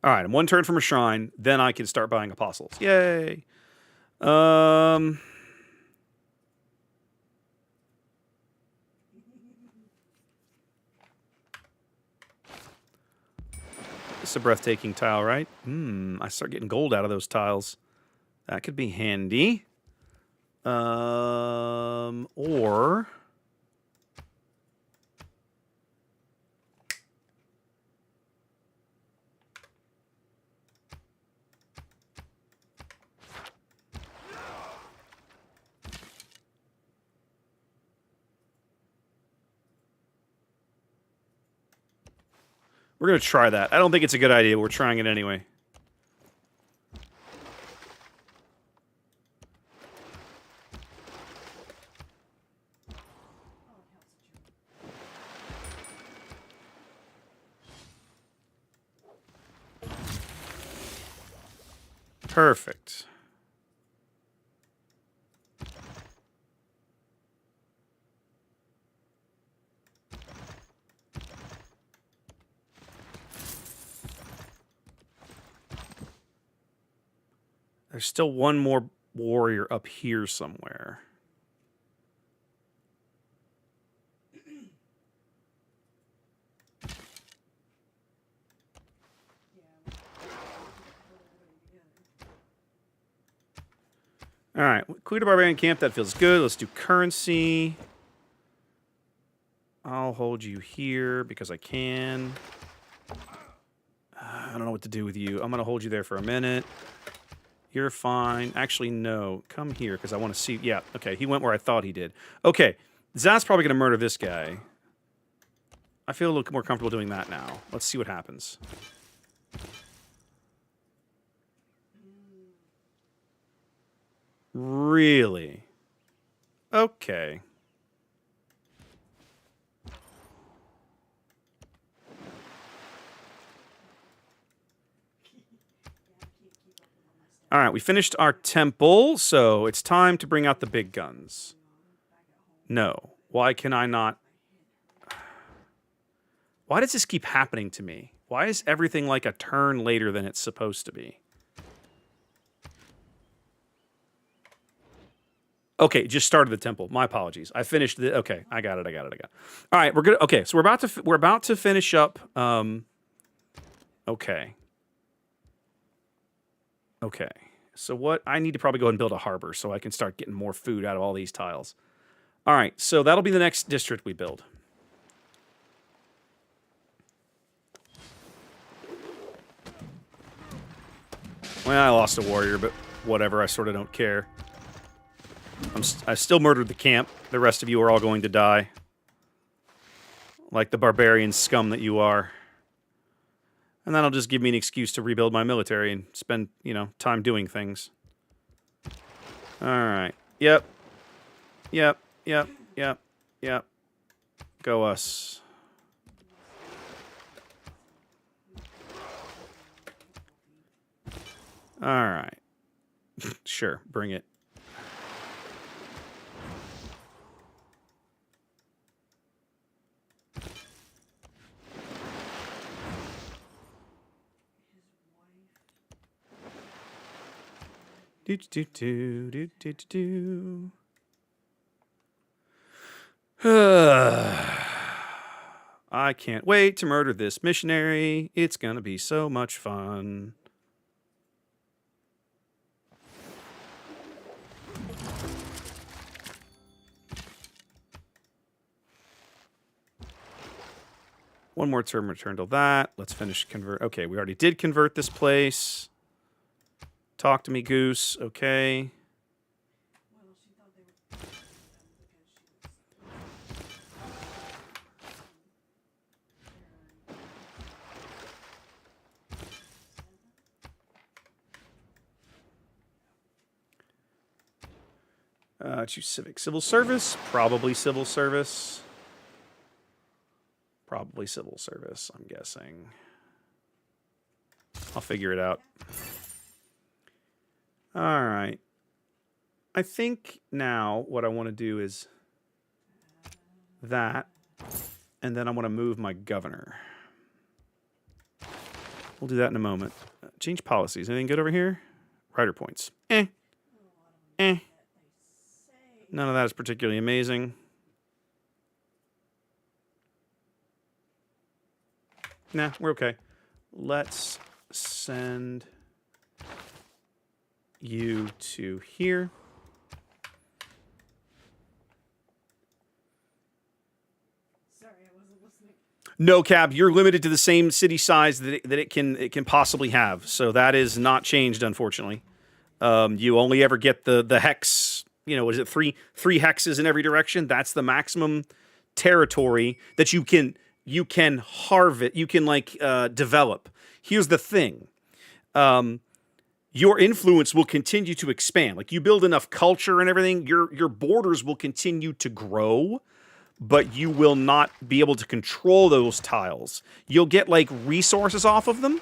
All right, I'm one turn from a shrine. Then I can start buying apostles. Yay. It's a breathtaking tile, right? I start getting gold out of those tiles. That could be handy. Or... We're going to try that. I don't think it's a good idea, but we're trying it anyway. Perfect. There's still one more warrior up here somewhere. All right, Queen of Barbarian Camp, that feels good. Let's do currency. I'll hold you here because I can. I don't know what to do with you. I'm going to hold you there for a minute. You're fine. Actually, no. Come here because I want to see. Yeah, okay. He went where I thought he did. Okay, Zaz's probably going to murder this guy. I feel a little more comfortable doing that now. Let's see what happens. Really? Okay. All right, we finished our temple, so it's time to bring out the big guns. No. Why can I not? Why does this keep happening to me? Why is everything like a turn later than it's supposed to be? Okay, just started the temple. My apologies. I finished the. Okay, I got it. All right, we're good. Okay, so we're about to finish up. Okay. Okay. So what I need to probably go ahead and build a harbor so I can start getting more food out of all these tiles. All right, so that'll be the next district we build. Well, I lost a warrior, but whatever. I sort of don't care. I still murdered the camp. The rest of you are all going to die. Like the barbarian scum that you are. And that'll just give me an excuse to rebuild my military and spend, time doing things. Alright. Yep. Go us. Alright. Sure, bring it. I can't wait to murder this missionary. It's gonna be so much fun. One more turn return to that. Let's finish convert. Okay, we already did convert this place. Talk to me, Goose. Okay. Well, she thought they were because she was. Choose civic. Civil service? Probably civil service. Probably civil service, I'm guessing. I'll figure it out. All right. I think now what I want to do is that, and then I want to move my governor. We'll do that in a moment. Change policies. Anything good over here? Rider points. None of that is particularly amazing. Nah, we're okay. Let's send you to here. Sorry, I wasn't listening. No, Cab, you're limited to the same city size that it can possibly have. So that is not changed, unfortunately. You only ever get the hex. What is it? Three hexes in every direction. That's the maximum territory that you can you can harvest, you can like develop. Here's the thing. Your influence will continue to expand. Like you build enough culture and everything, your borders will continue to grow, but you will not be able to control those tiles. You'll get like resources off of them.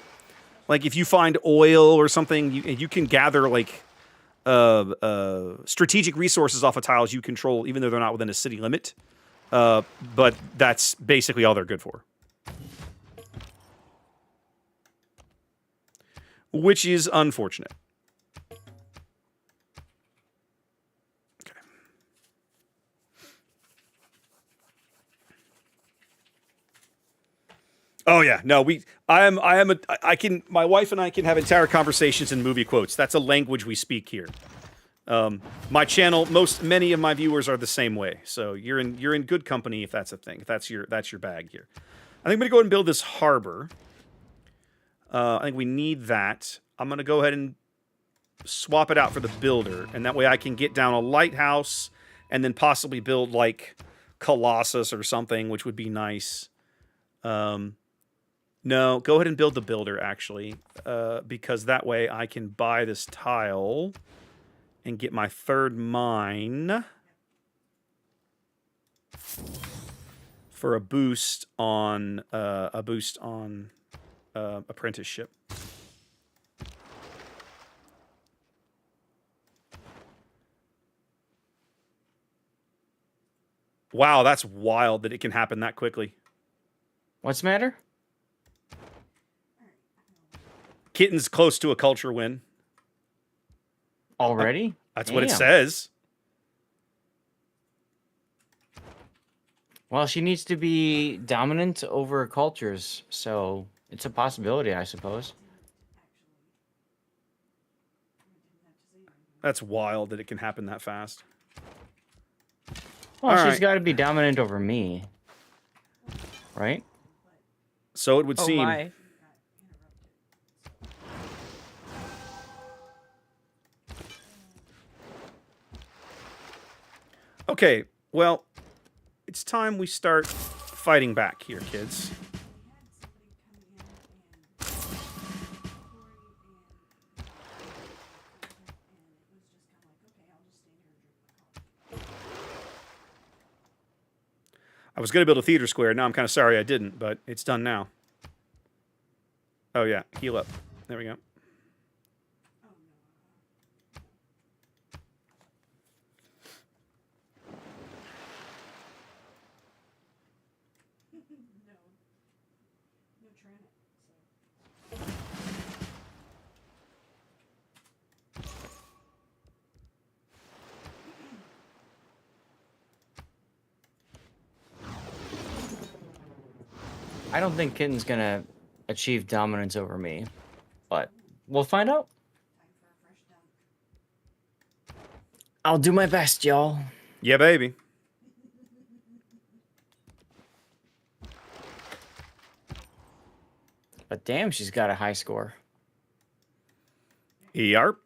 Like if you find oil or something, you can gather like strategic resources off of tiles you control, even though they're not within a city limit. But that's basically all they're good for. Which is unfortunate. Okay. Oh yeah, no, my wife and I can have entire conversations in movie quotes. That's a language we speak here. My channel, many of my viewers are the same way. So you're in good company if that's a thing. If that's your bag here. I think I'm gonna go ahead and build this harbor. I think we need that. I'm going to go ahead and swap it out for the builder, and that way I can get down a lighthouse and then possibly build, like, Colossus or something, which would be nice. No, go ahead and build the builder, actually, because that way I can buy this tile and get my third mine for a boost on apprenticeship. Wow, that's wild that it can happen that quickly. What's the matter? Kitten's close to a culture win. Already? That's what it Damn. says. Well, she needs to be dominant over cultures, so it's a possibility, I suppose. That's wild that it can happen that fast. Well, All she's right. got to be dominant over me. Right? So it would Oh seem. my. Okay, well, it's time we start fighting back here, kids. I was going to build a theater square. Now I'm kind of sorry I didn't, but it's done now. Oh, yeah. Heal up. There we go. I don't think Kitten's gonna achieve dominance over me, but we'll find out. I'll do my best, y'all. Yeah, baby. But damn, she's got a high score. Yarp.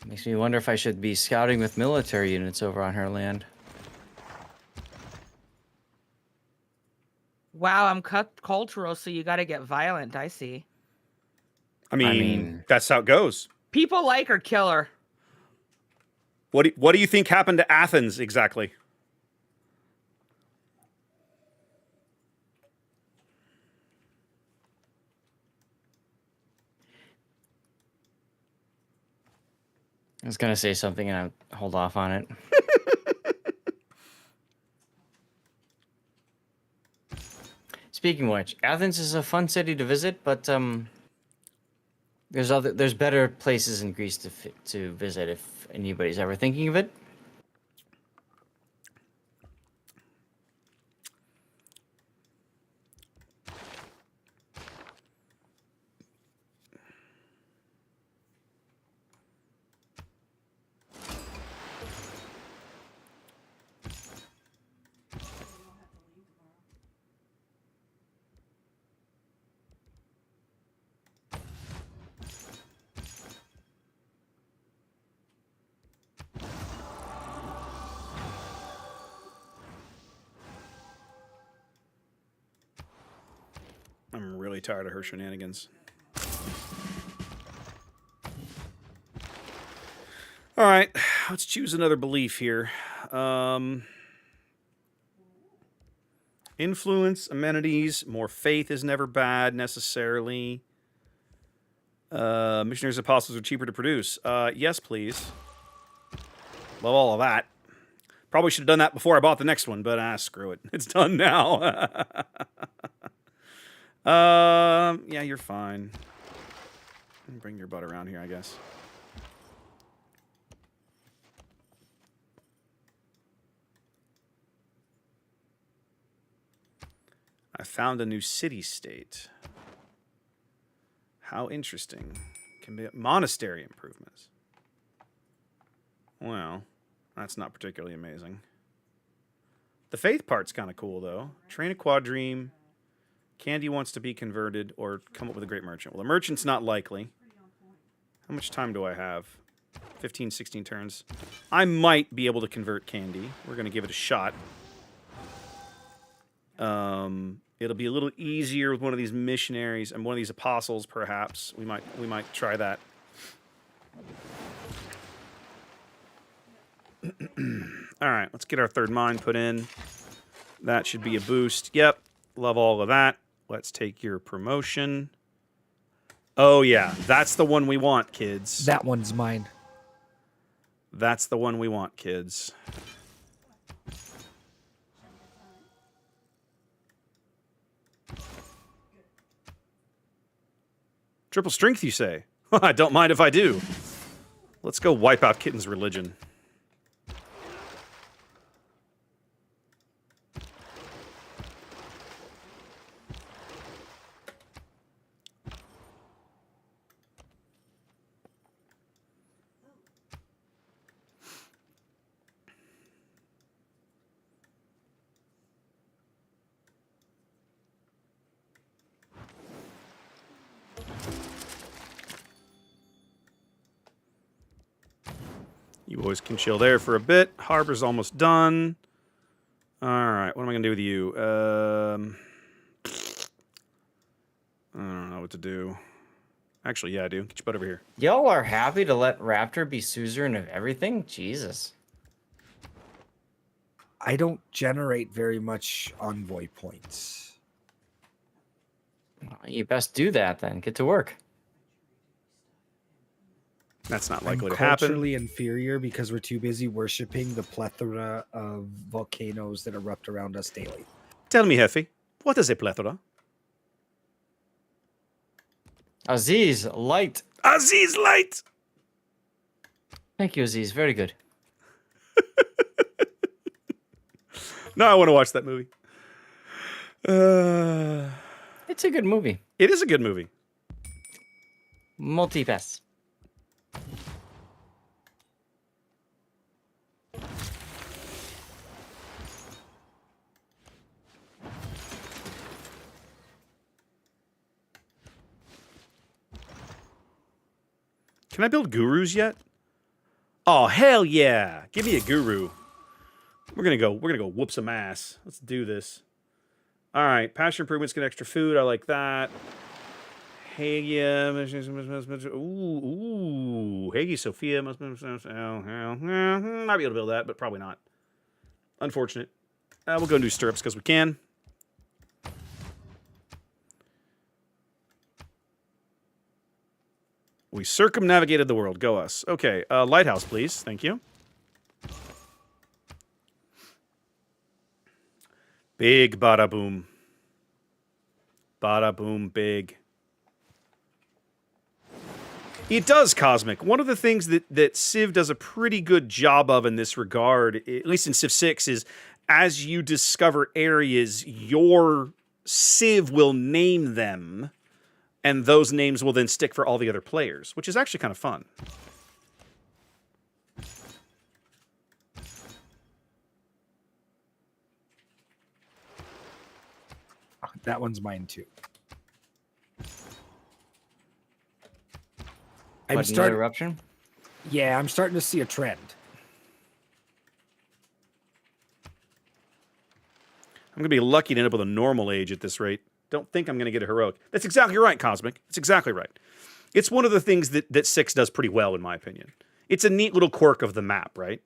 Makes me wonder if I should be scouting with military units over on her land. Wow, I'm cultural, so you got to get violent. I see. I mean, that's how it goes. People like her, kill her. What do you think happened to Athens exactly? I was gonna say something and I'll hold off on it. Speaking of which, Athens is a fun city to visit, but there's better places in Greece to visit if anybody's ever thinking of it. really tired of her shenanigans. All right, let's choose another belief here. Influence, amenities, more faith is never bad necessarily. Missionaries and apostles are cheaper to produce. Yes, please. Love all of that. Probably should have done that before I bought the next one, but screw it. It's done now. Yeah, you're fine. Bring your butt around here, I guess. I found a new city-state. How interesting. Can be monastery improvements. Well, that's not particularly amazing. The faith part's kind of cool, though. Train a quadreme. Candy wants to be converted or come up with a great merchant. Well, the merchant's not likely. How much time do I have? 15, 16 turns. I might be able to convert Candy. We're going to give it a shot. It'll be a little easier with one of these missionaries and one of these apostles, perhaps. We might try that. All right, let's get our third mine put in. That should be a boost. Yep, love all of that. Let's take your promotion. Oh, yeah, that's the one we want, kids. That one's mine. That's the one we want, kids. Triple strength, you say? I don't mind if I do. Let's go wipe out Kitten's religion. You boys can chill there for a bit. Harbor's almost done. All right, what am I going to do with you? I don't know what to do. Actually, yeah, I do. Get your butt over here. Y'all are happy to let Raptor be suzerain of everything? Jesus. I don't generate very much envoy points. Well, you best do that then. Get to work. That's not I'm likely to happen. culturally inferior because we're too busy worshiping the plethora of volcanoes that erupt around us daily. Tell me, Hefe, what is a plethora? Aziz, light. Aziz Light! Thank you, Aziz. Very good. No, I want to watch that movie. It's a good movie. It is a good movie. Multi-pass. Can I build gurus yet? Oh, hell yeah. Give me a guru. We're gonna go whoop some ass. Let's do this. All right, pasture improvements get extra food. I like that. Hagia, ooh, Hagia Sophia might be able to build that, but probably not. Unfortunate. We'll go and do stirrups because we can. We circumnavigated the world. Go us. Okay, lighthouse, please. Thank you. Big bada boom. Bada boom big. It does, Cosmic. One of the things that Civ does a pretty good job of in this regard, at least in Civ 6, is as you discover areas, your Civ will name them, and those names will then stick for all the other players, which is actually kind of fun. That one's mine too. What, another eruption? Yeah, I'm starting to see a trend. I'm going to be lucky to end up with a normal age at this rate. Don't think I'm going to get a heroic. That's exactly right, Cosmic. That's exactly right. It's one of the things that 6 does pretty well, in my opinion. It's a neat little quirk of the map, right?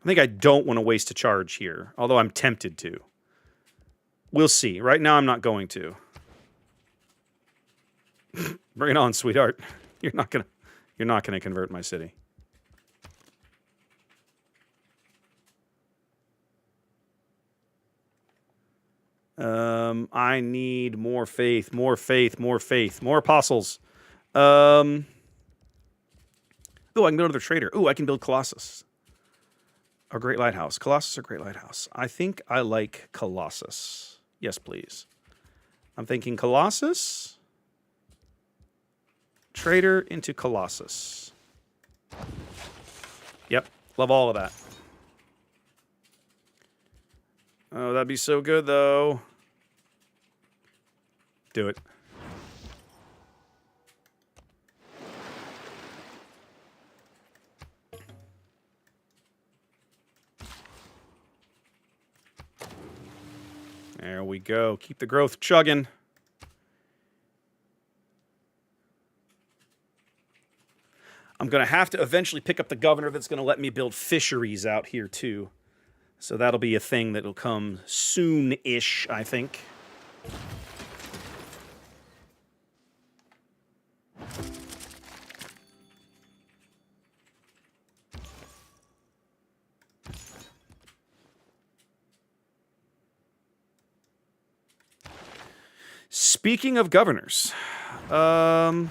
I think I don't want to waste a charge here, although I'm tempted to. We'll see. Right now, I'm not going to. Bring it on, sweetheart. You're not gonna convert my city. I need more faith, more faith, more faith, more apostles. Oh, I can build another trader. Oh, I can build Colossus. Or Great Lighthouse. Colossus or Great Lighthouse? I think I like Colossus. Yes, please. I'm thinking Colossus. Trader into Colossus. Yep. Love all of that. Oh, that'd be so good, though. Do it. There we go. Keep the growth chugging. I'm going to have to eventually pick up the governor that's going to let me build fisheries out here, too. So that'll be a thing that'll come soon-ish, I think. Speaking of governors, okay,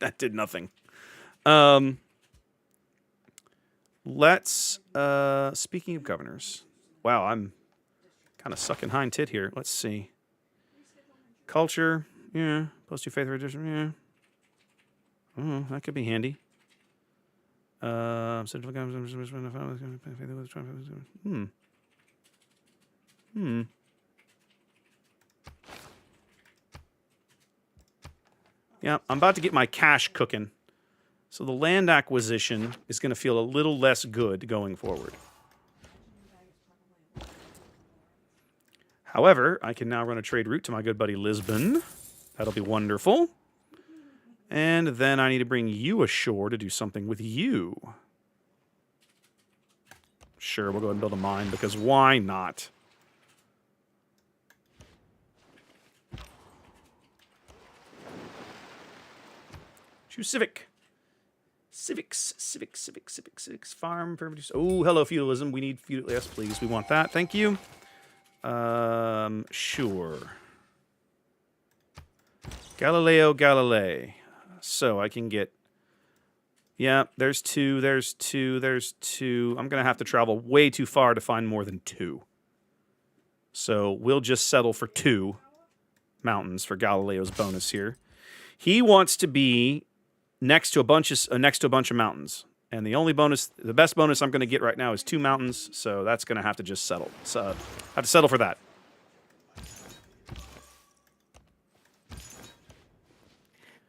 that did nothing. Let's, speaking of governors, wow, I'm kind of sucking hind tit here. Let's see. Culture, yeah, plus 2 faith tradition, yeah. That could be handy. Yeah, I'm about to get my cash cooking. So the land acquisition is going to feel a little less good going forward. However, I can now run a trade route to my good buddy Lisbon. That'll be wonderful. And then I need to bring you ashore to do something with you. Sure, we'll go ahead and build a mine, because why not? Choose Civic. Civics. Farm, produce. Oh, hello, feudalism. We need feudal. Yes, please. We want that. Thank you. Sure. Galileo Galilei. So I can get. Yeah, there's 2. There's 2. There's 2. I'm going to have to travel way too far to find more than 2. So we'll just settle for 2 mountains for Galileo's bonus here. He wants to be next to a bunch of mountains, and the best bonus I'm going to get right now is 2 mountains. So that's going to have to just settle. So I have to settle for that.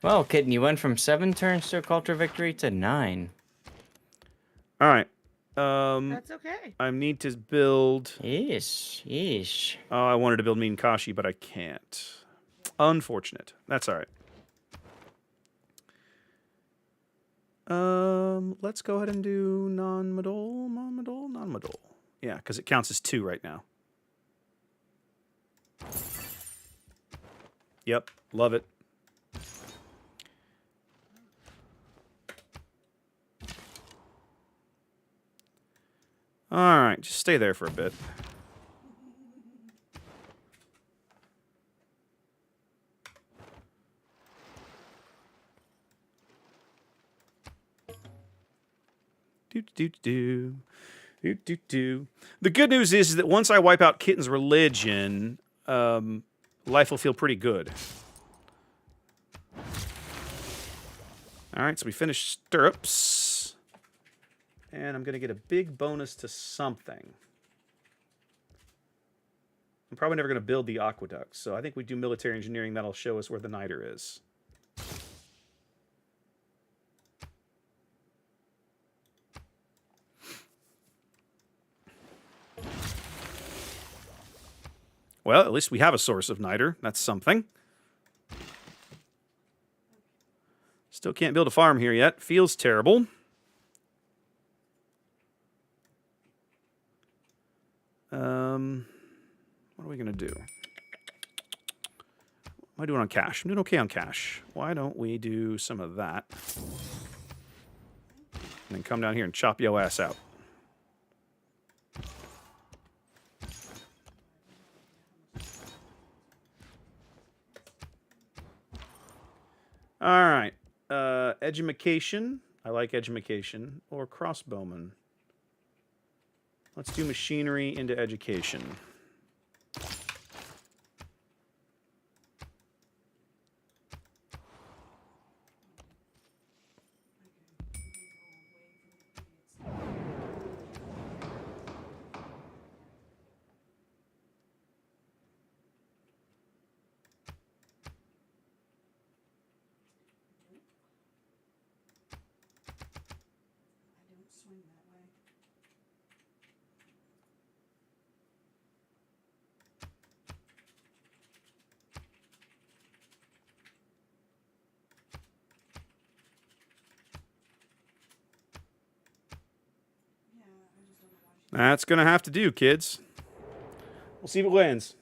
Well, Kitten, you went from 7 turns to a culture victory to 9. All right. That's okay. I need to build. Yeesh. Oh, I wanted to build Minkashi, but I can't. Unfortunate. That's all right. Let's go ahead and do non-Madol. Yeah, because it counts as 2 right now. Yep, love it. All right, just stay there for a bit. The good news is that once I wipe out Kitten's religion, life will feel pretty good. All right, so we finished stirrups. And I'm going to get a big bonus to something. I'm probably never going to build the aqueduct, so I think we do military engineering. That'll show us where the niter is. Well, at least we have a source of niter. That's something. Still can't build a farm here yet. Feels terrible. What are we going to do? What am I doing on cash? I'm doing okay on cash. Why don't we do some of that? And then come down here and chop yo ass out. All right. Edumacation. I like edumacation. Or crossbowman. Let's do machinery into education. I don't swing that way. Yeah, I just don't know why she. That's going to have to do, kids. We'll see if it wins.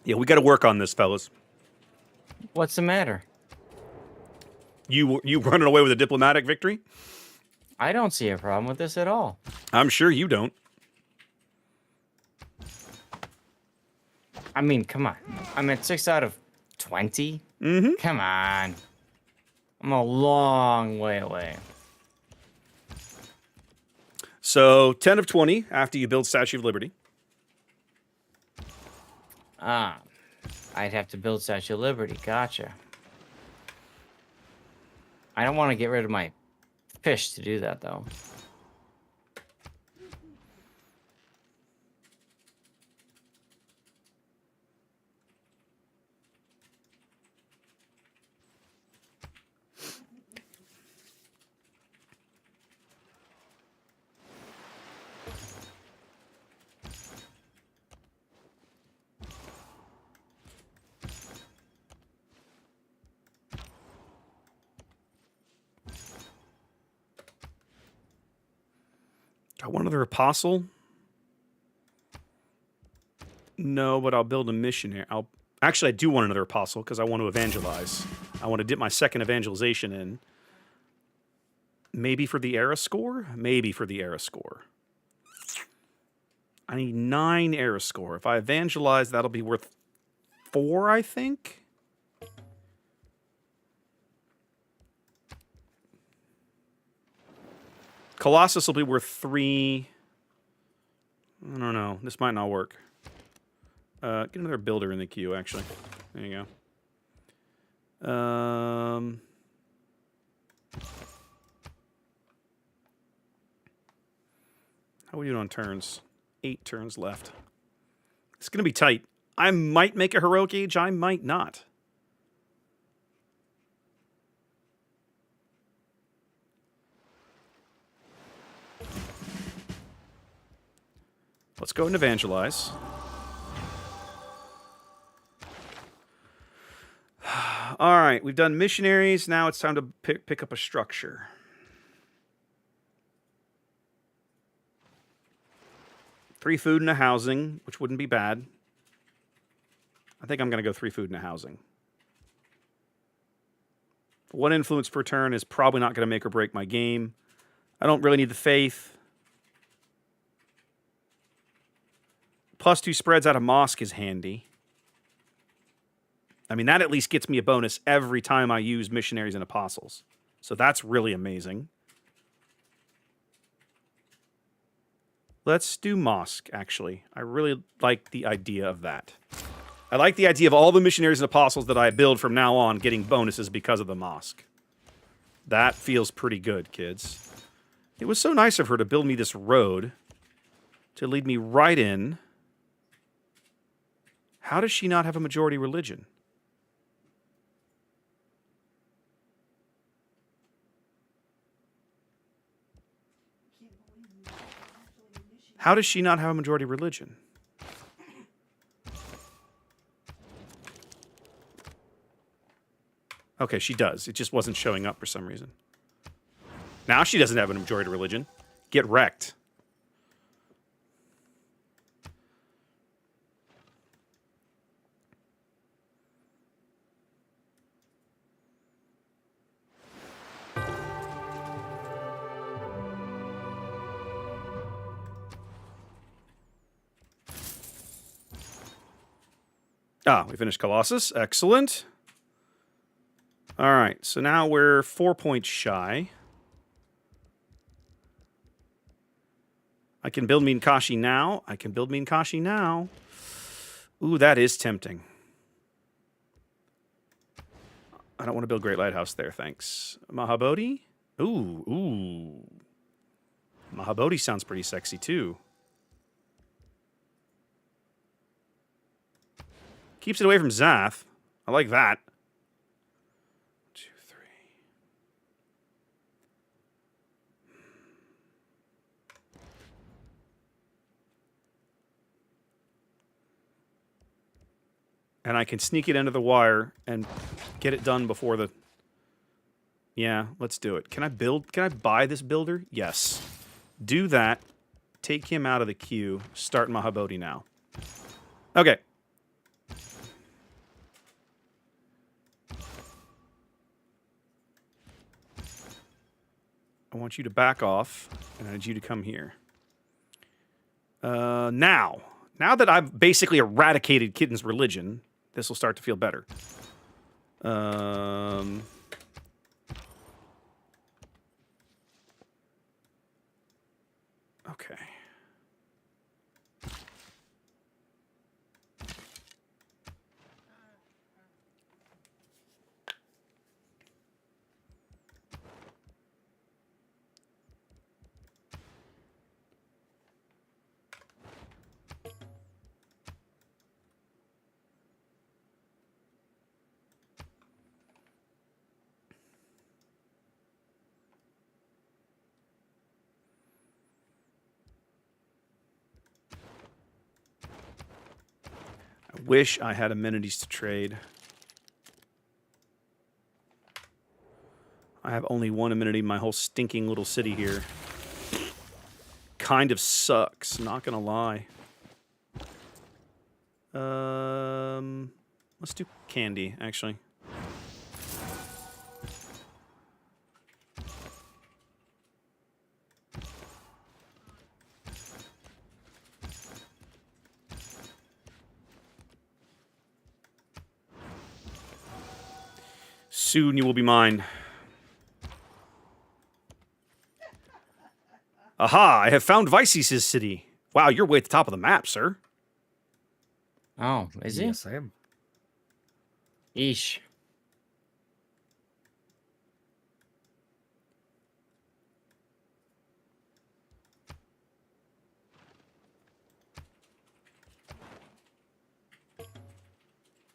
Yeah, we got to work on this, fellas. What's the matter? You running away with a diplomatic victory? I don't see a problem with this at all. I'm sure you don't. I mean, come on. I'm at 6 out of 20. Mm-hmm. Come on. I'm a long way away. So 10 of 20 after you build Statue of Liberty. Ah, I'd have to build Statue of Liberty. Gotcha. I don't want to get rid of my fish to do that, though. Got one other apostle? No, but I'll build a missionary. Actually, I do want another apostle because I want to evangelize. I want to dip my second evangelization in. Maybe for the era score? Maybe for the era score. I need 9 era score. If I evangelize, that'll be worth 4, I think. Colossus will be worth 3. I don't know. This might not work. Get another builder in the queue, actually. There you go. How are we doing on turns? 8 turns left. It's going to be tight. I might make a heroic age. I might not. Let's go and evangelize. All right, we've done missionaries. Now it's time to pick up a structure. Three food and a housing, which wouldn't be bad. I think I'm going to go 3 food and a housing. 1 influence per turn is probably not going to make or break my game. I don't really need the faith. +2 spreads out of mosque is handy. I mean, that at least gets me a bonus every time I use missionaries and apostles. So that's really amazing. Let's do mosque, actually. I really like the idea of that. I like the idea of all the missionaries and apostles that I build from now on getting bonuses because of the mosque. That feels pretty good, kids. It was so nice of her to build me this road to lead me right in. How does she not have a majority religion? How does she not have a majority religion? Okay, she does. It just wasn't showing up for some reason. Now she doesn't have a majority religion. Get wrecked. Ah, we finished Colossus. Excellent. All right, so now we're 4 points shy. I can build Minkashi now. I can build Minkashi now. Ooh, that is tempting. I don't want to build Great Lighthouse there, thanks. Mahabodhi? Ooh. Mahabodhi sounds pretty sexy, too. Keeps it away from Zath. I like that. 2, 3. And I can sneak it under the wire and get it done before the... Yeah, let's do it. Can I buy this builder? Yes. Do that. Take him out of the queue. Start Mahabodhi now. Okay. I want you to back off, and I need you to come here. Now that I've basically eradicated Kitten's religion, this will start to feel better. Okay. Wish I had amenities to trade. I have only one amenity in my whole stinking little city here. Kind of sucks, not gonna lie. Let's do candy, actually. Soon you will be mine. Aha! I have found Vices' city. Wow, you're way at the top of the map, sir. Oh, is he? Yes, I am. Eesh.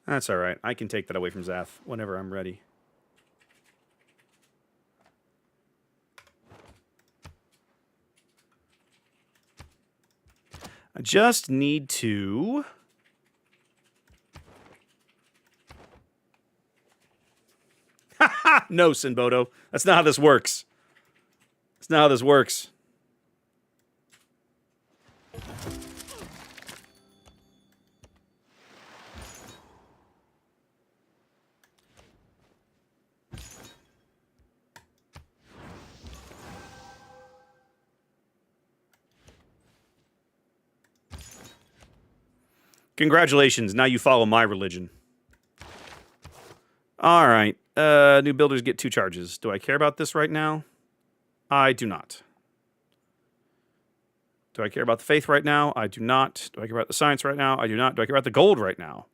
That's all right. I can take that away from Zath whenever I'm ready. I just need to... No, Sinbodo. That's not how this works. That's not how this works. Congratulations. Now you follow my religion. All right. New builders get 2 charges. Do I care about this right now? I do not. Do I care about the faith right now? I do not. Do I care about the science right now? I do not. Do I care about the gold right now?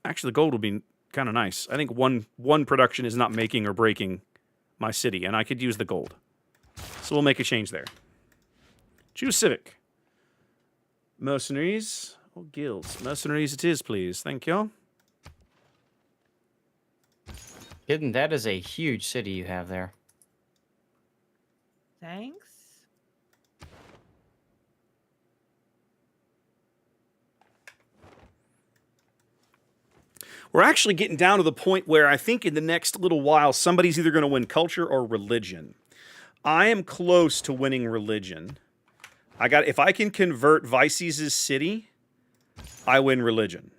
Actually, the gold will be kind of nice. I think one production is not making or breaking my city, and I could use the gold. So we'll make a change there. Choose civic. Mercenaries or guilds? Mercenaries it is, please. Thank you. Hidden, that is a huge city you have there. Thanks. We're actually getting down to the point where I think in the next little while, somebody's either going to win culture or religion. I am close to winning religion. If I can convert Vices' city, I win religion.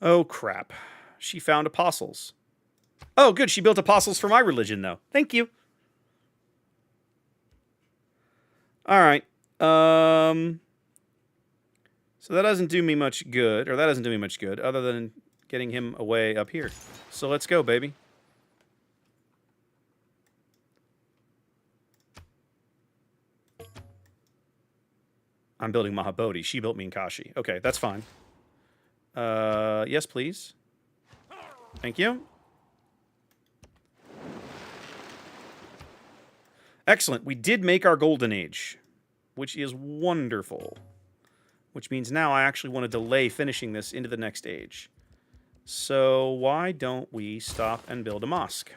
Oh, crap. She found apostles. Oh, good. She built apostles for my religion, though. Thank you. All right. So that doesn't do me much good, or that doesn't do me much good, other than getting him away up here. So let's go, baby. I'm building Mahabodhi. She built Minkashi. Okay, that's fine. Yes, please. Thank you. Excellent. We did make our golden age, which is wonderful. Which means now I actually want to delay finishing this into the next age. So why don't we stop and build a mosque?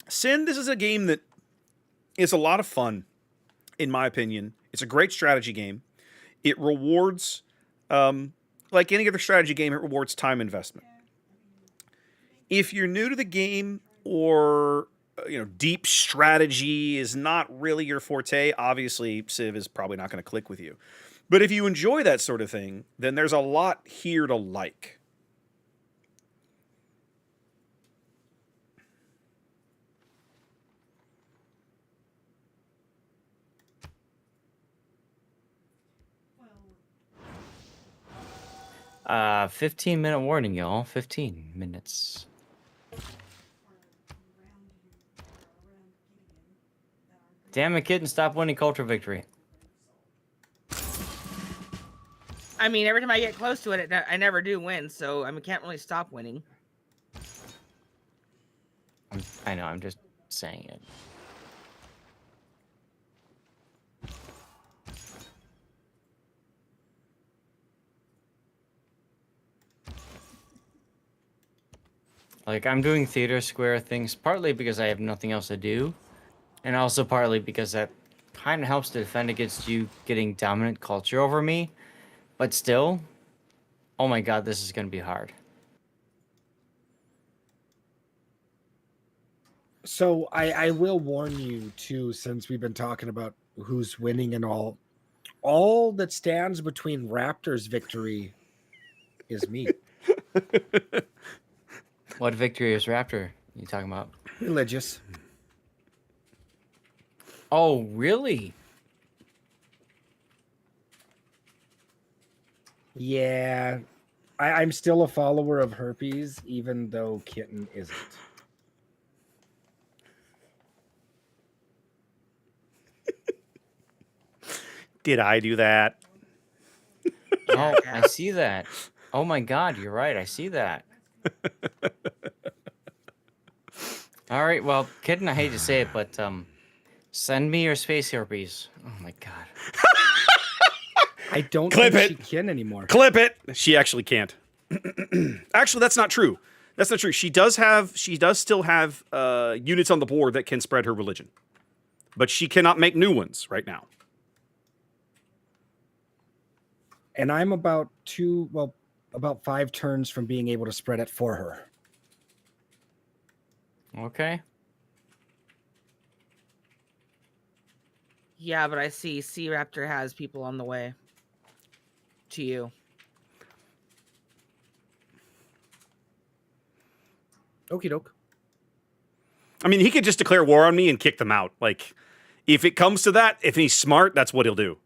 Sin, this is a game that is a lot of fun, in my opinion. It's a great strategy game. It rewards, like any other strategy game, it rewards time investment. If you're new to the game or deep strategy is not really your forte, obviously Civ is probably not going to click with you. But if you enjoy that sort of thing, then there's a lot here to like. Well, 15-minute warning, y'all. 15 minutes. Damn it, kitten, stop winning culture victory. I mean, every time I get close to it, I never do win, so I can't really stop winning. I know, I'm just saying it. Like, I'm doing theater square things partly because I have nothing else to do, and also partly because that kind of helps to defend against you getting dominant culture over me. But still, oh my god, this is going to be hard. So I will warn you too, since we've been talking about who's winning and all. All that stands between Raptors' victory is me. What victory is Raptor you talking about? Religious. Oh, really? Yeah. I'm still a follower of Herpes, even though Kitten isn't. Did I do that? Oh, I see that. Oh my God, you're right. I see that. All right, well, Kitten, I hate to say it, but send me your space herpes. Oh my God. I don't Clip think it. she can anymore. Clip it. She actually can't. Actually, that's not true. That's not true. She does still have units on the board that can spread her religion, but she cannot make new ones right now. And I'm about 5 turns from being able to spread it for her. Okay. Yeah, but I see Sea Raptor has people on the way to you. Okie doke. I mean, he could just declare war on me and kick them out. Like, if it comes to that, if he's smart, that's what he'll do.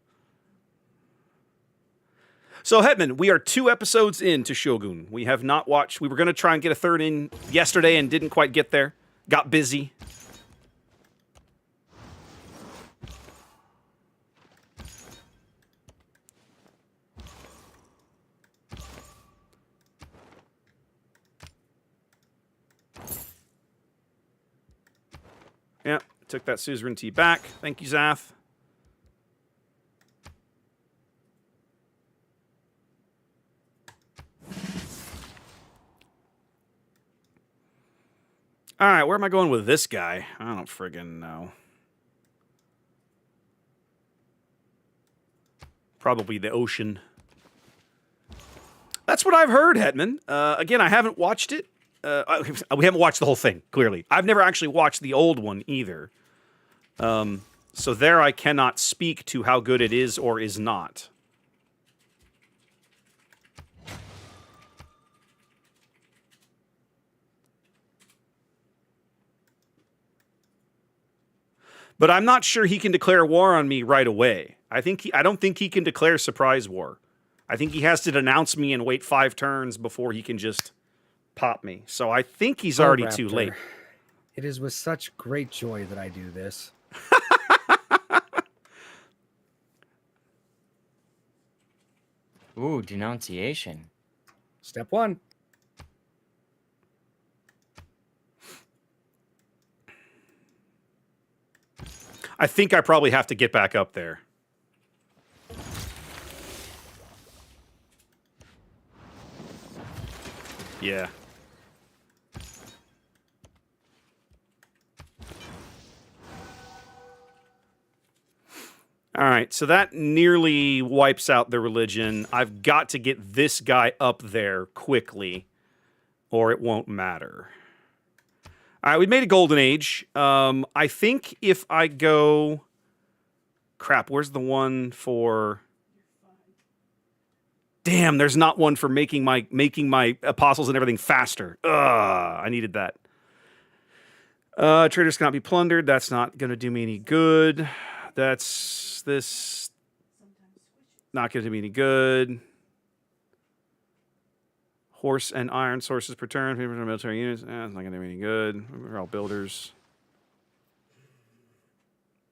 So, Hetman, we are 2 episodes into Shogun. We have not watched. We were going to try and get a third in yesterday and didn't quite get there. Got busy. Yeah, took that suzerainty back. Thank you, Zath. All right, where am I going with this guy? I don't friggin' know. Probably the ocean. That's what I've heard, Hetman. Again, I haven't watched it. We haven't watched the whole thing, clearly. I've never actually watched the old one either. So there I cannot speak to how good it is or is not. But I'm not sure he can declare war on me right away. I don't think he can declare surprise war. I think he has to denounce me and wait 5 turns before he can just pop me. So I think he's already too Raptor, late. It is with such great joy that I do this. Ooh, denunciation. Step 1. I think I probably have to get back up there. Yeah. All right, so that nearly wipes out the religion. I've got to get this guy up there quickly, or it won't matter. All right, we made a golden age. I think if I go... Crap, where's the one for... Damn, there's not one for making my apostles and everything faster. Ugh, I needed that. Traders cannot be plundered. That's not going to do me any good. That's this. Not going to do me any good. Horse and iron sources per turn. Favor military units. It's not going to do me any good. We're all builders.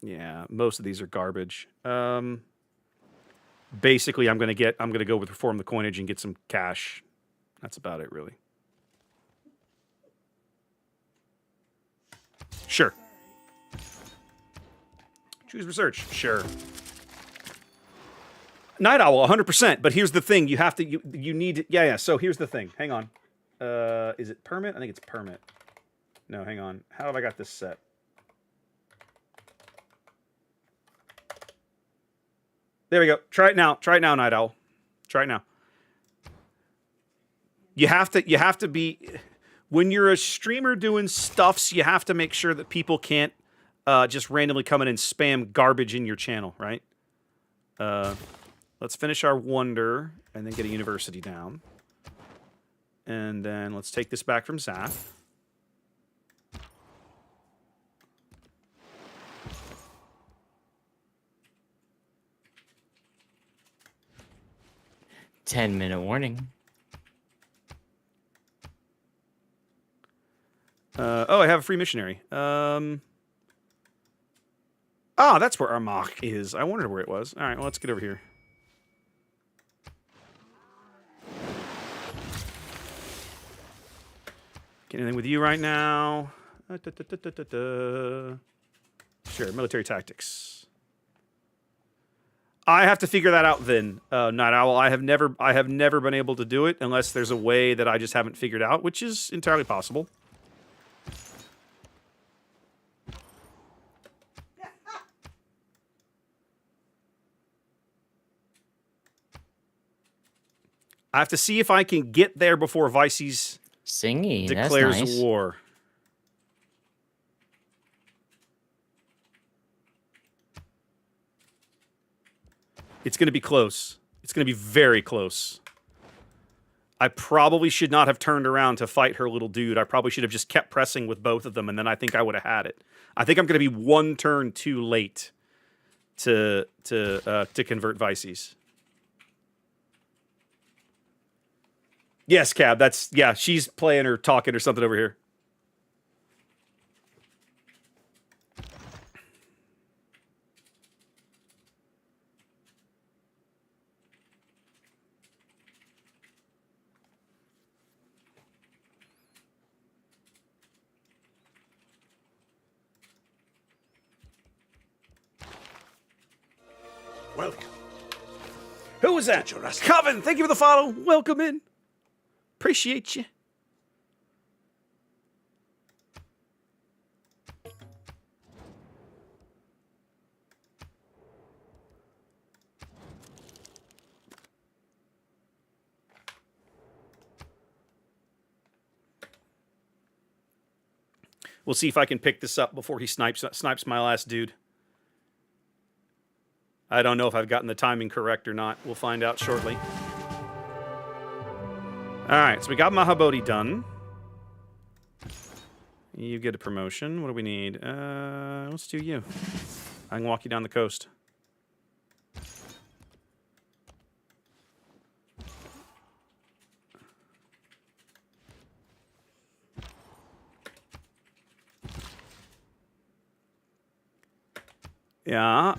Yeah, most of these are garbage. Basically, I'm going to go with reform the coinage and get some cash. That's about it, really. Sure. Choose research. Sure. Night Owl, 100%. But here's the thing: you have to. You need. Yeah. So here's the thing. Hang on. Is it permit? I think it's permit. No, hang on. How have I got this set? There we go. Try it now. Try it now, Night Owl. Try it now. You have to be. when you're a streamer doing stuffs, you have to make sure that people can't just randomly come in and spam garbage in your channel, right? Let's finish our wonder and then get a university down. And then let's take this back from Zaf. Ten-minute warning. Oh, I have a free missionary. That's where Armagh is. I wondered where it was. All right, well, let's get over here. Get anything with you right now? Sure, military tactics. I have to figure that out then, Night Owl. I have never been able to do it unless there's a way that I just haven't figured out, which is entirely possible. I have to see if I can get there before Vices Singy, declares that's nice. war. It's going to be close. It's going to be very close. I probably should not have turned around to fight her little dude. I probably should have just kept pressing with both of them, and then I think I would have had it. I think I'm going to be one turn too late to convert Vices. Yes, Cab. She's playing or talking or something over here. Welcome. Who was that? Coven, thank you for the follow. Welcome in. Appreciate you. We'll see if I can pick this up before he snipes my last dude. I don't know if I've gotten the timing correct or not. We'll find out shortly. All right, so we got Mahabodhi done. You get a promotion. What do we need? Let's do you. I can walk you down the coast. Yeah.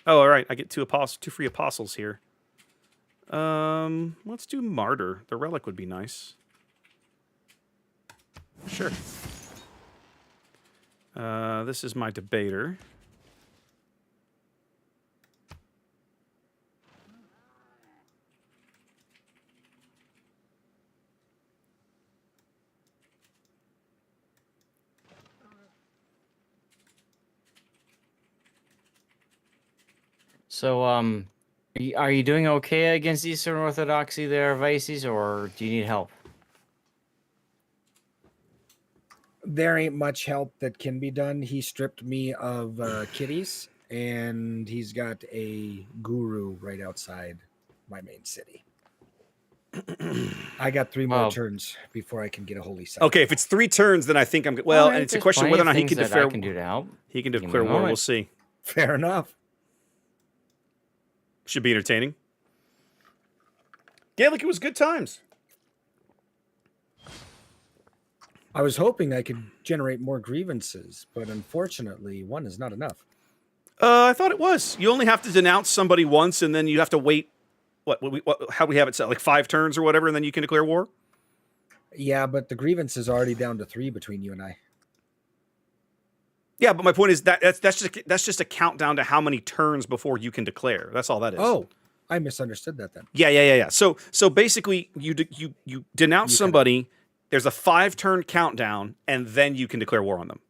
Oh, all right. I get two free apostles here. Let's do Martyr. The relic would be nice. Sure. This is my debater. So, are you doing okay against Eastern Orthodoxy there, Vices, or do you need help? There ain't much help that can be done. He stripped me of kitties, and he's got a guru right outside my main city. I got 3 more Well- turns before I can get a holy site. Okay, if it's 3 turns, then I think I'm good. Well, Alright, and it's a there's question of whether or not plenty he of can things that declare. I can do to help. He can Give me declare a war. moment. We'll see. Fair enough. Should be entertaining. Gaelic, it was good times. I was hoping I could generate more grievances, but unfortunately, 1 is not enough. I thought it was. You only have to denounce somebody once, and then you have to wait. How we have it set? Like 5 turns or whatever, and then you can declare war. Yeah, but the grievance is already down to 3 between you and I. Yeah, but my point is that's just a countdown to how many turns before you can declare. That's all that is. Oh, I misunderstood that then. Yeah. So basically, you denounce somebody. There's a 5-turn countdown, and then you can declare war on them.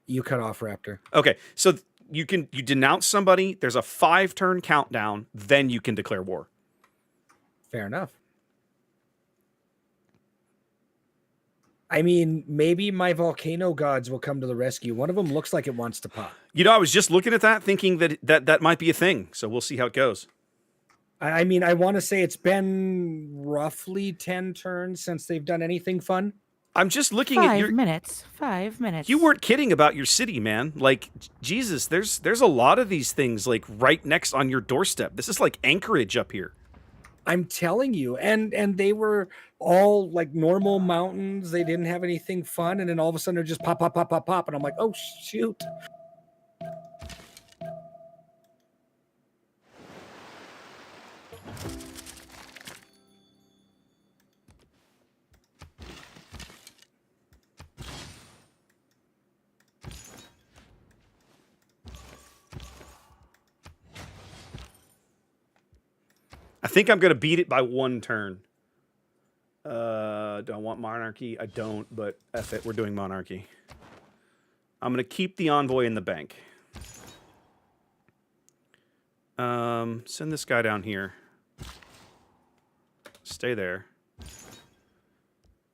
You cut off Raptor. Okay, so you denounce somebody. There's a 5-turn countdown, then you can declare war. Fair enough. I mean, maybe my volcano gods will come to the rescue. One of them looks like it wants to pop. I was just looking at that, thinking that might be a thing. So we'll see how it goes. I mean, I want to say it's been roughly 10 turns since they've done anything fun. I'm just looking at your. 5 minutes. 5 minutes. You weren't kidding about your city, man. Like, Jesus, there's a lot of these things like right next on your doorstep. This is like Anchorage up here. I'm telling you, and they were all like normal mountains. They didn't have anything fun, and then all of a sudden they're just pop, pop, pop, pop, pop, and I'm like, oh shoot. I think I'm gonna beat it by 1 turn. Do I want monarchy? I don't, but F it, we're doing monarchy. I'm gonna keep the envoy in the bank. Send this guy down here. Stay there.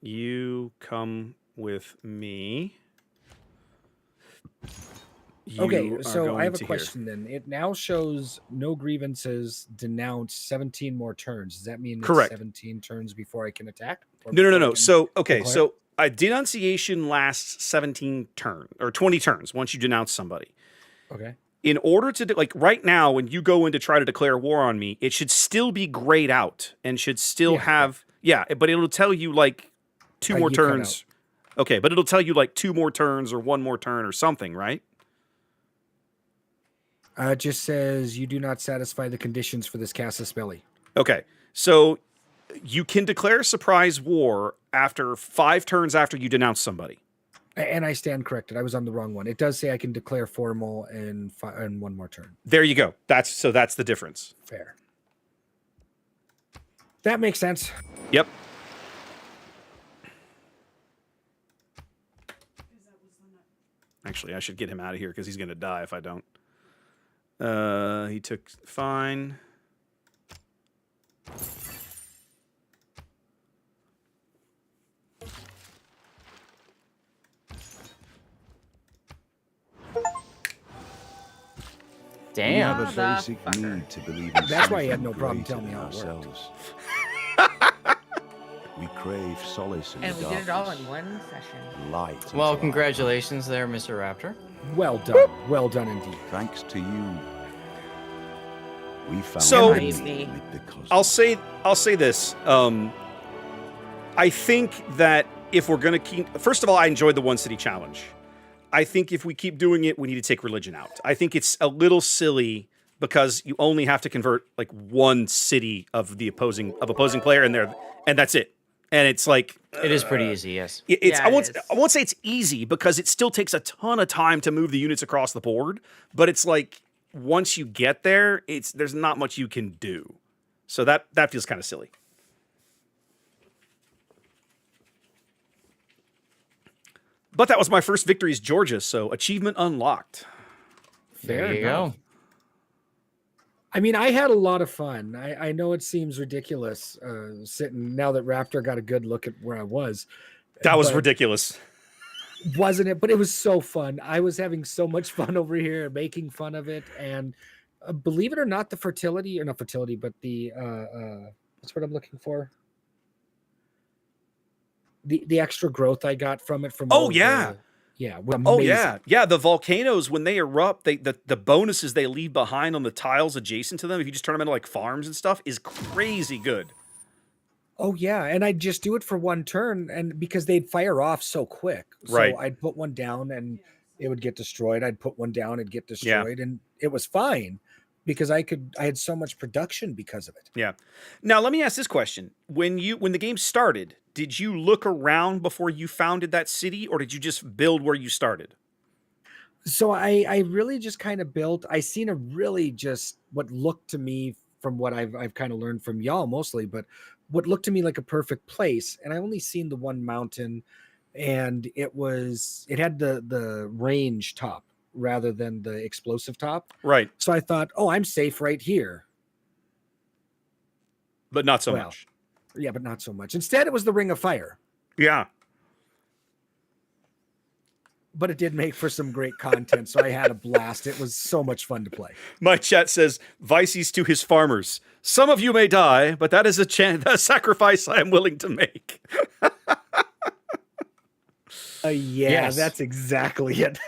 You come with me. You Okay, are so going I have a to here. question then. It now shows no grievances, denounce 17 more turns. Does that mean it's Correct. 17 turns before I can attack? Or No. before I can So, okay, declare? so a denunciation lasts 17 turns or 20 turns once you denounce somebody. Okay. In order to like right now, when you go in to try to declare war on me, it should still be grayed out and should still have but it'll tell you like 2 more You cut turns. Okay, but it'll tell you like 2 more turns or 1 more turn or something, right? It just says you do not satisfy the conditions for this Casus Belli. Okay, so you can declare surprise war after 5 turns after you denounce somebody. And I stand corrected. I was on the wrong one. It does say I can declare formal in 1 more turn. There you go. That's the difference. Fair. That makes sense. Yep. Actually, I should get him out of here because he's going to die if I don't. He took fine. Damn. We have a Motherfucker. basic need to believe in That's why he had something no problem greater telling me than how it worked. ourselves. We crave solace in And the we did it all darkness, in one session. light. Well, into our- congratulations there, Mr. Raptor. Well done. Well done indeed. Thanks to you, we found So- harmony with the cosmos. I'll say this. I think that if we're going to keep, first of all, I enjoyed the 1 city challenge. I think if we keep doing it, we need to take religion out. I think it's a little silly because you only have to convert like 1 city of the opposing player and that's it. And it's like It is pretty easy, yes. it's Yeah, I it won't is. I won't say it's easy because it still takes a ton of time to move the units across the board, but it's like once you get there, there's not much you can do. So that feels kind of silly. But that was my first victory as Georgia, so achievement unlocked. There you enough. go. I mean, I had a lot of fun. I know it seems ridiculous sitting now that Raptor got a good look at where I was. That was But- ridiculous. Wasn't it? But it was so fun. I was having so much fun over here making fun of it. And believe it or not, the fertility, or not fertility, but the, what's what I'm looking for? The extra growth I got from it. From Oh, all the- yeah. Yeah. was Oh amazing. yeah. The volcanoes when they erupt, the bonuses they leave behind on the tiles adjacent to them, if you just turn them into like farms and stuff, is crazy good. Oh yeah, and I'd just do it for 1 turn, and because they'd fire off so quick, so Right. I'd put 1 down and it would get destroyed. I'd put 1 down, it'd get Yeah. destroyed, and it was fine because I had so much production because of it. Yeah. Now let me ask this question: when the game started, did you look around before you founded that city, or did you just build where you started? So I really just kind of built. I seen a really just what looked to me from what I've kind of learned from y'all mostly, but what looked to me like a perfect place, and I only seen the 1 mountain, and it had the range top rather than the explosive top. Right, So I thought, oh, I'm safe right here. but not so Well, much. Yeah, but not so much. Instead, it was the Ring of Fire. Yeah. but it did make for some great content. So I had a blast. It was so much fun to play. My chat says, Vicey's to his farmers. Some of you may die, but that is a sacrifice I am willing to make. Yeah, Yes. that's exactly it.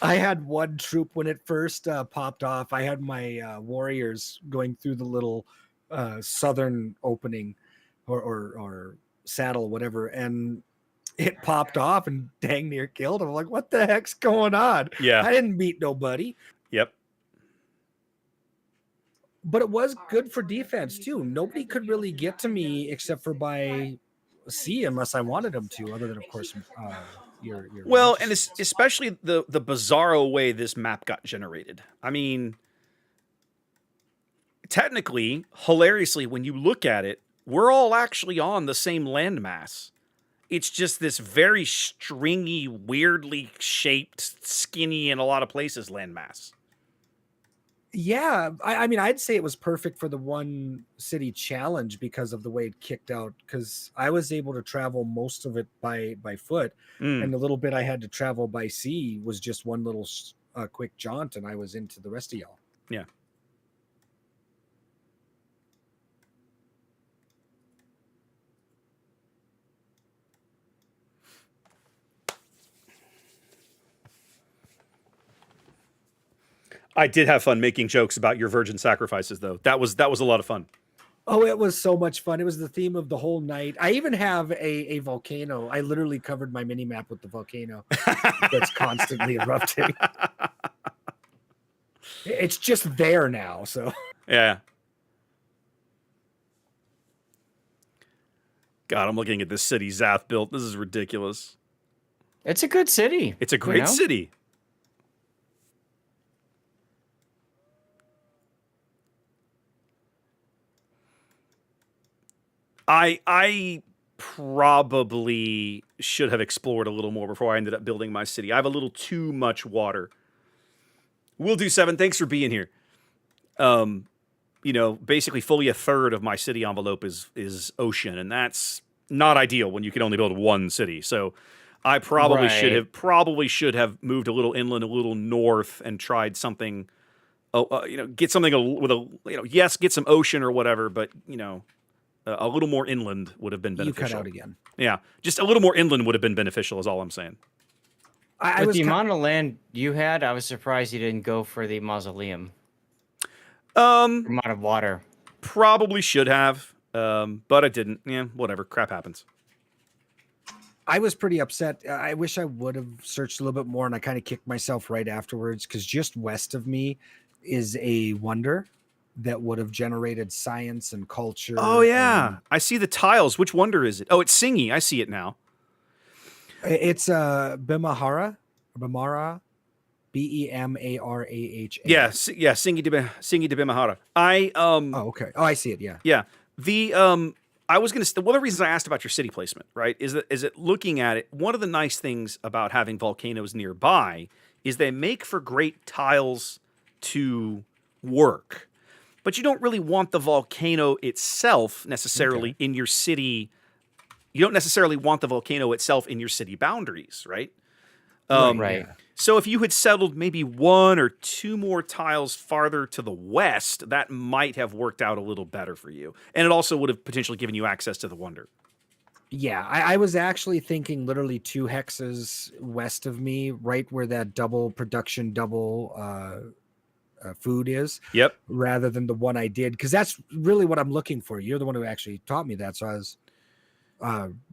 I had one troop when it first popped off. I had my warriors going through the little southern opening or saddle, whatever, and it popped off and dang near killed him. I'm like, what the heck's going on? Yeah. I didn't meet nobody. Yep. But it was good for defense too. Nobody could really get to me except for by sea, unless I wanted them to. Other than, of course, your Well, and especially the bizarro way this map got generated. I mean, technically, hilariously, when you look at it, we're all actually on the same landmass. It's just this very stringy, weirdly shaped, skinny in a lot of places landmass. Yeah, I mean, I'd say it was perfect for the one city challenge because of the way it kicked out. Because I was able to travel most of it by foot, and the little bit I had to travel by sea was just one little quick jaunt, and I was into the rest of y'all. Yeah. I did have fun making jokes about your virgin sacrifices, though. That was a lot of fun. Oh, it was so much fun. It was the theme of the whole night. I even have a volcano. I literally covered my mini map with the volcano that's constantly erupting. It's just there now. So Yeah. God, I'm looking at this city Zath built. This is ridiculous. It's a good city. It's a great city. I probably should have explored a little more before I ended up building my city. I have a little too much water. Will do 7. Thanks for being here. You know, basically fully a third of my city envelope is ocean, and that's not ideal when you can only build one city. So I probably should have moved a little inland, a little north, and tried something. You know, get something with a yes, get some ocean or whatever, but you know. A little more inland would have been beneficial. you cut out again. Yeah, just a little more inland would have been beneficial, is all I'm saying. I With was the amount of land you had, I was surprised you didn't go for the mausoleum. Amount of water. Probably should have, but I didn't. Yeah, whatever. Crap happens. I was pretty upset. I wish I would have searched a little bit more, and I kind of kicked myself right afterwards because just west of me is a wonder that would have generated science and culture. Oh yeah, I see the tiles. Which wonder is it? Oh, it's Singi. I see it now. It's Bimahara, Bemaraha. Yeah, Singi de Bimahara. Oh, okay. Oh, I see it. Yeah. Yeah. The I was gonna. One of the reasons I asked about your city placement, right, is that looking at it, one of the nice things about having volcanoes nearby is they make for great tiles to work. But you don't really want the volcano itself necessarily in your city. You don't necessarily want the volcano itself in your city boundaries, right? Right. So if you had settled maybe 1 or 2 more tiles farther to the west, that might have worked out a little better for you. And it also would have potentially given you access to the wonder. Yeah, I was actually thinking literally 2 hexes west of me, right where that double food is. Yep. Rather than the one I did, because that's really what I'm looking for. You're the one who actually taught me that, so I was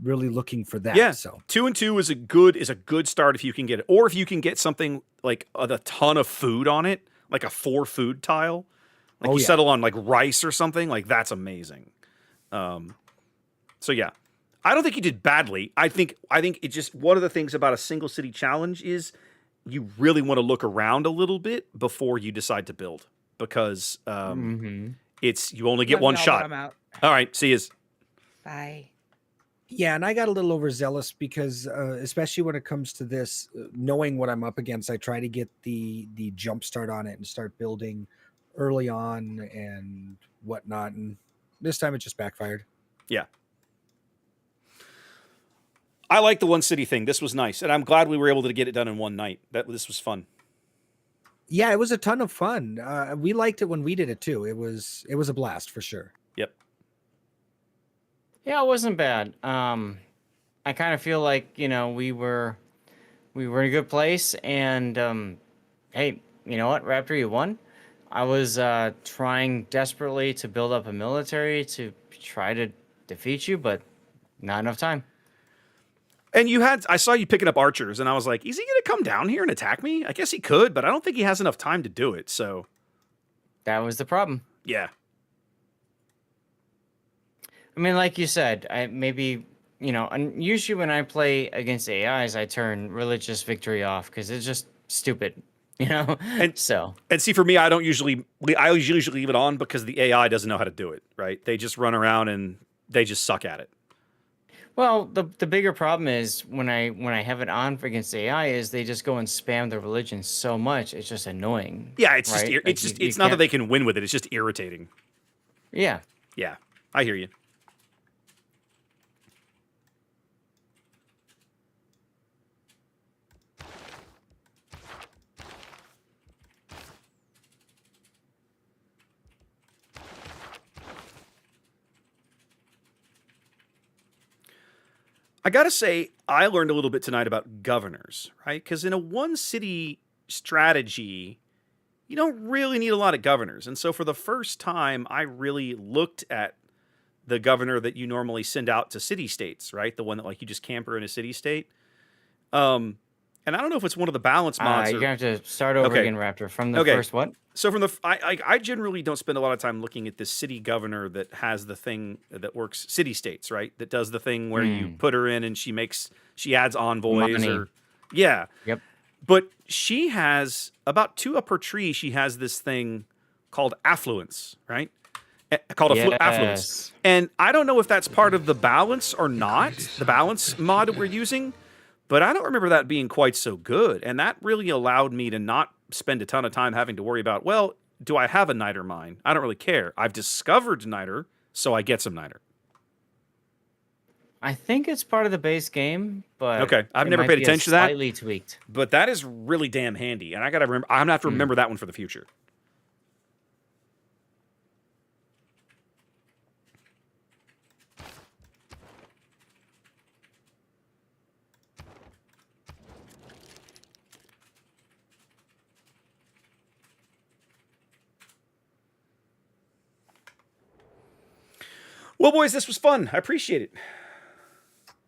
really looking for that. Yeah. So 2 and 2 is a good start if you can get it, or if you can get something like a ton of food on it, like a 4 food tile. Like you settle on like rice or something, like that's amazing. So yeah, I don't think you did badly. I think it just, one of the things about a single city challenge is you really want to look around a little bit before you decide to build, because it's, you only get Love one y'all, but shot. I'm out. All right, see you. Bye. yeah, and I got a little overzealous because especially when it comes to this, knowing what I'm up against, I try to get the jump start on it and start building early on and whatnot. And this time it just backfired. Yeah. I like the one city thing. This was nice, and I'm glad we were able to get it done in one night. This was fun. Yeah, it was a ton of fun. We liked it when we did it too. It was a blast for sure. Yep. Yeah, it wasn't bad. I kind of feel like, we were in a good place, and hey, you know what, Raptor, you won. I was trying desperately to build up a military to try to defeat you, but not enough time. And I saw you picking up archers, and I was like, is he going to come down here and attack me? I guess he could, but I don't think he has enough time to do it. So, That was the problem. yeah. I mean, like you said, and usually when I play against AIs, I turn religious victory off because it's just stupid, And so. And see, for me, I usually leave it on because the AI doesn't know how to do it, right? They just run around and they just suck at it. Well, the bigger problem is when I have it on against AI is they just go and spam the religion so much it's just annoying. Yeah, it's right? it's not that they can win with it. It's just irritating. Yeah. Yeah, I hear you. I gotta say, I learned a little bit tonight about governors, right? Because in a one city strategy, you don't really need a lot of governors. And so for the first time, I really looked at the governor that you normally send out to city states, right? The one that like you just camper in a city state. And I don't know if it's one of the balance mods. You're going to have to start over Okay. again, Raptor, from the Okay. first what? So from I generally don't spend a lot of time looking at the city governor that has the thing that works city states, right? That does the thing where you put her in and she adds envoys Money. or yeah. Yep. But she has about 2 up her tree. She has this thing called affluence, right? Called affluence. Yes. And I don't know if that's part of the balance or not, the balance mod we're using, but I don't remember that being quite so good. And that really allowed me to not spend a ton of time having to worry about, well, do I have a niter mine? I don't really care. I've discovered niter, so I get some niter. I think it's part of the base game, but Okay, I've it never might paid be attention to that. Slightly tweaked. But that is really damn handy. And I gotta remember, I'm gonna have to remember that one for the future. Well, boys, this was fun. I appreciate it.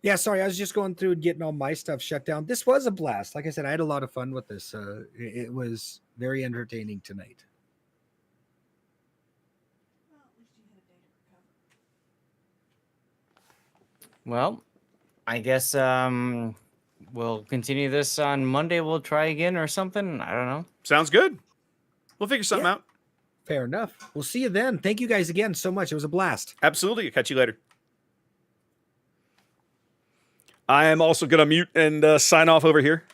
Yeah, sorry, I was just going through and getting all my stuff shut down. This was a blast. Like I said, I had a lot of fun with this. It was very entertaining tonight. Well, at least you had a day to recover. Well, I guess we'll continue this on Monday. We'll try again or something. I don't know. Sounds good. We'll figure something out. Fair enough. We'll see you then. Thank you guys again so much. It was a blast. Absolutely. I'll catch you later. I am also going to mute and sign off over here.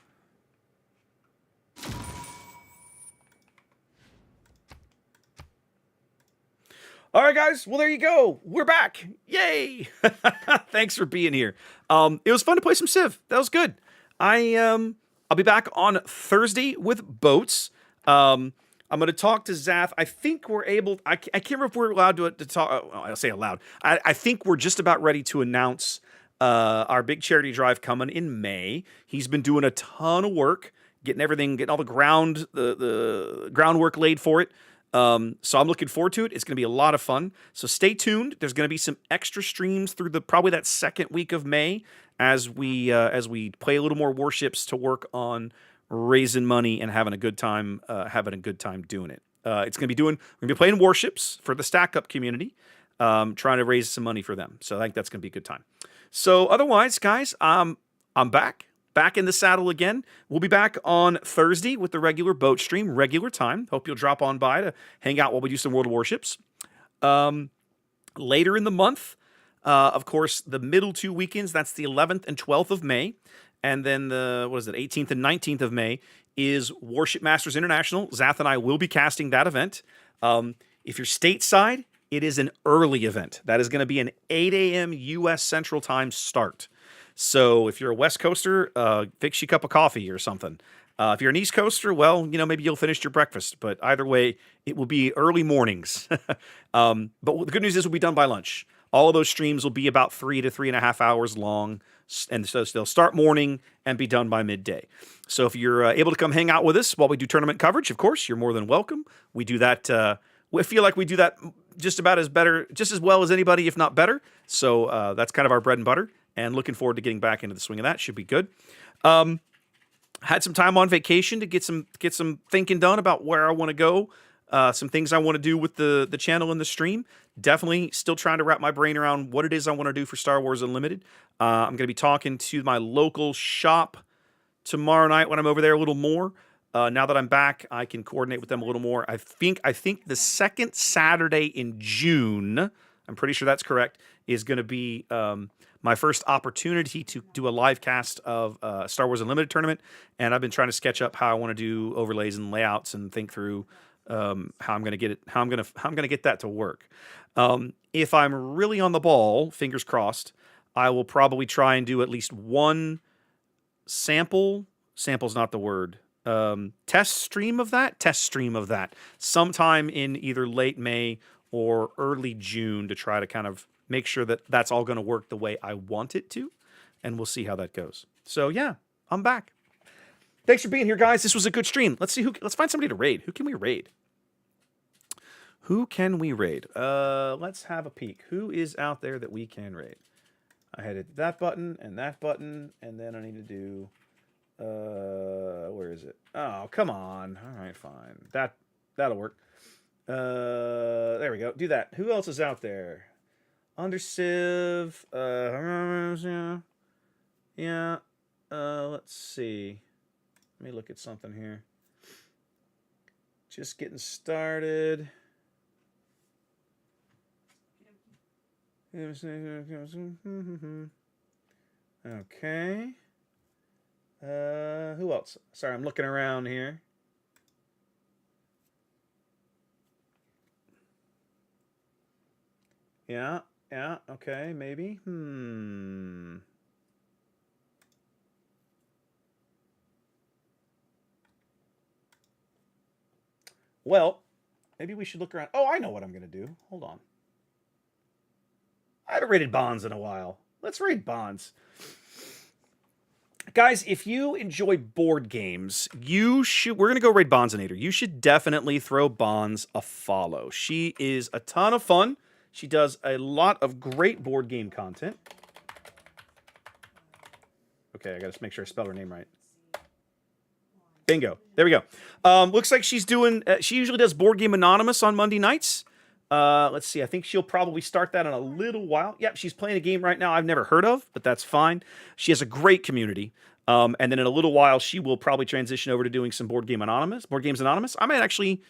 All right, guys. Well, there you go. We're back. Yay. Thanks for being here. It was fun to play some Civ. That was good. I'll be back on Thursday with boats. I'm going to talk to Zath. I think we're able. I can't remember if we're allowed to talk. I'll say aloud. I think we're just about ready to announce our big charity drive coming in May. He's been doing a ton of work, getting all the groundwork laid for it. So I'm looking forward to it. It's going to be a lot of fun. So stay tuned. There's going to be some extra streams through probably that second week of May as we play a little more warships to work on raising money and having a good time doing it. We're going to be playing warships for the Stack Up community, trying to raise some money for them. So I think that's going to be a good time. So otherwise, guys, I'm back in the saddle again. We'll be back on Thursday with the regular boat stream, regular time. Hope you'll drop on by to hang out while we do some World of Warships. Later in the month, of course, the middle 2 weekends, that's the 11th and 12th of May. And then the 18th and 19th of May is Warship Masters International. Zath and I will be casting that event. If you're stateside, it is an early event. That is going to be an 8 a.m. U.S. Central Time start. So if you're a West Coaster, fix you a cup of coffee or something. If you're an East Coaster, well, maybe you'll finish your breakfast. But either way, it will be early mornings. But the good news is we'll be done by lunch. All of those streams will be about 3 to 3.5 hours long. And so they'll start morning and be done by midday. So if you're able to come hang out with us while we do tournament coverage, of course, you're more than welcome. We do that. We feel like we do that just as well as anybody, if not better. So that's kind of our bread and butter. And looking forward to getting back into the swing of that. Should be good. Had some time on vacation to get some thinking done about where I want to go. Some things I want to do with the channel and the stream. Definitely still trying to wrap my brain around what it is I want to do for Star Wars Unlimited. I'm going to be talking to my local shop tomorrow night when I'm over there a little more. Now that I'm back, I can coordinate with them a little more. I think the second Saturday in June, I'm pretty sure that's correct, is going to be my first opportunity to do a live cast of Star Wars Unlimited tournament. And I've been trying to sketch up how I want to do overlays and layouts and think through how I'm going to get it, how I'm going to get that to work. If I'm really on the ball, fingers crossed, I will probably try and do at least one sample's not the word, test stream of that sometime in either late May or early June to try to kind of make sure that that's all going to work the way I want it to, and we'll see how that goes. So yeah, I'm back. Thanks for being here, guys. This was a good stream. Let's find somebody to raid. Who can we raid? Let's have a peek. Who is out there that we can raid? I had that button, and then I need to do, where is it? Oh, come on. All right, fine. That'll work. There we go. Do that. Who else is out there? Under Civ. Yeah. Let's see. Let me look at something here. Just getting started. Okay. Who else? Sorry, I'm looking around here. Yeah, okay, maybe. Well, maybe we should look around. Oh, I know what I'm going to do. Hold on. I haven't rated Bonds in a while. Let's raid Bonds. Guys, if you enjoy board games, we're going to go raid Bondsinator. You should definitely throw Bonds a follow. She is a ton of fun. She does a lot of great board game content. Okay, I got to make sure I spell her name right. Bingo. There we go. Looks like she's doing... she usually does Board Game Anonymous on Monday nights. Let's see. I think she'll probably start that in a little while. Yep, she's playing a game right now I've never heard of, but that's fine. She has a great community. And then in a little while, she will probably transition over to doing some Board Games Anonymous. I might actually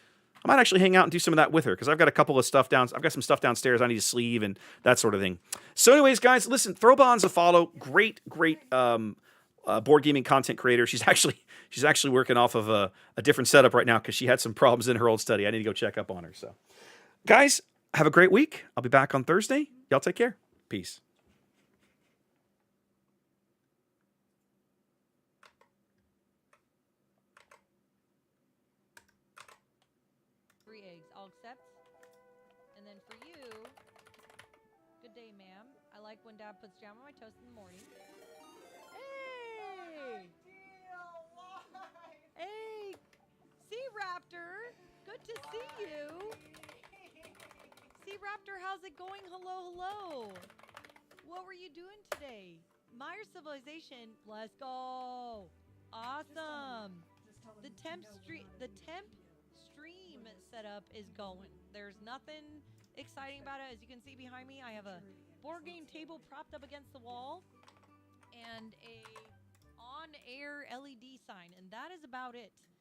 hang out and do some of that with her because I've got a couple of stuff I've got some stuff downstairs I need to sleeve and that sort of thing. So anyways, guys, listen, throw Bonds a follow. Great board gaming content creator. She's actually working off of a different setup right now because she had some problems in her old study. I need to go check up on her. So, guys, have a great week. I'll be back on Thursday. Y'all take care. Peace. 3 eggs. I'll accept. And then for you, good day, ma'am. I like when Dad puts jam on my toast in the morning. Hey! Hey! Sea Raptor! Good to see you! Sea Raptor, how's it going? Hello, hello! What were you doing today? Meyer Civilization, let's go! Awesome! The temp stream setup is going. There's nothing exciting about it. As you can see behind me, I have a board game table propped up against the wall and a on-air LED sign, and that is about it.